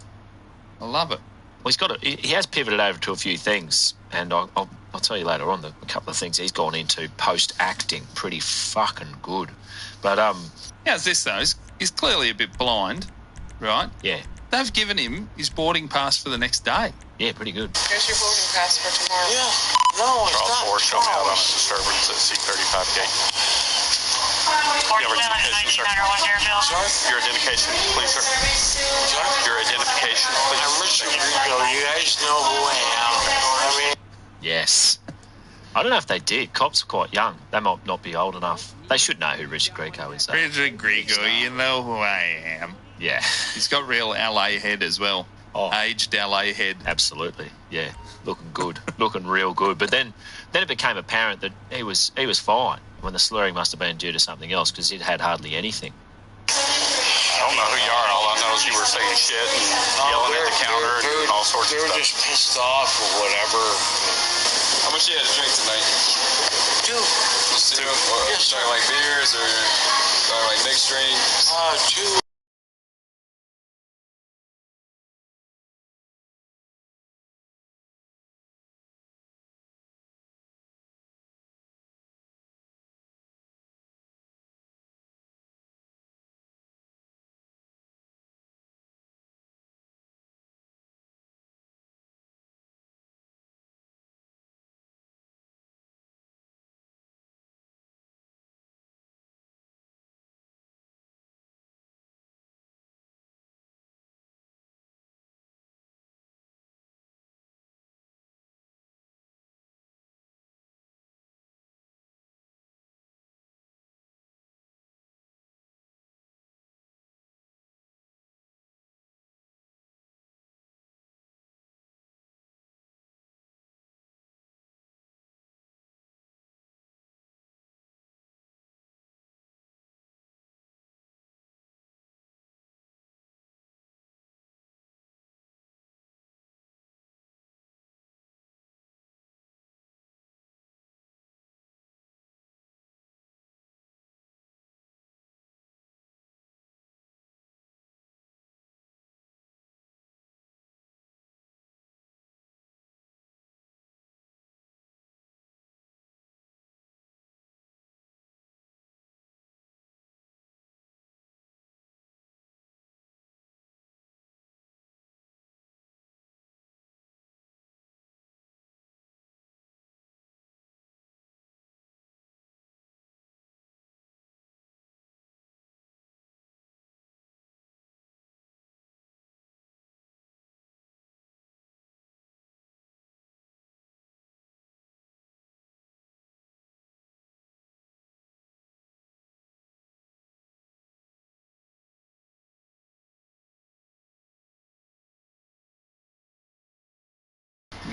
I love it. Well, he has pivoted over to a few things, and I'll tell you later on a couple of things he's gone into post-acting pretty fucking good. But, How's this, though? He's clearly a bit blind, right? Yeah. They've given him his boarding pass for the next day. Yeah, pretty good. Here's your boarding pass for tomorrow. Yeah. No, it's Charles not. Forrest showed me out on a disturbance at C-35 gate. You have a identification, sir? Sorry? Your identification, please, sir. Your identification, please. I'm Mr. Grigo. You guys know who I am. Yes. I don't know if they did. Cops are quite young. They might not be old enough. They should know who Richard Grieco is, though. Richard Grieco, you know who I am. Yeah. He's got real LA head as well. Oh. Aged LA head. Absolutely. Yeah. Looking good. Looking real good. But then it became apparent that he was fine when the slurring must have been due to something else because he'd had hardly anything. I don't know who you are. All I know is you were saying shit and yelling at the counter and doing all sorts of stuff. They were just pissed off or whatever. How much you had to drink tonight? 2. Just 2? Starting like beers or starting like mixed drinks? 2.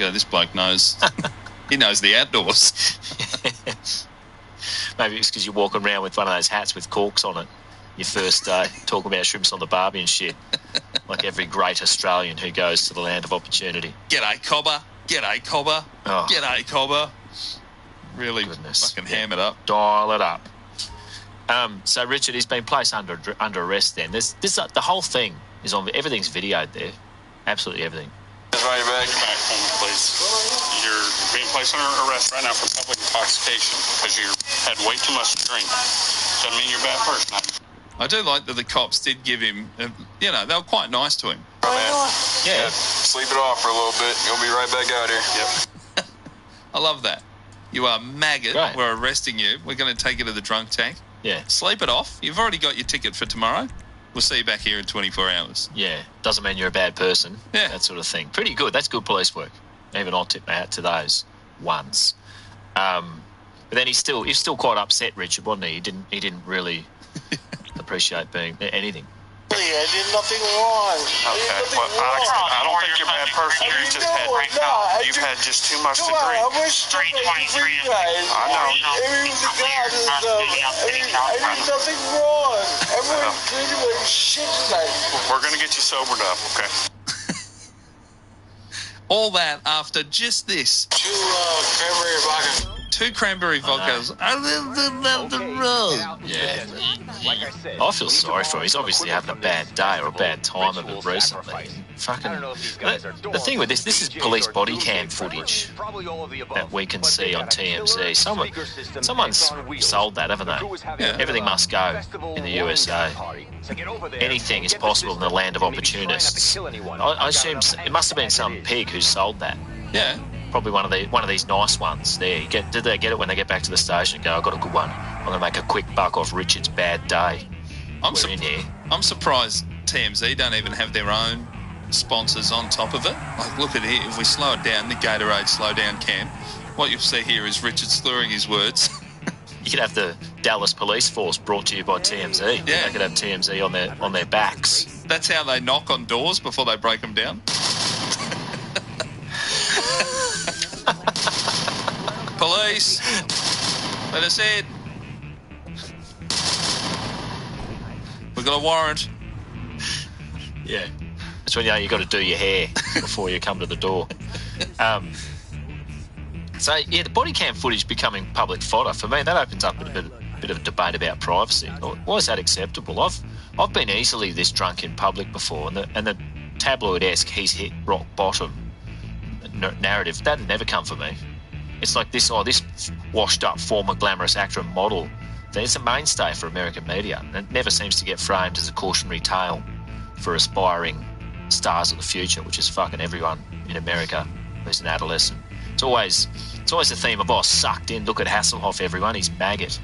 go, this bloke knows. He knows the outdoors. Maybe it's because you're walking around with one of those hats with corks on it. Your first day, talking about shrimps on the barbie and shit. Like every great Australian who goes to the land of opportunity. G'day, Cobber. G'day, Cobber. Oh. G'day, Cobber. Really fucking ham it up. Dial it up. So Richard, he's been placed under arrest then. The whole thing is on, everything's videoed there. Absolutely everything. Right back for me, please. You're being placed under arrest right now for public intoxication because you had way too much to drink. Doesn't mean you're a bad person. I do like that the cops did give him, they were quite nice to him. Yeah. Sleep it off for a little bit. You'll be right back out here. Yep. I love that. You are maggot. Right. We're arresting you. We're going to take you to the drunk tank. Yeah. Sleep it off. You've already got your ticket for tomorrow. We'll see you back here in 24 hours. Yeah. Doesn't mean you're a bad person. Yeah. That sort of thing. Pretty good. That's good police work. Even I'll tip my hat to those ones. But then he's still quite upset, Richard, wasn't he? He didn't really appreciate being anything. I did nothing wrong. Okay. Well, I don't think you're a bad person. You've had just too much to drink. I wish to make you free guys. I know. Everyone was a god and stuff. I did nothing wrong. Everyone treated me like shit tonight. We're going to get you sobered up, okay? All that after just this. 2 cranberry vodka. 2 cranberry vodkas. I love the road. Yeah. I feel sorry for him. He's obviously having a bad day or a bad time of it recently. Fucking. The thing with this is police body cam footage that we can see on TMZ. Someone's sold that, haven't they? Yeah. Everything must go in the USA. Anything is possible in the land of opportunists. I assume it must have been some pig who sold that. Yeah. Probably one of these nice ones there. Did they get it when they get back to the station and go, I've got a good one. I'm going to make a quick buck off Richard's bad day. I'm surprised TMZ don't even have their own sponsors on top of it. Like, look at here. If we slow it down, the Gatorade slow down cam, what you'll see here is Richard slurring his words. You could have the Dallas Police Force brought to you by TMZ. Yeah. They could have TMZ on their backs. That's how they knock on doors before they break them down. Police, let us in. We've got a warrant. Yeah. That's when you got to do your hair before you come to the door. So, yeah, the body cam footage becoming public fodder, for me, that opens up a bit of debate about privacy. Why is that acceptable? I've been easily this drunk in public before, and the tabloid-esque he's hit rock bottom narrative, that'd never come for me. It's like this washed-up former glamorous actor and model. It's a mainstay for American media, and it never seems to get framed as a cautionary tale for aspiring stars of the future, which is fucking everyone in America who's an adolescent. It's always the theme of, sucked in, look at Hasselhoff, everyone, he's maggot.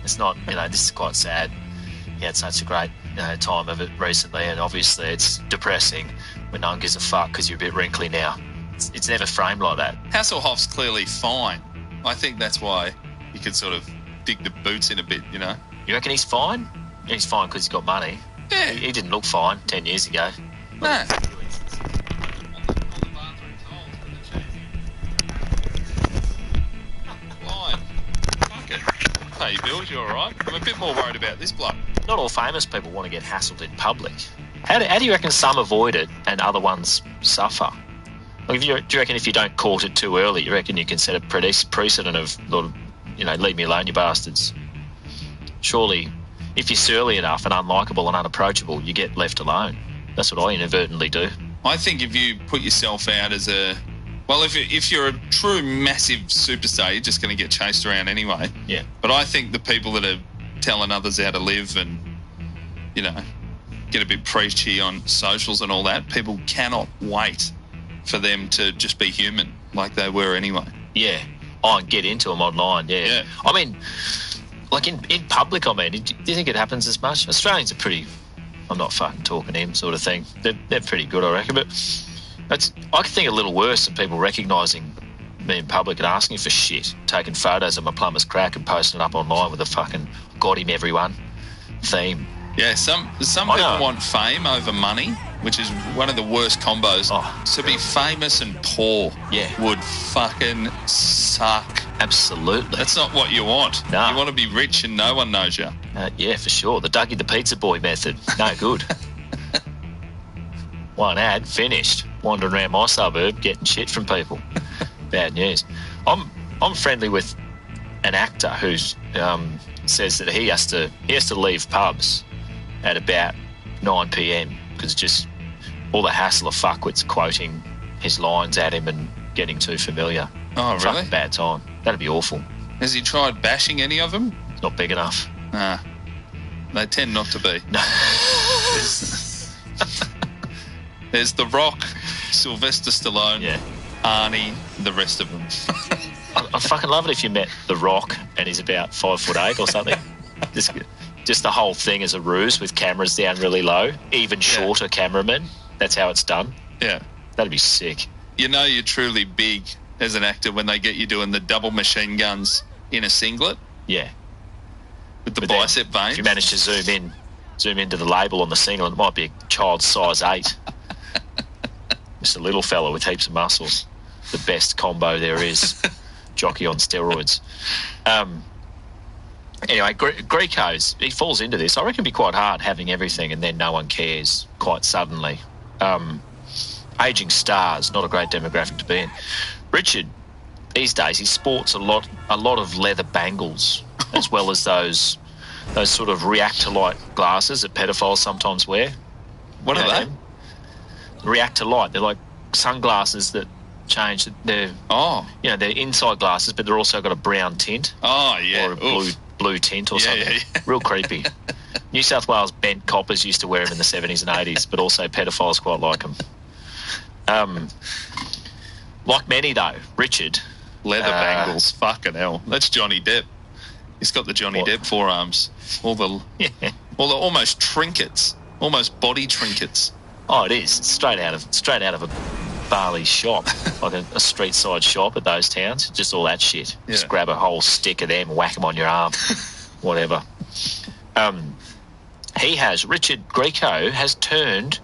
It's not, this is quite sad. He had such a great time of it recently, and obviously it's depressing when no one gives a fuck because you're a bit wrinkly now. It's never framed like that. Hasselhoff's clearly fine. I think that's why you could sort of dig the boots in a bit, You reckon he's fine? He's fine because he's got money. Yeah. He didn't look fine 10 years ago. No. Fine. Fuck it. Pay your bills, you all right? I'm a bit more worried about this bloke. Not all famous people want to get hassled in public. How do you reckon some avoid it and other ones suffer? Like, do you reckon if you don't court it too early, you reckon you can set a precedent of, leave me alone, you bastards? Surely, if you're surly enough and unlikable and unapproachable, you get left alone. That's what I inadvertently do. I think if you put yourself out as if you're a true massive superstar, you're just going to get chased around anyway. Yeah. But I think the people that are telling others how to live and, get a bit preachy on socials and all that, people cannot wait for them to just be human like they were anyway. Yeah. And get into them online, yeah. I mean, like in public, do you think it happens as much? Australians are pretty, I'm not fucking talking him sort of thing. They're pretty good, I reckon. But I could think a little worse than people recognising me in public and asking for shit, taking photos of my plumber's crack and posting it up online with a fucking got him everyone theme. Yeah, some people want fame over money, which is one of the worst combos. To be famous and poor would fucking suck. Absolutely. That's not what you want. No. You want to be rich and no one knows you. Yeah, for sure. The Dougie the Pizza Boy method. No good. One ad, finished. Wandering around my suburb, getting shit from people. Bad news. I'm friendly with an actor who says that he has to leave pubs at about 9 p.m. because just all the hassle of fuckwits quoting his lines at him and getting too familiar. Oh, really? Fucking bad time. That'd be awful. Has he tried bashing any of them? It's not big enough. Nah. They tend not to be. No. There's The Rock, Sylvester Stallone, Arnie, the rest of them. I fucking love it if you met The Rock and he's about 5'8" or something. Just the whole thing is a ruse with cameras down really low. Even shorter cameramen. That's how it's done. Yeah. That'd be sick. You know you're truly big as an actor when they get you doing the double machine guns in a singlet. Yeah. With the bicep veins. If you manage to zoom into the label on the singlet, it might be a child's size 8. Just a little fella with heaps of muscles. The best combo there is. Jockey on steroids. Anyway, Greco's, he falls into this. I reckon it'd be quite hard having everything and then no one cares quite suddenly. Aging stars, not a great demographic to be in. Richard, these days, he sports a lot of leather bangles, as well as those sort of reactor-light glasses that pedophiles sometimes wear. What are they? Reactor-light. They're like sunglasses that change. They're they're inside glasses, but they're also got a brown tint. Oh yeah, or a blue tint or something. Yeah. Real creepy. New South Wales bent coppers used to wear them in the 70s and 80s, but also pedophiles quite like them. Like many though, Richard. Leather bangles, fucking hell. That's Johnny Depp. He's got the Johnny Depp forearms. All the almost trinkets, almost body trinkets. Oh, it is. It's straight out of a Bali shop, like a street side shop at those towns. Just all that shit. Yeah. Just grab a whole stick of them, whack them on your arm, whatever. Richard Grieco has turned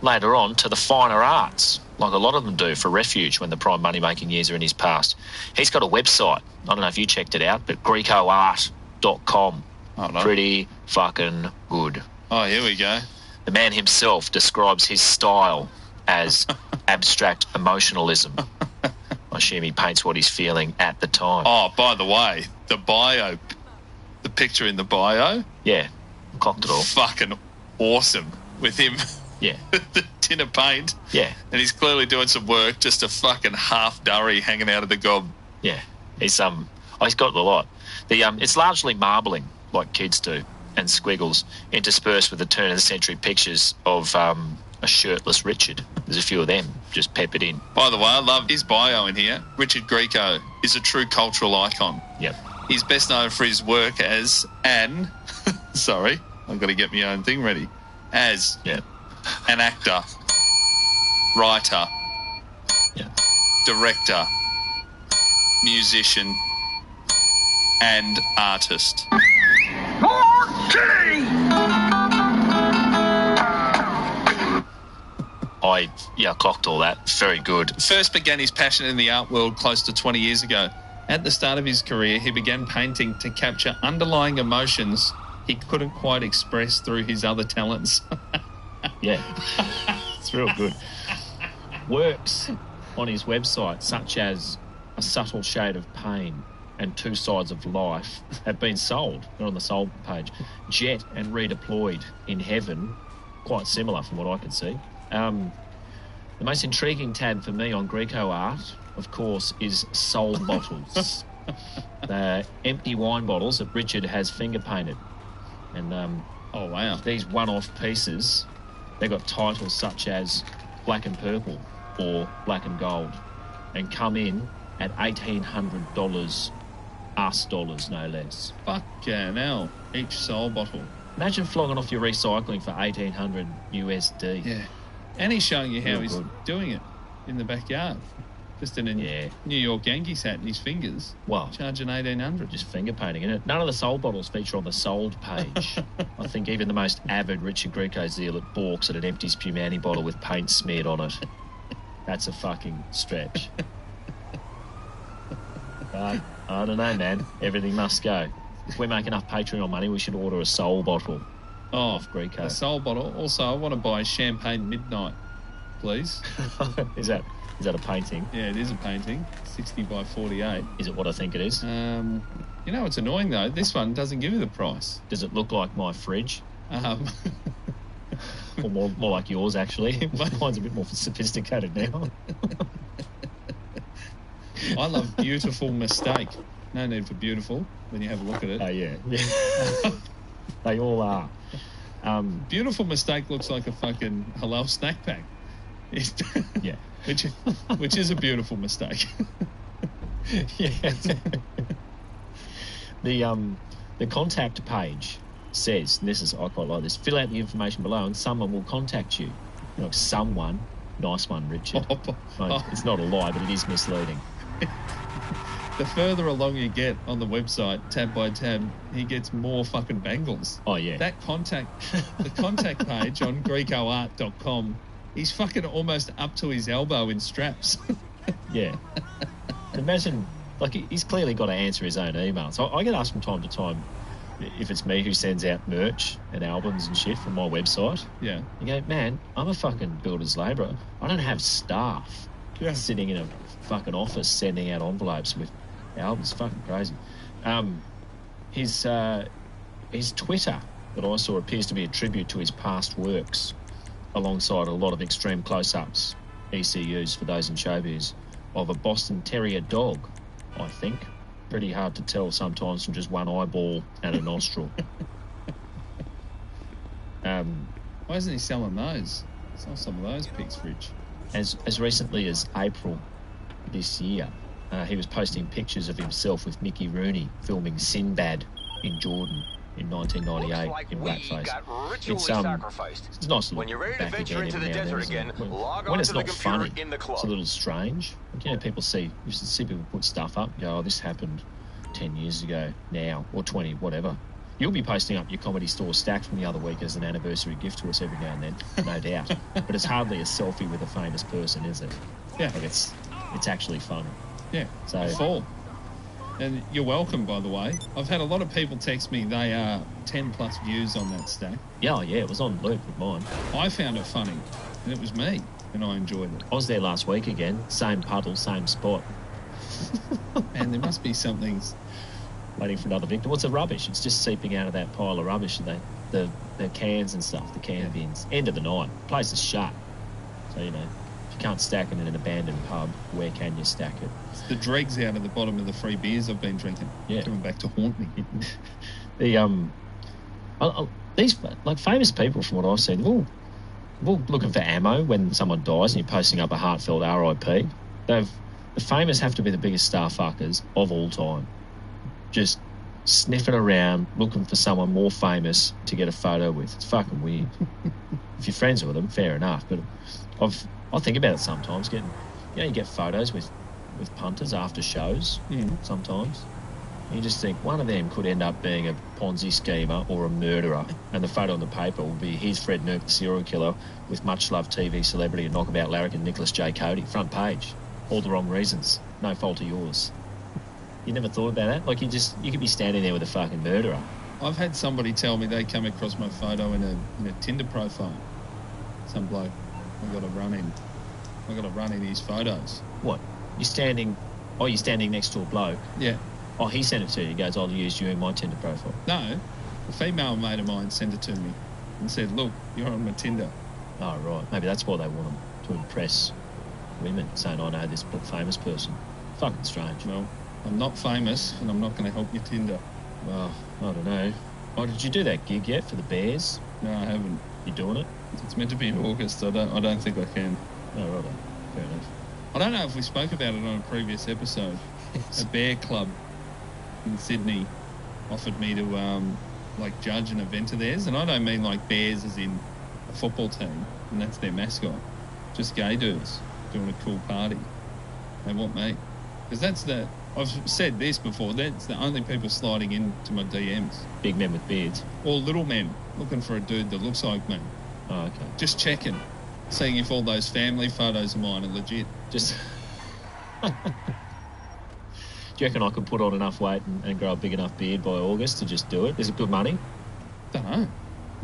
later on to the finer arts, like a lot of them do, for refuge when the prime money-making years are in his past. He's got a website. I don't know if you checked it out, but GrecoArt.com. Oh, no. Pretty fucking good. Oh, here we go. The man himself describes his style as abstract emotionalism. I assume he paints what he's feeling at the time. Oh, by the way, the picture in the bio. Yeah, clocked it all. Fucking awesome with him. Yeah. The tin of paint. Yeah. And he's clearly doing some work, just a fucking half durry hanging out of the gob. Yeah. He's got a lot. It's largely marbling, like kids do, and squiggles, interspersed with the turn of the century pictures of a shirtless Richard. There's a few of them just peppered in. By the way, I love his bio in here. Richard Grieco is a true cultural icon. Yep. He's best known for his work as sorry, I've got to get my own thing ready. As an actor, writer, director, musician, and artist. I clocked all that. Very good. First began his passion in the art world close to 20 years ago. At the start of his career, he began painting to capture underlying emotions he couldn't quite express through his other talents. Yeah. It's real good. Works on his website, such as A Subtle Shade of Pain and Two Sides of Life, have been sold. They're on the sold page. Jet and Redeployed in Heaven, quite similar from what I can see. The most intriguing tab for me on Greco art, of course, is soul bottles. They're empty wine bottles that Richard has finger painted. And oh wow, these one-off pieces, they've got titles such as Black and Purple or Black and Gold, and come in at $1,800 US dollars, no less. Fucking hell, each soul bottle. Imagine flogging off your recycling for $1,800 USD. Yeah. And he's showing you how Real he's good. doing it in the backyard. Just in a New York Yankees hat in his fingers. Wow. Charging $1,800. Just finger painting in it. None of the sold bottles feature on the sold page. I think even the most avid Richard Grieco zealot balks at an empty spumani bottle with paint smeared on it. That's a fucking stretch. But I don't know, man. Everything must go. If we make enough Patreon money, we should order a soul bottle. Off Grieco. A soul bottle. Also, I want to buy Champagne Midnight, please. Is that a painting? Yeah, it is a painting. 60 by 48. Is it what I think it is? You know, it's annoying, though. This one doesn't give you the price. Does it look like my fridge? Or more like yours, actually. Mine's a bit more sophisticated now. I love Beautiful Mistake. No need for beautiful when you have a look at it. Oh, yeah. They all are. Beautiful Mistake looks like a fucking halal snack pack. Yeah. Which is a beautiful mistake. Yeah. The contact page says, and I quite like this, fill out the information below and someone will contact you. Like someone. Nice one, Richard. It's not a lie, but it is misleading. The further along you get on the website, tab by tab, he gets more fucking bangles. Oh, yeah. The contact page on GrecoArt.com, he's fucking almost up to his elbow in straps. Yeah. Imagine, like, he's clearly got to answer his own emails. So I get asked from time to time if it's me who sends out merch and albums and shit from my website. Yeah. You go, man, I'm a fucking builder's labourer. I don't have staff sitting in a fucking office sending out envelopes with albums. Fucking crazy. His Twitter that I saw appears to be a tribute to his past works, alongside a lot of extreme close-ups, ECUs for those in showbiz, of a Boston Terrier dog, I think. Pretty hard to tell sometimes from just one eyeball and a nostril. Why isn't he selling those? Sell some of those pigs, Rich. As recently as April this year, he was posting pictures of himself with Mickey Rooney filming Sinbad in Jordan in 1998 in blackface. It's a nice little when you're ready to back venture again into every the now and desert then, again, isn't it? log When on it's to the not computer funny, in the club. it's a little strange. Like, you know, you see people put stuff up, go, oh, this happened 10 years ago now, or 20, whatever. You'll be posting up your Comedy Store stack from the other week as an anniversary gift to us every now and then, no doubt. But it's hardly a selfie with a famous person, is it? Yeah. Like it's actually fun. Yeah. So full. And you're welcome, by the way. I've had a lot of people text me they are 10 plus views on that stack. Yeah, it was on loop with mine. I found it funny, and it was me, and I enjoyed it. I was there last week again, same puddle, same spot. And there must be something. Waiting for another victim. What's the rubbish? It's just seeping out of that pile of rubbish. The cans and stuff, the can bins. End of the night. Place is shut. So, you know, if you can't stack it in an abandoned pub, where can you stack it? It's the dregs out of the bottom of the free beers I've been drinking. Yeah. Coming back to haunt me. These, like, famous people, from what I've seen, they're all looking for ammo when someone dies and you're posting up a heartfelt RIP. The famous have to be the biggest star fuckers of all time. Just sniffing around, looking for someone more famous to get a photo with. It's fucking weird. If you're friends with them, fair enough. But I think about it sometimes. You get photos with punters after shows sometimes. You just think one of them could end up being a Ponzi schemer or a murderer, and the photo on the paper will be here's Fred Nurk, the serial killer, with much loved TV celebrity and knockabout larrikin Nicholas J. Cody. Front page. All the wrong reasons. No fault of yours. You never thought about that? Like, you could be standing there with a fucking murderer. I've had somebody tell me they came across my photo in a Tinder profile. Some bloke. I got to run in his photos. What? You're standing next to a bloke? Yeah. Oh, he sent it to you. He goes, I'll use you in my Tinder profile. No. A female mate of mine sent it to me and said, look, you're on my Tinder. Oh, right. Maybe that's why they want them, to impress women, saying, I know this famous person. Fucking strange. Well, I'm not famous, and I'm not going to help your Tinder. Well, I don't know. Oh, did you do that gig yet for the Bears? No, I haven't. You doing it? It's meant to be in August. I don't think I can. Oh, right. Fair enough. I don't know if we spoke about it on a previous episode. A bear club in Sydney offered me to judge an event of theirs, and I don't mean like bears as in a football team, and that's their mascot. Just gay dudes doing a cool party. They want me. Because I've said this before, that's the only people sliding into my DMs. Big men with beards. Or little men looking for a dude that looks like me. Oh, okay. Just checking. Seeing if all those family photos of mine are legit. Just... Do you reckon I could put on enough weight and grow a big enough beard by August to just do it? Is it good money? Don't know.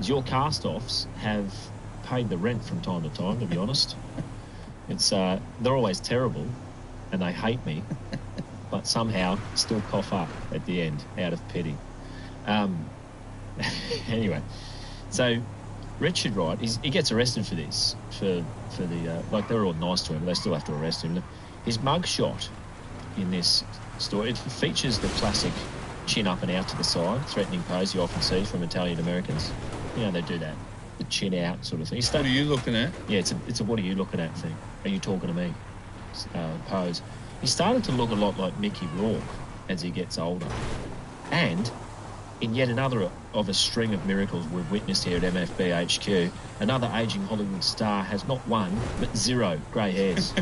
Your cast-offs have paid the rent from time to time, to be honest. It's they're always terrible, and they hate me, but somehow still cough up at the end out of pity. Anyway, so Richard Wright, he gets arrested for this, for the like they were all nice to him, but they still have to arrest him. His mugshot in this story, it features the classic chin up and out to the side, threatening pose you often see from Italian Americans. You know, they do that, the chin out sort of thing. What are you looking at? Yeah, it's a what are you looking at thing. Are you talking to me? Pose. He started to look a lot like Mickey Rourke as he gets older. And in yet another of a string of miracles we've witnessed here at MFB HQ, another ageing Hollywood star has not one, but 0 grey hairs.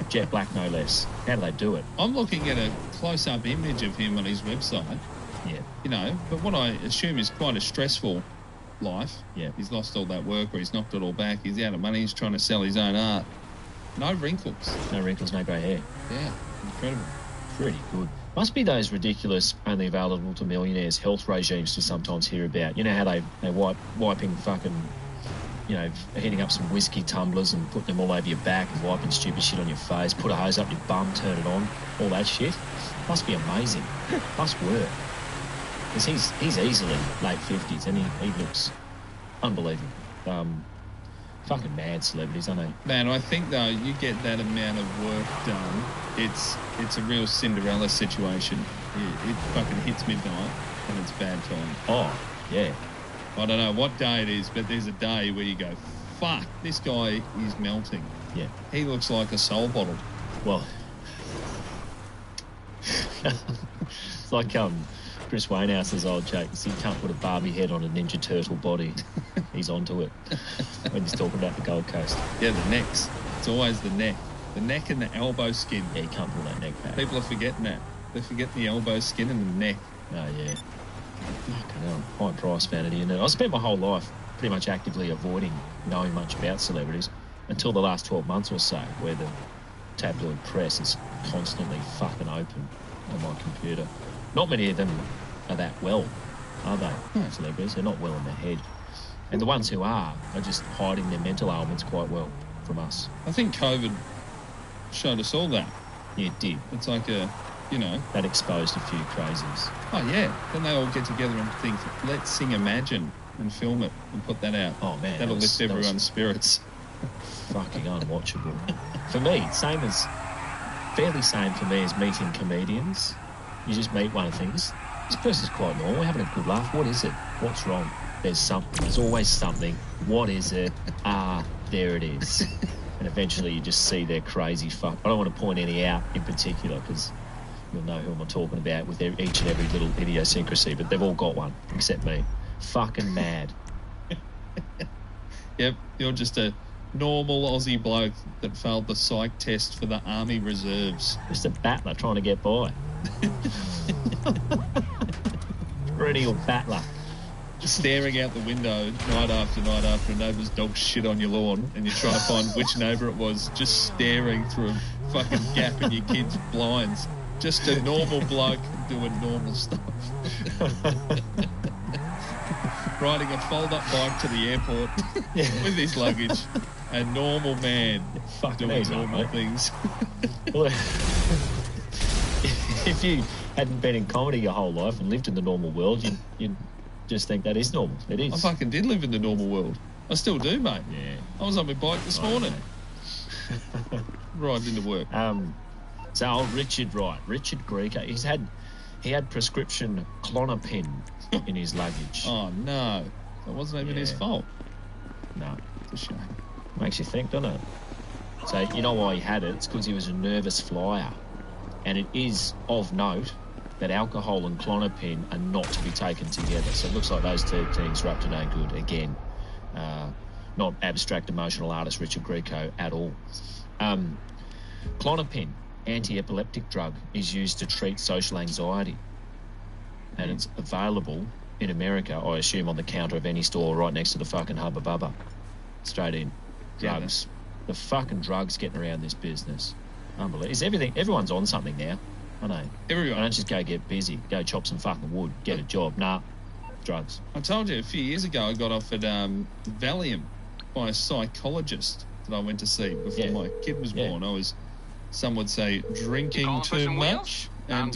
Jet black, no less. How do they do it? I'm looking at a close-up image of him on his website. Yeah. You know, but what I assume is quite a stressful life. Yeah. He's lost all that work, or he's knocked it all back. He's out of money. He's trying to sell his own art. No wrinkles. No wrinkles, no grey hair. Yeah, incredible. Pretty good. Must be those ridiculous, only available to millionaires health regimes to sometimes hear about. You know how they wiping fucking, you know, heating up some whiskey tumblers and putting them all over your back and wiping stupid shit on your face, put a hose up your bum, turn it on, all that shit. Must be amazing. Must work. Because he's easily late 50s and he looks unbelievable. Fucking mad celebrities, aren't they? Man, I think though you get that amount of work done, it's a real Cinderella situation. It fucking hits midnight and it's bad time. Oh, yeah. I don't know what day it is, but there's a day where you go, fuck, this guy is melting. Yeah. He looks like a soul bottle. Well, it's like Chris Wainhouse's old joke. You can't put a Barbie head on a Ninja Turtle body. He's onto it when he's talking about the Gold Coast. Yeah, the necks. It's always the neck. The neck and the elbow skin. Yeah, you can't pull that neck back. People are forgetting that. They forget the elbow skin and the neck. Oh, yeah. Fucking hell. High price vanity. And I spent my whole life pretty much actively avoiding knowing much about celebrities until the last 12 months or so, where the tabloid press is constantly fucking open on my computer. Not many of them are that well, are they? Celebrities, they're not well in their head. And the ones who are just hiding their mental ailments quite well from us. I think COVID showed us all that. Yeah, it did. It's like you know. That exposed a few crazies. Oh, yeah. Then they all get together and think, let's sing Imagine and film it and put that out. Oh, man. That'll lift everyone's spirits. Fucking unwatchable. For me, fairly same for me as meeting comedians. You just meet one and think, this person's quite normal. We're having a good laugh. What is it? What's wrong? There's something. There's always something. What is it? There it is. And eventually you just see their crazy fuck. I don't want to point any out in particular because you'll know who I'm talking about with each and every little idiosyncrasy, but they've all got one, except me. Fucking mad. Yep, you're just a normal Aussie bloke that failed the psych test for the Army Reserves. Just a battler trying to get by. Perennial battler. Staring out the window night after a neighbour's dog shit on your lawn and you're trying to find which neighbour it was, just staring through a fucking gap in your kids' blinds. Just a normal bloke doing normal stuff. Riding a fold-up bike to the airport with his luggage. A normal man doing normal things. Well, if you hadn't been in comedy your whole life and lived in the normal world, you'd just think that is normal. It is. I fucking did live in the normal world. I still do, mate. Yeah. I was on my bike this morning. Riding into work. So old Richard Wright, Richard Grieco, he had prescription Klonopin in his luggage. Oh no. That wasn't even his fault. No. It's a shame. Makes you think, doesn't it? So you know why he had it? It's because he was a nervous flyer. And it is of note that alcohol and Klonopin are not to be taken together. So it looks like those two things are up to no good again. Not abstract emotional artist Richard Grieco at all. Klonopin anti-epileptic drug is used to treat social anxiety. And it's available in America, I assume, on the counter of any store right next to the fucking Hubba Bubba. Straight in. Drugs. The fucking drugs getting around this business. Unbelievable. Is everyone's on something now. I know. Everyone. I don't just go get busy, go chop some fucking wood, get a job. Nah, drugs. I told you a few years ago I got offered Valium by a psychologist that I went to see before my kid was born. Some would say, drinking too much. And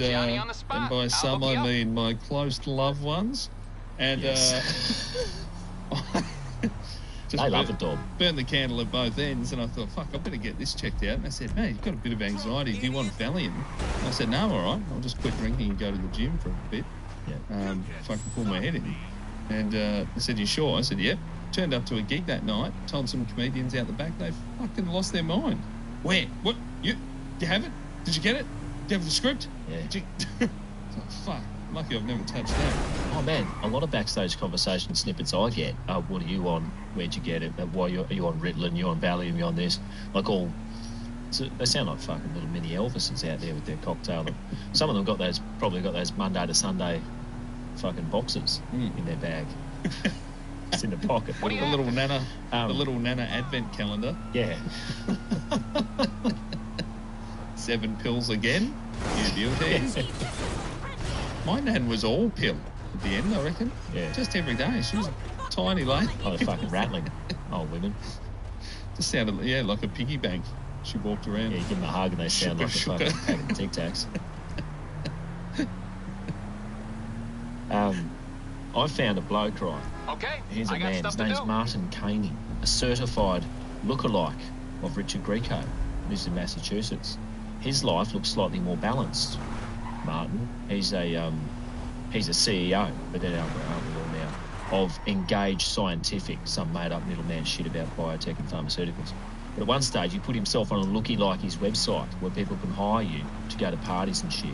by some I mean my close loved ones. And they love a dog. Burned the candle at both ends, and I thought, fuck, I better get this checked out. And I said, hey, you've got a bit of anxiety. Do you want Valium? And I said, no, all right. I'll just quit drinking and go to the gym for a bit. If I can pull my head in. And they said, you sure? I said, yep. Turned up to a gig that night, told some comedians out the back, they fucking lost their mind. Where? What? You have it? Did you get it? Do you have the script? Yeah. Oh, fuck. Lucky I've never touched that. Oh, man, a lot of backstage conversation snippets I get. What are you on? Where'd you get it? Why are you on Ritalin? You on Valium? You on this? Like all... So they sound like fucking little mini Elvises out there with their cocktail. Some of them probably got those Monday to Sunday fucking boxes in their bag. It's in the pocket. The little Nana advent calendar. Yeah. 7 pills again. You beauty. My nan was all pill at the end, I reckon. Yeah. Just every day. She was a tiny lady. Oh, they're fucking rattling. Old women. Just sounded, like a piggy bank. She walked around. Yeah, you give them a hug and they sound like a fucking pack of Tic Tacs. I found a bloke, right? Okay. Here's a man. His name's Martin Caney, a certified lookalike of Richard Grieco, who's in Massachusetts. His life looks slightly more balanced. Martin, he's a CEO, but then aren't we all now, of Engage Scientific, some made-up middleman shit about biotech and pharmaceuticals. But at one stage, he put himself on a Looky Likey's website where people can hire you to go to parties and shit.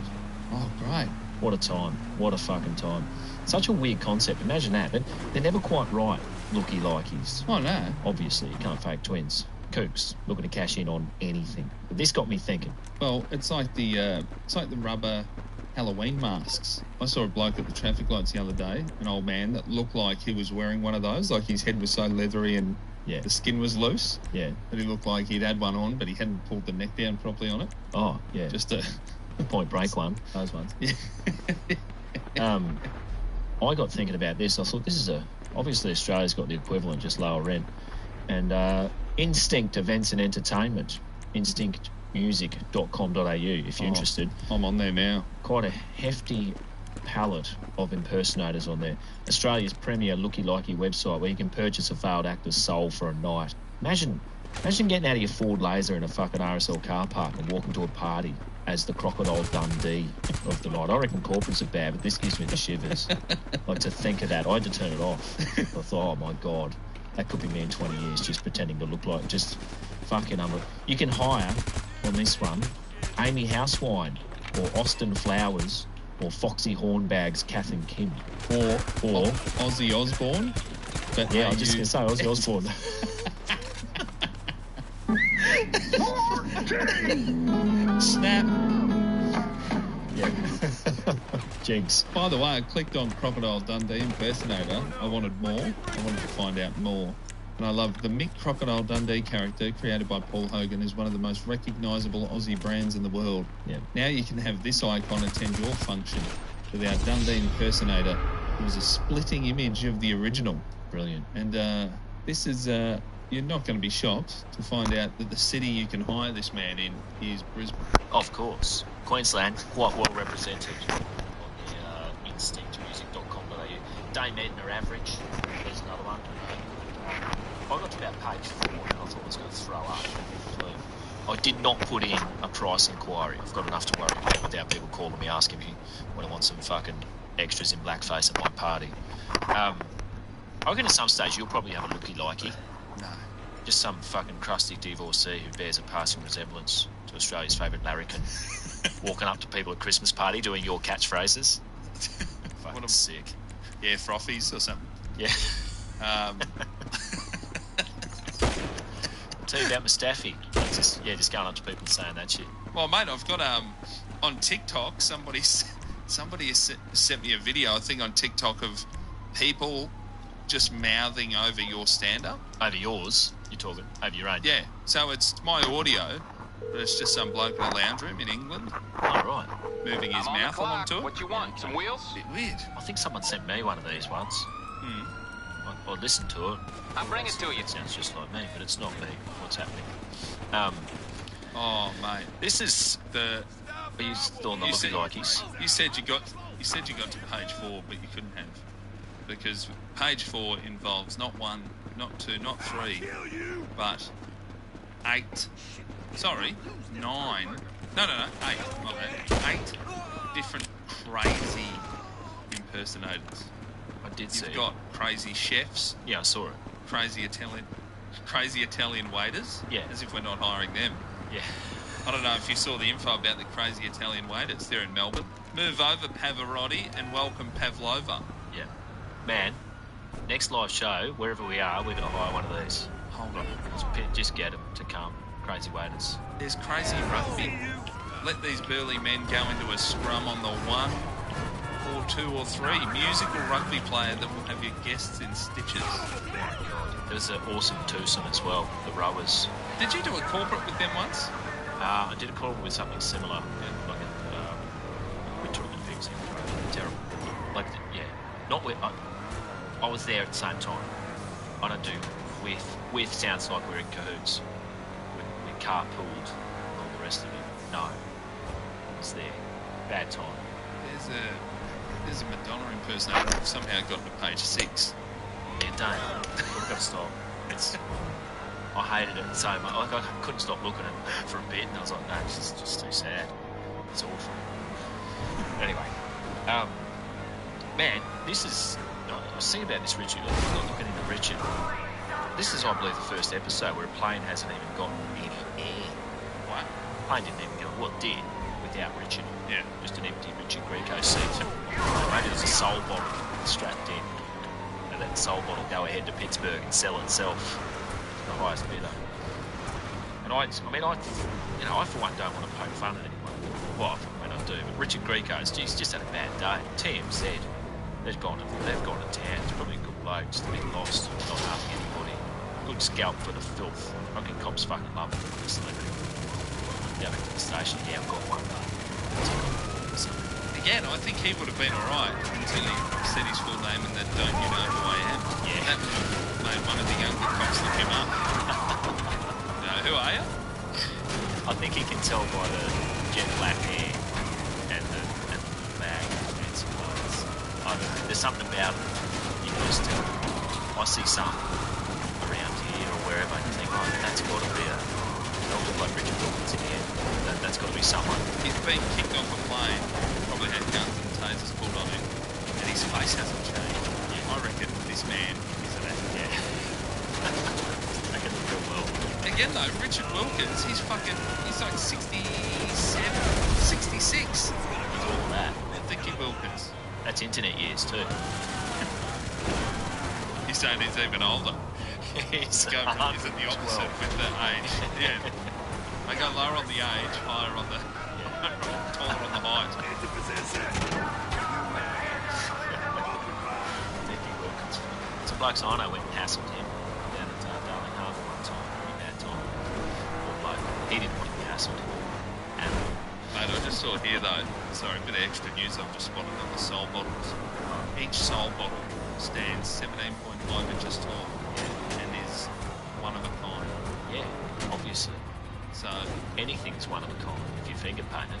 Oh, great. What a time. What a fucking time. Such a weird concept. Imagine that. But they're never quite right, Looky Likeys. Oh, no. Obviously, you can't fake twins. Kooks looking to cash in on anything. But this got me thinking. Well, it's like the rubber Halloween masks. I saw a bloke at the traffic lights the other day, an old man that looked like he was wearing one of those, like his head was so leathery and the skin was loose. Yeah. That he looked like he'd had one on, but he hadn't pulled the neck down properly on it. Oh, yeah. Just a Point Break one. Those ones. Yeah. I got thinking about this. I thought, obviously Australia's got the equivalent, just lower rent. And Instinct Events and Entertainment, instinctmusic.com.au if you're interested. I'm on there now. Quite a hefty palette of impersonators on there. Australia's premier looky-likey website where you can purchase a failed actor's soul for a night. Imagine getting out of your Ford Laser in a fucking RSL car park and walking to a party as the Crocodile Dundee of the night. I reckon corporates are bad, but this gives me the shivers. Like, to think of that, I had to turn it off. I thought, oh my God, that could be me in 20 years just pretending to look like just fucking You can hire on this one Amy Housewine or Austin Flowers or Foxy Hornbags Kath and Kim or Ozzy Osbourne. But yeah, I was just going to say Ozzy Osbourne. Snap. Yeah. Jinx. By the way, I clicked on Crocodile Dundee impersonator. I wanted more. I wanted to find out more. And I love the Mick Crocodile Dundee character created by Paul Hogan is one of the most recognisable Aussie brands in the world. Yeah. Now you can have this icon attend your function with our Dundee impersonator, who is a splitting image of the original. Brilliant. And this is... you're not going to be shocked to find out that the city you can hire this man in is Brisbane. Of course. Queensland, quite well represented on the instinctmusic.com.au. Dame Edna average. There's another one. I got to about page 4 and I thought I was going to throw up. So I did not put in a price inquiry. I've got enough to worry about without people calling me asking me when I want some fucking extras in blackface at my party. I reckon at some stage you'll probably have a looky-likey. No. Just some fucking crusty divorcee who bears a passing resemblance to Australia's favourite larrikin. Walking up to people at Christmas party doing your catchphrases. Fucking sick. Yeah, frothies or something. Yeah. I'll tell you about Mustafi. Just going up to people and saying that shit. Well, mate, I've got on TikTok. Somebody has sent me a video. I think on TikTok of people just mouthing over your stand-up. Over yours? You're talking over your own? Yeah. So it's my audio, but it's just some bloke in a lounge room in England. Oh, right. Moving his mouth along to it. What you want? Some wheels? Bit weird. I think someone sent me one of these once. I listened to it. I'll bring it to you. It sounds just like me, but it's not me. What's happening? Oh, mate. This is the. Are you still not looking like he's? You said you got to page 4, but you couldn't have, because page 4 involves not 1, not 2, not 3, but 8. Sorry, 9. No, 8. My bad. 8 different crazy impersonators. I did see. You've got crazy chefs. Yeah, I saw it. Crazy Italian waiters. Yeah. As if we're not hiring them. Yeah. I don't know if you saw the info about the crazy Italian waiters. They're in Melbourne. Move over, Pavarotti, and welcome Pavlova. Yeah. Man, next live show, wherever we are, we're going to hire one of these. Hold on. Just get them to come. Crazy waiters. There's crazy rugby. Let these burly men go into a scrum on the 1 or 2 or 3. Musical rugby player that will have your guests in stitches. There's an awesome twosome as well, the rowers. Did you do a corporate with them once? I did a corporate with something similar. Yeah, like a Winter Olympics. Terrible. Like, yeah. Not with... I was there at the same time. I don't do with sounds like we're in cahoots. We carpooled and all the rest of it. No. I was there. Bad time. There's a Madonna impersonator who somehow got to page 6. Yeah, don't. We've got to stop. I hated it so much. Like, I couldn't stop looking at it for a bit, and I was like, no, it's just too sad. It's awful. Anyway, man, this is... I was thinking about this, Richard. I'm looking into Richard. This is, I believe, the first episode where a plane hasn't even gotten any air. What? Plane didn't even go... Well, it did, without Richard. Yeah. Just an empty Richard Grieco seat. Maybe there's a soul bottle strapped in. And that soul bottle go ahead to Pittsburgh and sell itself to the highest bidder. And I for one don't want to poke fun at anyone. Well, I mean, I do, but Richard Grieco's just had a bad day. TMZ, they've gone to town. It's probably a good bloke, just a bit lost, not harming anybody. Good scalp for the filth. Fucking cops fucking love him for the celebrity. Go back to the station, yeah, I've got one. Again, I think he would have been alright until he said his full name and then don't you know who I am. Yeah. That would have made one of the younger cops look him up. Who are you? I think he can tell by the jet black hair and the bag and the fancy clothes. I don't know. There's something about him. You can just tell. I see some around here or wherever and you think, oh, that's got to be a... They'll look like Richard Wilkins in the end. That's got to be someone. He's been kicked off a plane, probably had guns and tasers pulled on him, and his face hasn't changed. Yeah. I reckon this man is an actor. Yeah. I can look real well. Again though, Richard Wilkins, he's like 67, 66. He's all that. Dickie Wilkins. That's internet years too. You're saying he's even older? He's isn't the opposite 12. with the age? Yeah. I go lower on the age, higher on the... taller on the height. Dickie Wilkins. Some blokes I know went and hassled him down at Darling Harbour one time. Pretty bad time. Poor bloke. He didn't want to be hassled. Mate, I just saw here though, sorry, a bit of extra news I've just spotted on the soul bottles. Each soul bottle stands 17.5 inches tall and is one of a kind. Yeah, obviously. So anything's one of a kind if you finger paint it.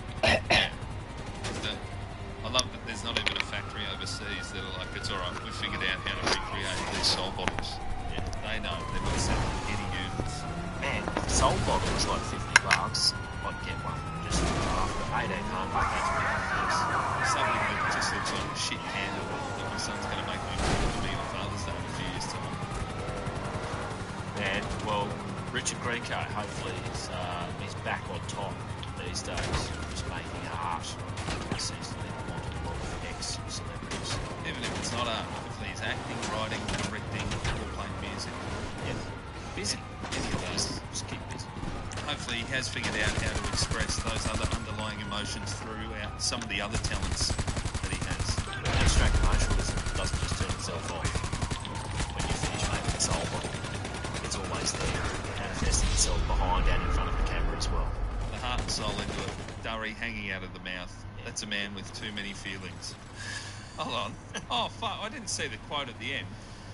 I love that there's not even a factory overseas that are like, it's alright, we figured out how to recreate these soul bottles. Yeah. They know, they've got 7 giddy units. Man, soul bottle is like $50. I'd get one. Just after 1800, that's ridiculous. Something that just looks like a shit handle that my son's going to make me for me on Father's Day in a few years' time. Man, well, Richard Grieco, hopefully he's back on top these days, just making art. He seems to be multiple ex-celebrities. Even if it's not art, hopefully he's acting, writing, directing, or playing music. Yeah. Busy. Any of those. Just keep busy. hopefully he has figured out how to express those other underlying emotions throughout some of the other talents that he has. Abstract emotionalism doesn't just turn itself off when you finish making a soul bottle. It's always there, manifesting itself behind and in front of the camera as well. The heart and soul into a durry hanging out of the mouth. That's a man with too many feelings. Hold on. Oh, fuck. I didn't see the quote at the end.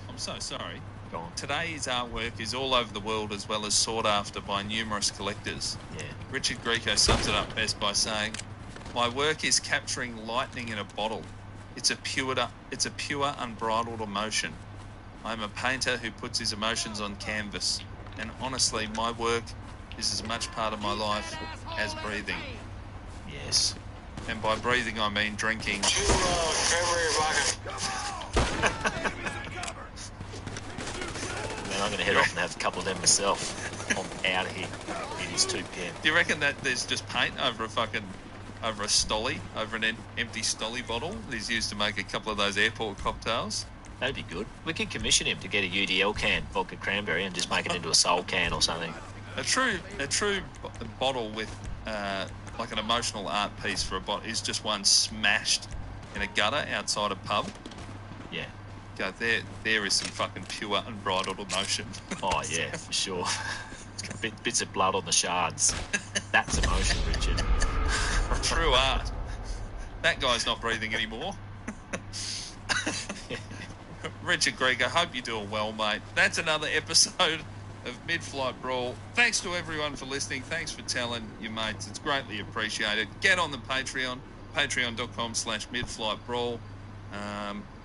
I'm so sorry. Go on. Today's artwork is all over the world as well as sought after by numerous collectors. Yeah. Richard Grieco sums it up best by saying, "My work is capturing lightning in a bottle. It's a pure, unbridled emotion. I'm a painter who puts his emotions on canvas. And honestly, my work is as much part of my life as breathing." Yes. And by breathing, I mean drinking. Man, I'm going to head off and have a couple of them myself. I'm out of here. It is 2 p.m. Do you reckon that there's just paint over a stolly, over an empty stolly bottle that he's used to make a couple of those airport cocktails? That'd be good. We could commission him to get a UDL can, vodka cranberry, and just make it into a soul can or something. A true bottle with like an emotional art piece for a bottle is just one smashed in a gutter outside a pub. Yeah. Go there is some fucking pure unbridled emotion. Oh yeah, for sure. Bits of blood on the shards. That's emotion, Richard. True art. That guy's not breathing anymore. Richard Grieco, hope you're doing well, mate. That's another episode of Mid-Flight Brawl. Thanks to everyone for listening. Thanks for telling your mates. It's greatly appreciated. Get on the Patreon, patreon.com/midflightbrawl.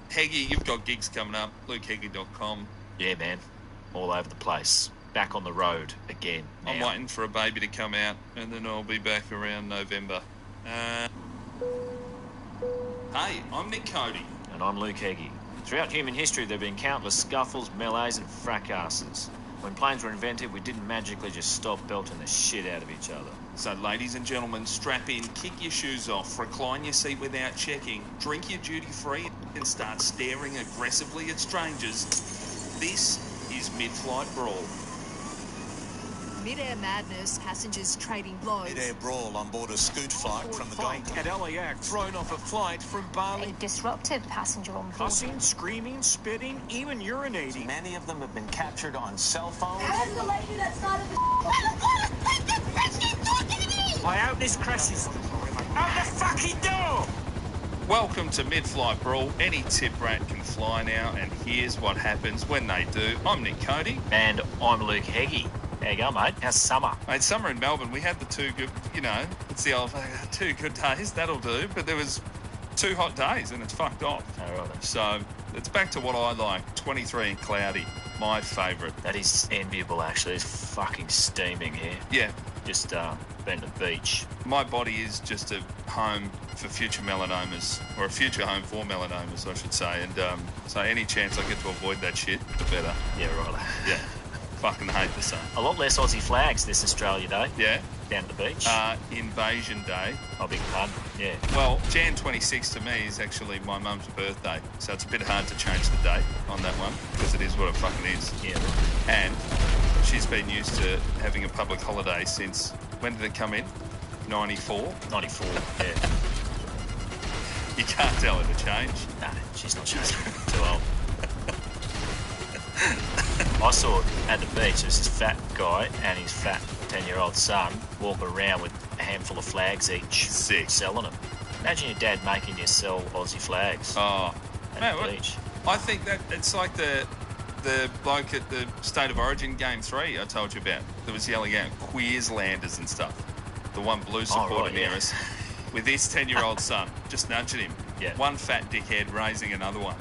Heggy, you've got gigs coming up, lukeheggy.com. Yeah, man. All over the place. Back on the road again. I'm waiting for a baby to come out, and then I'll be back around November. Hey, I'm Nick Cody. And I'm Luke Heggie. Throughout human history, there have been countless scuffles, melees, and fracasses. When planes were invented, we didn't magically just stop belting the shit out of each other. So, ladies and gentlemen, strap in, kick your shoes off, recline your seat without checking, drink your duty-free, and start staring aggressively at strangers. This is Mid-Flight Brawl. Mid-air madness, passengers trading blows. Mid-air brawl on board a scoot flight from the Fight at LAX, thrown off a flight from Bali. A disruptive passenger on board. Cussing, screaming, spitting, even urinating. Many of them have been captured on cell phones. How's the lady that started the I hope this crashes. Out the fucking door! Welcome to Mid-Flight Brawl. Any tip rat can fly now, and here's what happens when they do. I'm Nick Cody. And I'm Luke Heggie. There you go, mate. How's summer? Mate, summer in Melbourne, we had the two good, it's the old 2 good days, that'll do. But there was 2 hot days and it's fucked off. Oh, right. So it's back to what I like, 23 and cloudy, my favourite. That is enviable, actually. It's fucking steaming here. Yeah. Just been to the beach. My body is just a home for future melanomas, or a future home for melanomas, I should say. And so any chance I get to avoid that shit, the better. Yeah, right. Yeah. Fucking hate the sun. A lot less Aussie flags this Australia Day. Yeah. Down at the beach. Invasion Day. Oh, big pardon. Yeah. Well, Jan 26 to me is actually my mum's birthday, so it's a bit hard to change the date on that one, because it is what it fucking is. Yeah. And she's been used to having a public holiday since, when did it come in? 94? 94, yeah. You can't tell her to change. No, she's not changing. Too old. I saw at the beach, there was this fat guy and his fat 10-year-old son walking around with a handful of flags each. Sick. Selling them. Imagine your dad making you sell Aussie flags. Oh, at the beach. I think that it's like the bloke at the State of Origin Game 3 I told you about. That was yelling out Queenslanders and stuff. The one blue supporter near us. With his 10-year-old son, just nudging him. Yeah. One fat dickhead raising another one.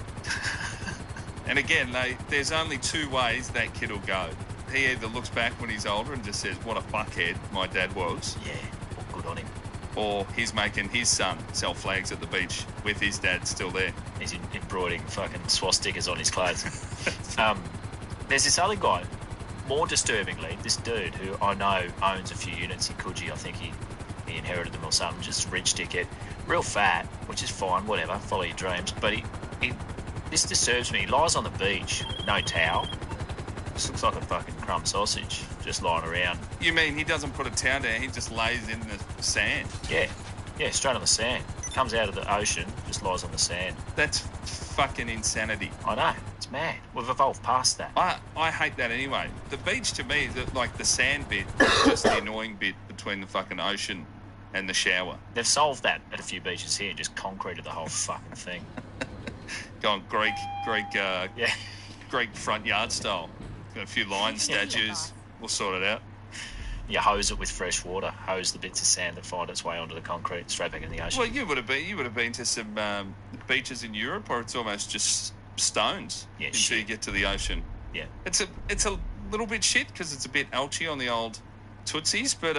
And again, there's only 2 ways that kid will go. He either looks back when he's older and just says, what a fuckhead my dad was. Yeah, well, good on him. Or he's making his son sell flags at the beach with his dad still there. He's embroidering fucking swastikas on his clothes. There's this other guy, more disturbingly, this dude who I know owns a few units in Coogee. I think he inherited them or something, just rich dickhead. Real fat, which is fine, whatever, follow your dreams. But this disturbs me. He lies on the beach, no towel, This looks like a fucking crumb sausage just lying around. You mean he doesn't put a towel down, he just lays in the sand? Yeah, straight on the sand. Comes out of the ocean, just lies on the sand. That's fucking insanity. I know, it's mad. We've evolved past that. I hate that anyway. The beach to me, like the sand bit, is just the annoying bit between the fucking ocean and the shower. They've solved that at a few beaches here, just concreted the whole fucking thing. Go on, Greek front yard style. Got a few lion statues. We'll sort it out. You hose it with fresh water. Hose the bits of sand that find its way onto the concrete, straight back in the ocean. Well, you would have been to some beaches in Europe, or it's almost just stones until you get to the ocean. Yeah, it's a little bit shit because it's a bit alchy on the old tootsies, but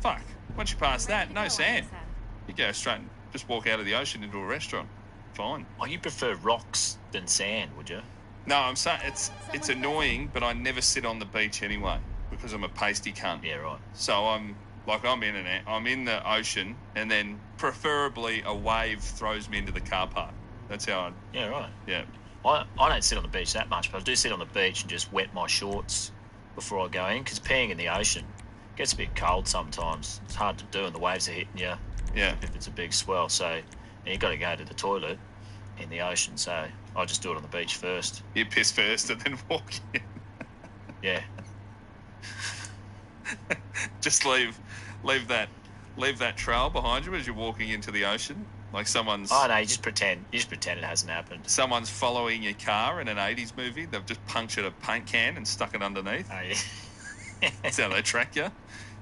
fuck. Once you pass that, no sand. You go straight and just walk out of the ocean into a restaurant. Fine. Oh, you prefer rocks than sand, would you? No, I'm saying it's annoying, but I never sit on the beach anyway because I'm a pasty cunt. Yeah, right. So I'm in the ocean, and then preferably a wave throws me into the car park. That's how I. Yeah, right. Yeah. I don't sit on the beach that much, but I do sit on the beach and just wet my shorts before I go in, because peeing in the ocean gets a bit cold sometimes. It's hard to do, and the waves are hitting you. Yeah. If it's a big swell, so you've got to go to the toilet in the ocean. So I just do it on the beach first. You piss first and then walk in. Yeah. Just leave that trail behind you as you're walking into the ocean. Like someone's... Oh, no, you just pretend it hasn't happened. Someone's following your car in an 80s movie. They've just punctured a paint can and stuck it underneath. Oh, yeah. That's how they track you.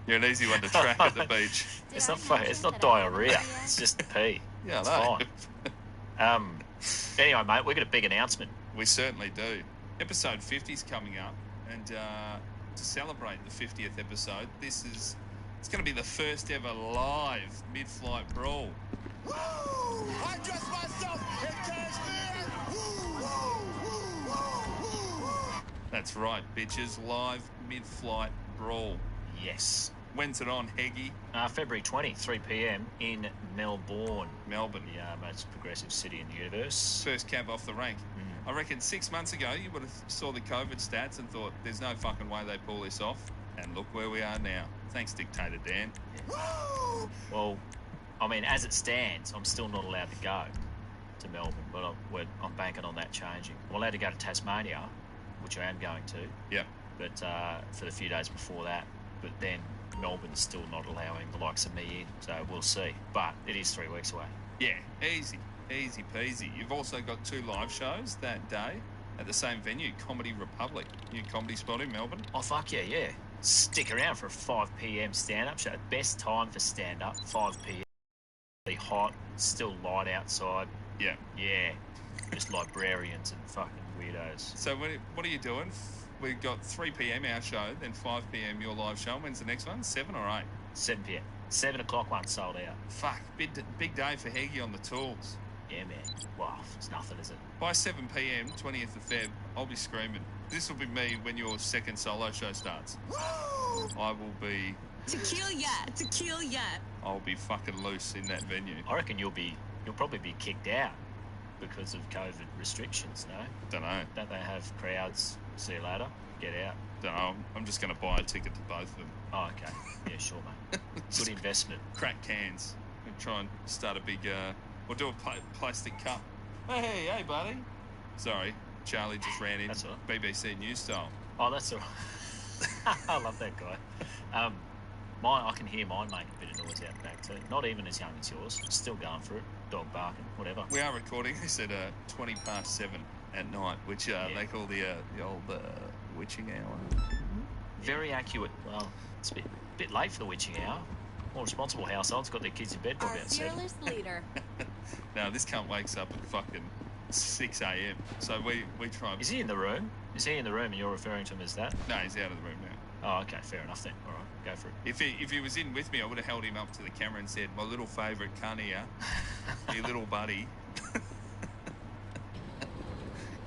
You're an easy one to track at the beach. It's not diarrhea. It's just pee. Yeah, it's I know. fine. Anyway, mate, we've got a big announcement. We certainly do. Episode 50's coming up, and to celebrate the 50th episode, it's going to be the first ever live mid-flight brawl. Woo! I dressed myself in cashmere. Woo! Woo! Woo! Woo! That's right, bitches. Live mid-flight brawl. Yes. When's it on, Heggy? February 20, 3 p.m. in Melbourne. Melbourne. The most progressive city in the universe. First cab off the rank. I reckon 6 months ago you would have saw the COVID stats and thought, there's no fucking way they pull this off. And look where we are now. Thanks, Dictator Dan. Woo! Well, I mean, as it stands, I'm still not allowed to go to Melbourne, but I'm banking on that changing. I'm allowed to go to Tasmania, which I am going to. Yeah. But for the few days before that. But then Melbourne's still not allowing the likes of me in, so we'll see. But it is 3 weeks away. Yeah, easy peasy. You've also got 2 live shows that day at the same venue, Comedy Republic, new comedy spot in Melbourne. Oh, fuck yeah. Stick around for a 5 p.m. stand-up show. Best time for stand-up, 5 p.m. Really hot, still light outside. Yeah. Yeah. Just librarians and fucking weirdos. So what are you doing? We've got 3 p.m. our show, then 5 p.m. your live show. When's the next one? 7 or 8? 7 p.m. 7 o'clock one sold out. Fuck, big day for Heggy on the tools. Yeah, man. Wow, it's nothing, is it? By 7 p.m, 20th of Feb, I'll be screaming. This will be me when your second solo show starts. Woo! I will be... To kill ya. I'll be fucking loose in that venue. I reckon you'll probably be kicked out because of COVID restrictions, no? Don't know. Don't they have crowds? See you later. Get out. Don't know. I'm just going to buy a ticket to both of them. Oh, okay. Yeah, sure, mate. Good investment. Crack cans. And try and start a big... We'll do a plastic cup. Hey, buddy. Sorry, Charlie just ran in. That's all right. BBC News style. Oh, that's all right. I love that guy. I can hear mine making a bit of noise out the back too. Not even as young as yours. Still going for it. Dog barking, whatever. We are recording this at 20 past 7 at night, which they call the old witching hour. Very accurate. Well, it's a bit late for the witching hour. More responsible households got their kids in bed probably about 7. Fearless leader. Now, this cunt wakes up at fucking 6 a.m. So we try... Is he in the room? Is he in the room and you're referring to him as that? No, he's out of the room now. Oh, okay, fair enough then. All right, go for it. If he was in with me, I would have held him up to the camera and said, my little favourite cunt here, your little buddy.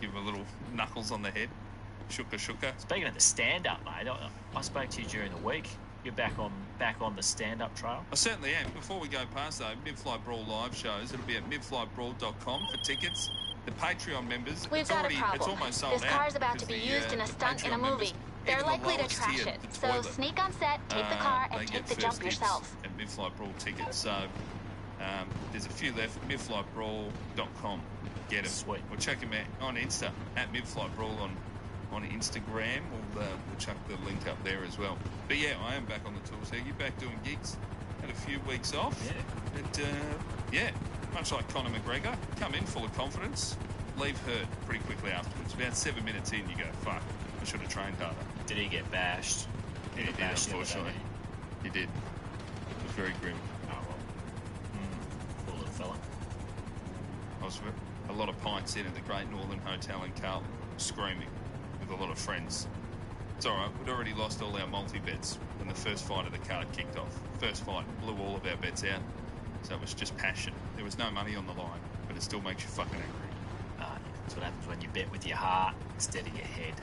Give him a little knuckles on the head. Shooka. Speaking of the stand-up, mate, I spoke to you during the week. You're back on the stand-up trail? I certainly am. Before we go past, though, Mid-Flight Brawl live shows, it'll be at midflightbrawl.com for tickets. the Patreon members, We've got a problem. It's almost sold This out. car's about to because be used in a the stunt in a Patreon movie. members, They're even the likely to lowest trash tier, it. the So toilet, sneak on set, take the car, they and get take the first jump dibs yourself. And Midflight Brawl tickets. So there's a few left. Midflightbrawl.com. Get them. Sweet. Or check them out on Insta at Midflight Brawl on Instagram. We'll chuck the link up there as well. But yeah, I am back on the tools here. You're back doing gigs. Had a few weeks off. Yeah. And yeah, much like Conor McGregor, come in full of confidence, leave hurt pretty quickly afterwards. About 7 minutes in, you go, fuck, I should have trained harder. Did he get bashed? He did, bashed the other unfortunately. day? He did. It was very grim. Oh, well. Poor little fella. I was with a lot of pints in at the Great Northern Hotel in Carlton, screaming with a lot of friends. It's all right. We'd already lost all our multi-bets when the first fight of the card kicked off. First fight blew all of our bets out. So it was just passion. There was no money on the line, but it still makes you fucking angry. That's what happens when you bet with your heart instead of your head.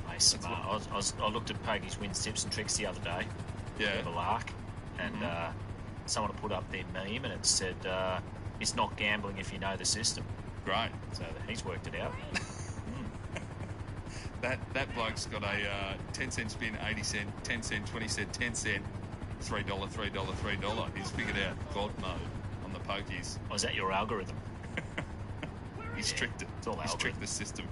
I looked at Pokey's wins, tips and tricks the other day. Yeah. Bit of a lark. And someone had put up their meme and it said, it's not gambling if you know the system. Great. So he's worked it out. That bloke's got a 10-cent spin, 80 cent, 10 cent, 20 cent, 10 cent, $3, $3, $3. He's figured out God mode on the pokies. Oh, is that your algorithm? He's tricked it. It's all He's algorithm. tricked the system.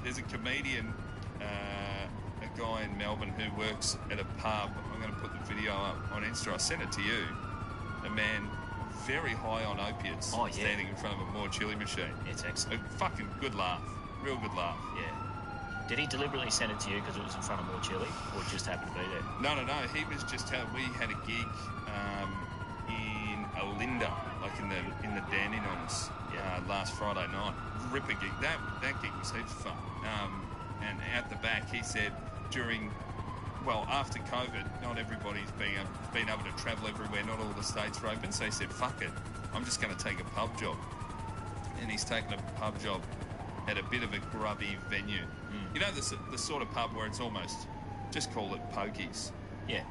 There's a comedian, a guy in Melbourne who works at a pub. I'm going to put the video up on Insta. I sent it to you. A man very high on opiates standing in front of a more chili machine. It's excellent. A fucking good laugh. Real good laugh. Yeah. Did he deliberately send it to you because it was in front of more chili, or just happened to be there? No. He was just we had a gig in Olinda, like in the Dandenongs, last Friday night. Ripper gig. That gig was heaps of fun. And out the back, he said after COVID, not everybody's been able to travel everywhere. Not all the states were open. So he said, "Fuck it, I'm just going to take a pub job." And he's taken a pub job at a bit of a grubby venue. You know, the sort of pub where it's almost, just call it pokies. Yeah.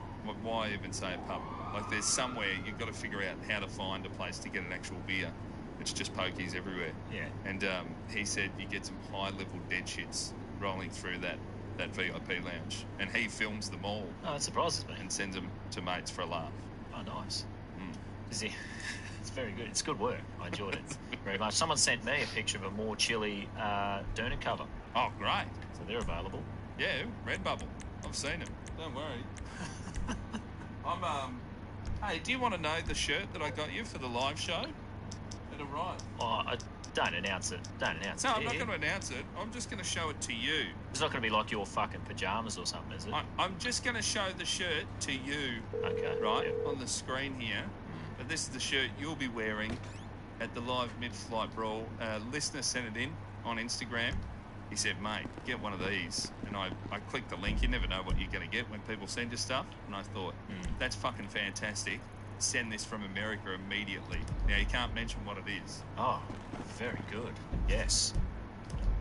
Why even say a pub? Like there's somewhere you've got to figure out how to find a place to get an actual beer. It's just pokies everywhere. Yeah. And he said you get some high-level dead shits rolling through that VIP lounge. And he films them all. Oh, that surprises me. And sends them to mates for a laugh. Oh, nice. Is he... It's very good. It's good work. I enjoyed it very much. Someone sent me a picture of a more chili Duna cover. Oh, great. So they're available. Yeah, Redbubble. I've seen them. Don't worry. Hey, do you want to know the shirt that I got you for the live show? It arrived. Oh, don't announce it. Don't announce it. No, I'm not going to announce it. I'm just going to show it to you. It's not going to be like your fucking pajamas or something, is it? I'm just going to show the shirt to you. Okay. Right? Yep. On the screen here. But this is the shirt you'll be wearing at the live Mid-Flight Brawl. Listener sent it in on Instagram. He said, mate, get one of these. And I clicked the link. You never know what you're going to get when people send you stuff. And I thought, that's fucking fantastic. Send this from America immediately. Now, you can't mention what it is. Oh, very good. Yes.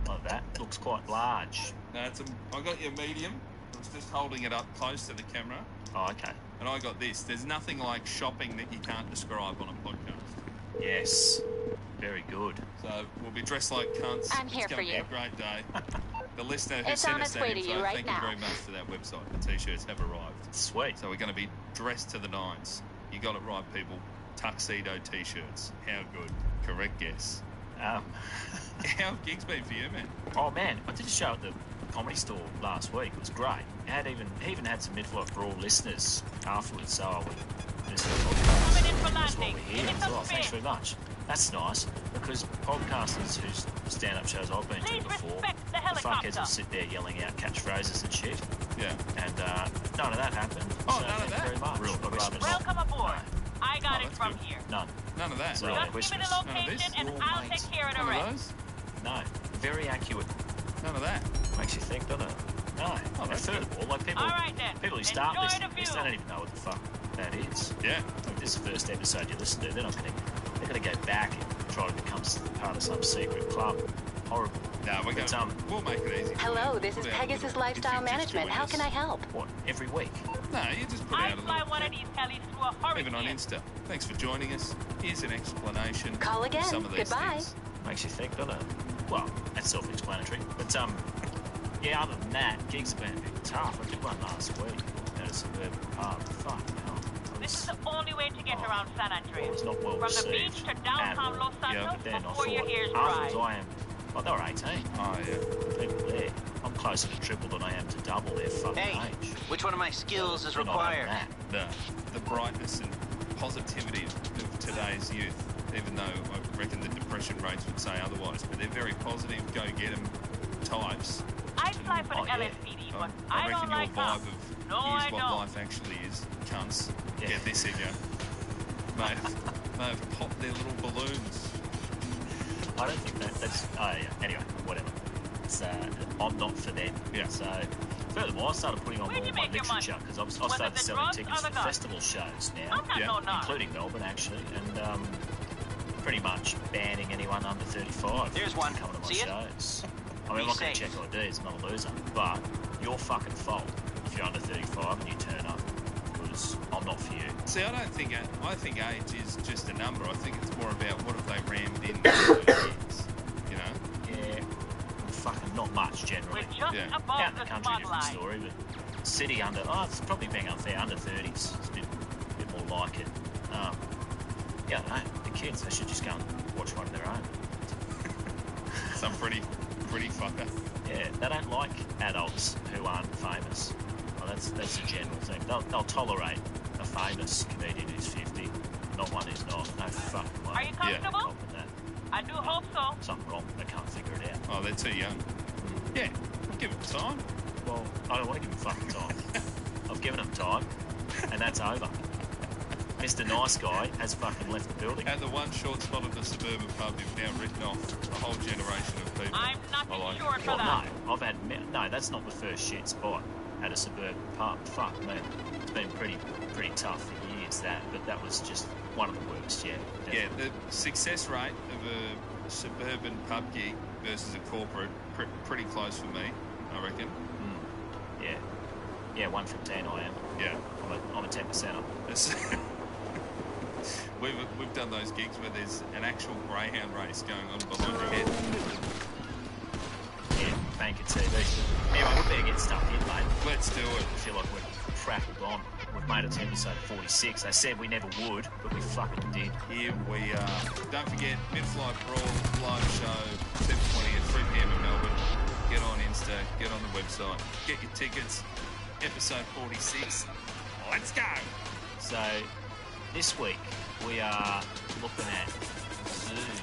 Like that. Looks quite large. No, I got you a medium. I was just holding it up close to the camera. Oh, okay. And I got this. There's nothing like shopping that you can't describe on a podcast. Yes. Very good. So we'll be dressed like cunts. I'm here for you. It's going to be a great day. The listener who It's sent on us its that way to info, you right thank now. you very much for that website. The T-shirts have arrived. Sweet. So we're going to be dressed to the nines. You got it right, people. Tuxedo T-shirts. How good. Correct guess. How have gigs been for you, man? Oh, man. I did a show at the Comedy Store last week. It was great. He even had some Mid-Flight Brawl listeners afterwards, so I would listen to the podcast. That's what we're here. Oh, thanks very much. That's nice, because podcasters whose stand-up shows I've been to before, the fuckheads will sit there yelling out catchphrases and shit. Yeah. And none of that happened. Oh, so none of that? Very much. Real Christmas. Welcome aboard. I got it from good. here. None. None of that. Real Just Christmas. give me the location and I'll take care of the None rest. of those? No. Very accurate. None of that. Makes you think, doesn't it? No. Oh, And furthermore, like people, All right, then. people who start Enjoy listening the to this, view. they don't even know what the fuck that is. Yeah. Like this first episode you listen to, they're going to go back and try to become part of some secret club. horrible. No, we'll make it easy. Hello, this is Pegasus Lifestyle Management. How can I help? What, every week? No, you just put out a Fly little one of these helis through a hurricane. even on Insta. Thanks for joining us. Here's an explanation Call again. of some of these Goodbye. things. Makes you think, doesn't it? Well, that's self-explanatory. But, yeah, other than that, gigs have been a bit tough. I did one last week at a suburban pub. Fuck, hell. This is the only way to get around San Andreas. It's not well From the received beach to downtown Los Yeah, Santos but then I before your thought, hair's afterwards dry. I am... Well, they were 18. Oh, yeah. The people there. I'm closer to triple than I am to double their fucking age. Which one of my skills is They're not having required? that. The brightness and positivity of today's youth, even though I reckon the depression rates would say otherwise, but they're very positive, go get 'em types. I'd fly for the LSPD, but I I reckon don't your like vibe cops. of No, here's I what don't. life actually is, cunts, get this in you. May have popped their little balloons. I don't think that's... Oh, yeah. Anyway, whatever. It's, I'm not for them. Yeah. So, furthermore, I started putting on Where'd more you of my make your literature money? because I've Was started it the selling drugs tickets or the for guns? festival shows now, I'm not no nonsense. including Melbourne, actually, and pretty much banning anyone under 35 There's from one. coming to my See it? shows. I mean, I'm Be not going to safe. check ID, it's not a loser, but your fucking fault if you're under 35 and you turn up because I'm not for you. See, I think age is just a number. I think it's more about what have they rammed in years, you know? Yeah, fucking not much generally. We're just Yeah. above Out in the the country, different spotlight. story, but city under, it's probably being unfair, under 30s. It's a bit more like it. Yeah, I don't know, the kids, they should just go and watch one of their own. Some pretty fucker. Yeah, they don't like adults who aren't famous. Well, that's a general thing. They'll tolerate a famous comedian who's 50, not one who's not. No fucking way. Are you comfortable? Cop with that. I do hope so. Something wrong, they can't figure it out. Oh, they're too young. Yeah, give it time. Well, I don't want to give them fucking time. I've given them time, and that's over. Mr. Nice Guy has fucking left the building. At the one short spot of the suburban pub, you've now written off a whole generation of people. I'm not I like insured it. for that. No, I've had... No, that's not the first shit spot at a suburban pub. Fuck me. It's been pretty tough for years, that, but that was just one of the worst, yeah. Yeah, Definitely. the success rate of a suburban pub gig versus a corporate, pretty close for me, I reckon. Yeah. Yeah, 1 from 10 I am. Yeah. I'm a 10%er. We've done those gigs where there's an actual greyhound race going on behind your head. Yeah, bank of TV. Anyway, we better get stuck in, mate. Let's do it. I feel like we're prattled on. We've made it to episode 46. They said we never would, but we fucking did. Here we are. Don't forget, Mid-Flight Brawl live show, 7:20 at 3 p.m. in Melbourne. Get on Insta, get on the website, get your tickets. Episode 46. Let's go. So, this week we are looking at Zoom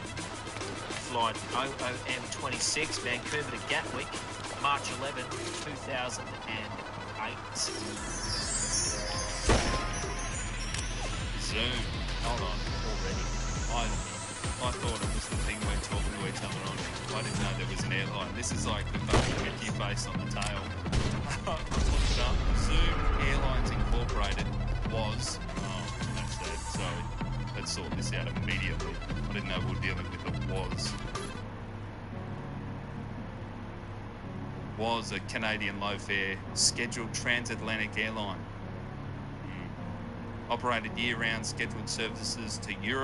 flight OOM26, Vancouver to Gatwick, March 11, 2008. Zoom. Hold on, already. I thought it was the thing we're talking to each other on. I didn't know there was an airline. This is like the fucking Mickey face on the tail. I looked it up. Zoom Airlines Incorporated was... Oh, that's that. Sorry. Let's sort this out immediately. I didn't know we were dealing with the was. Was a Canadian low-fare scheduled transatlantic airline. Operated year-round scheduled services to Europe.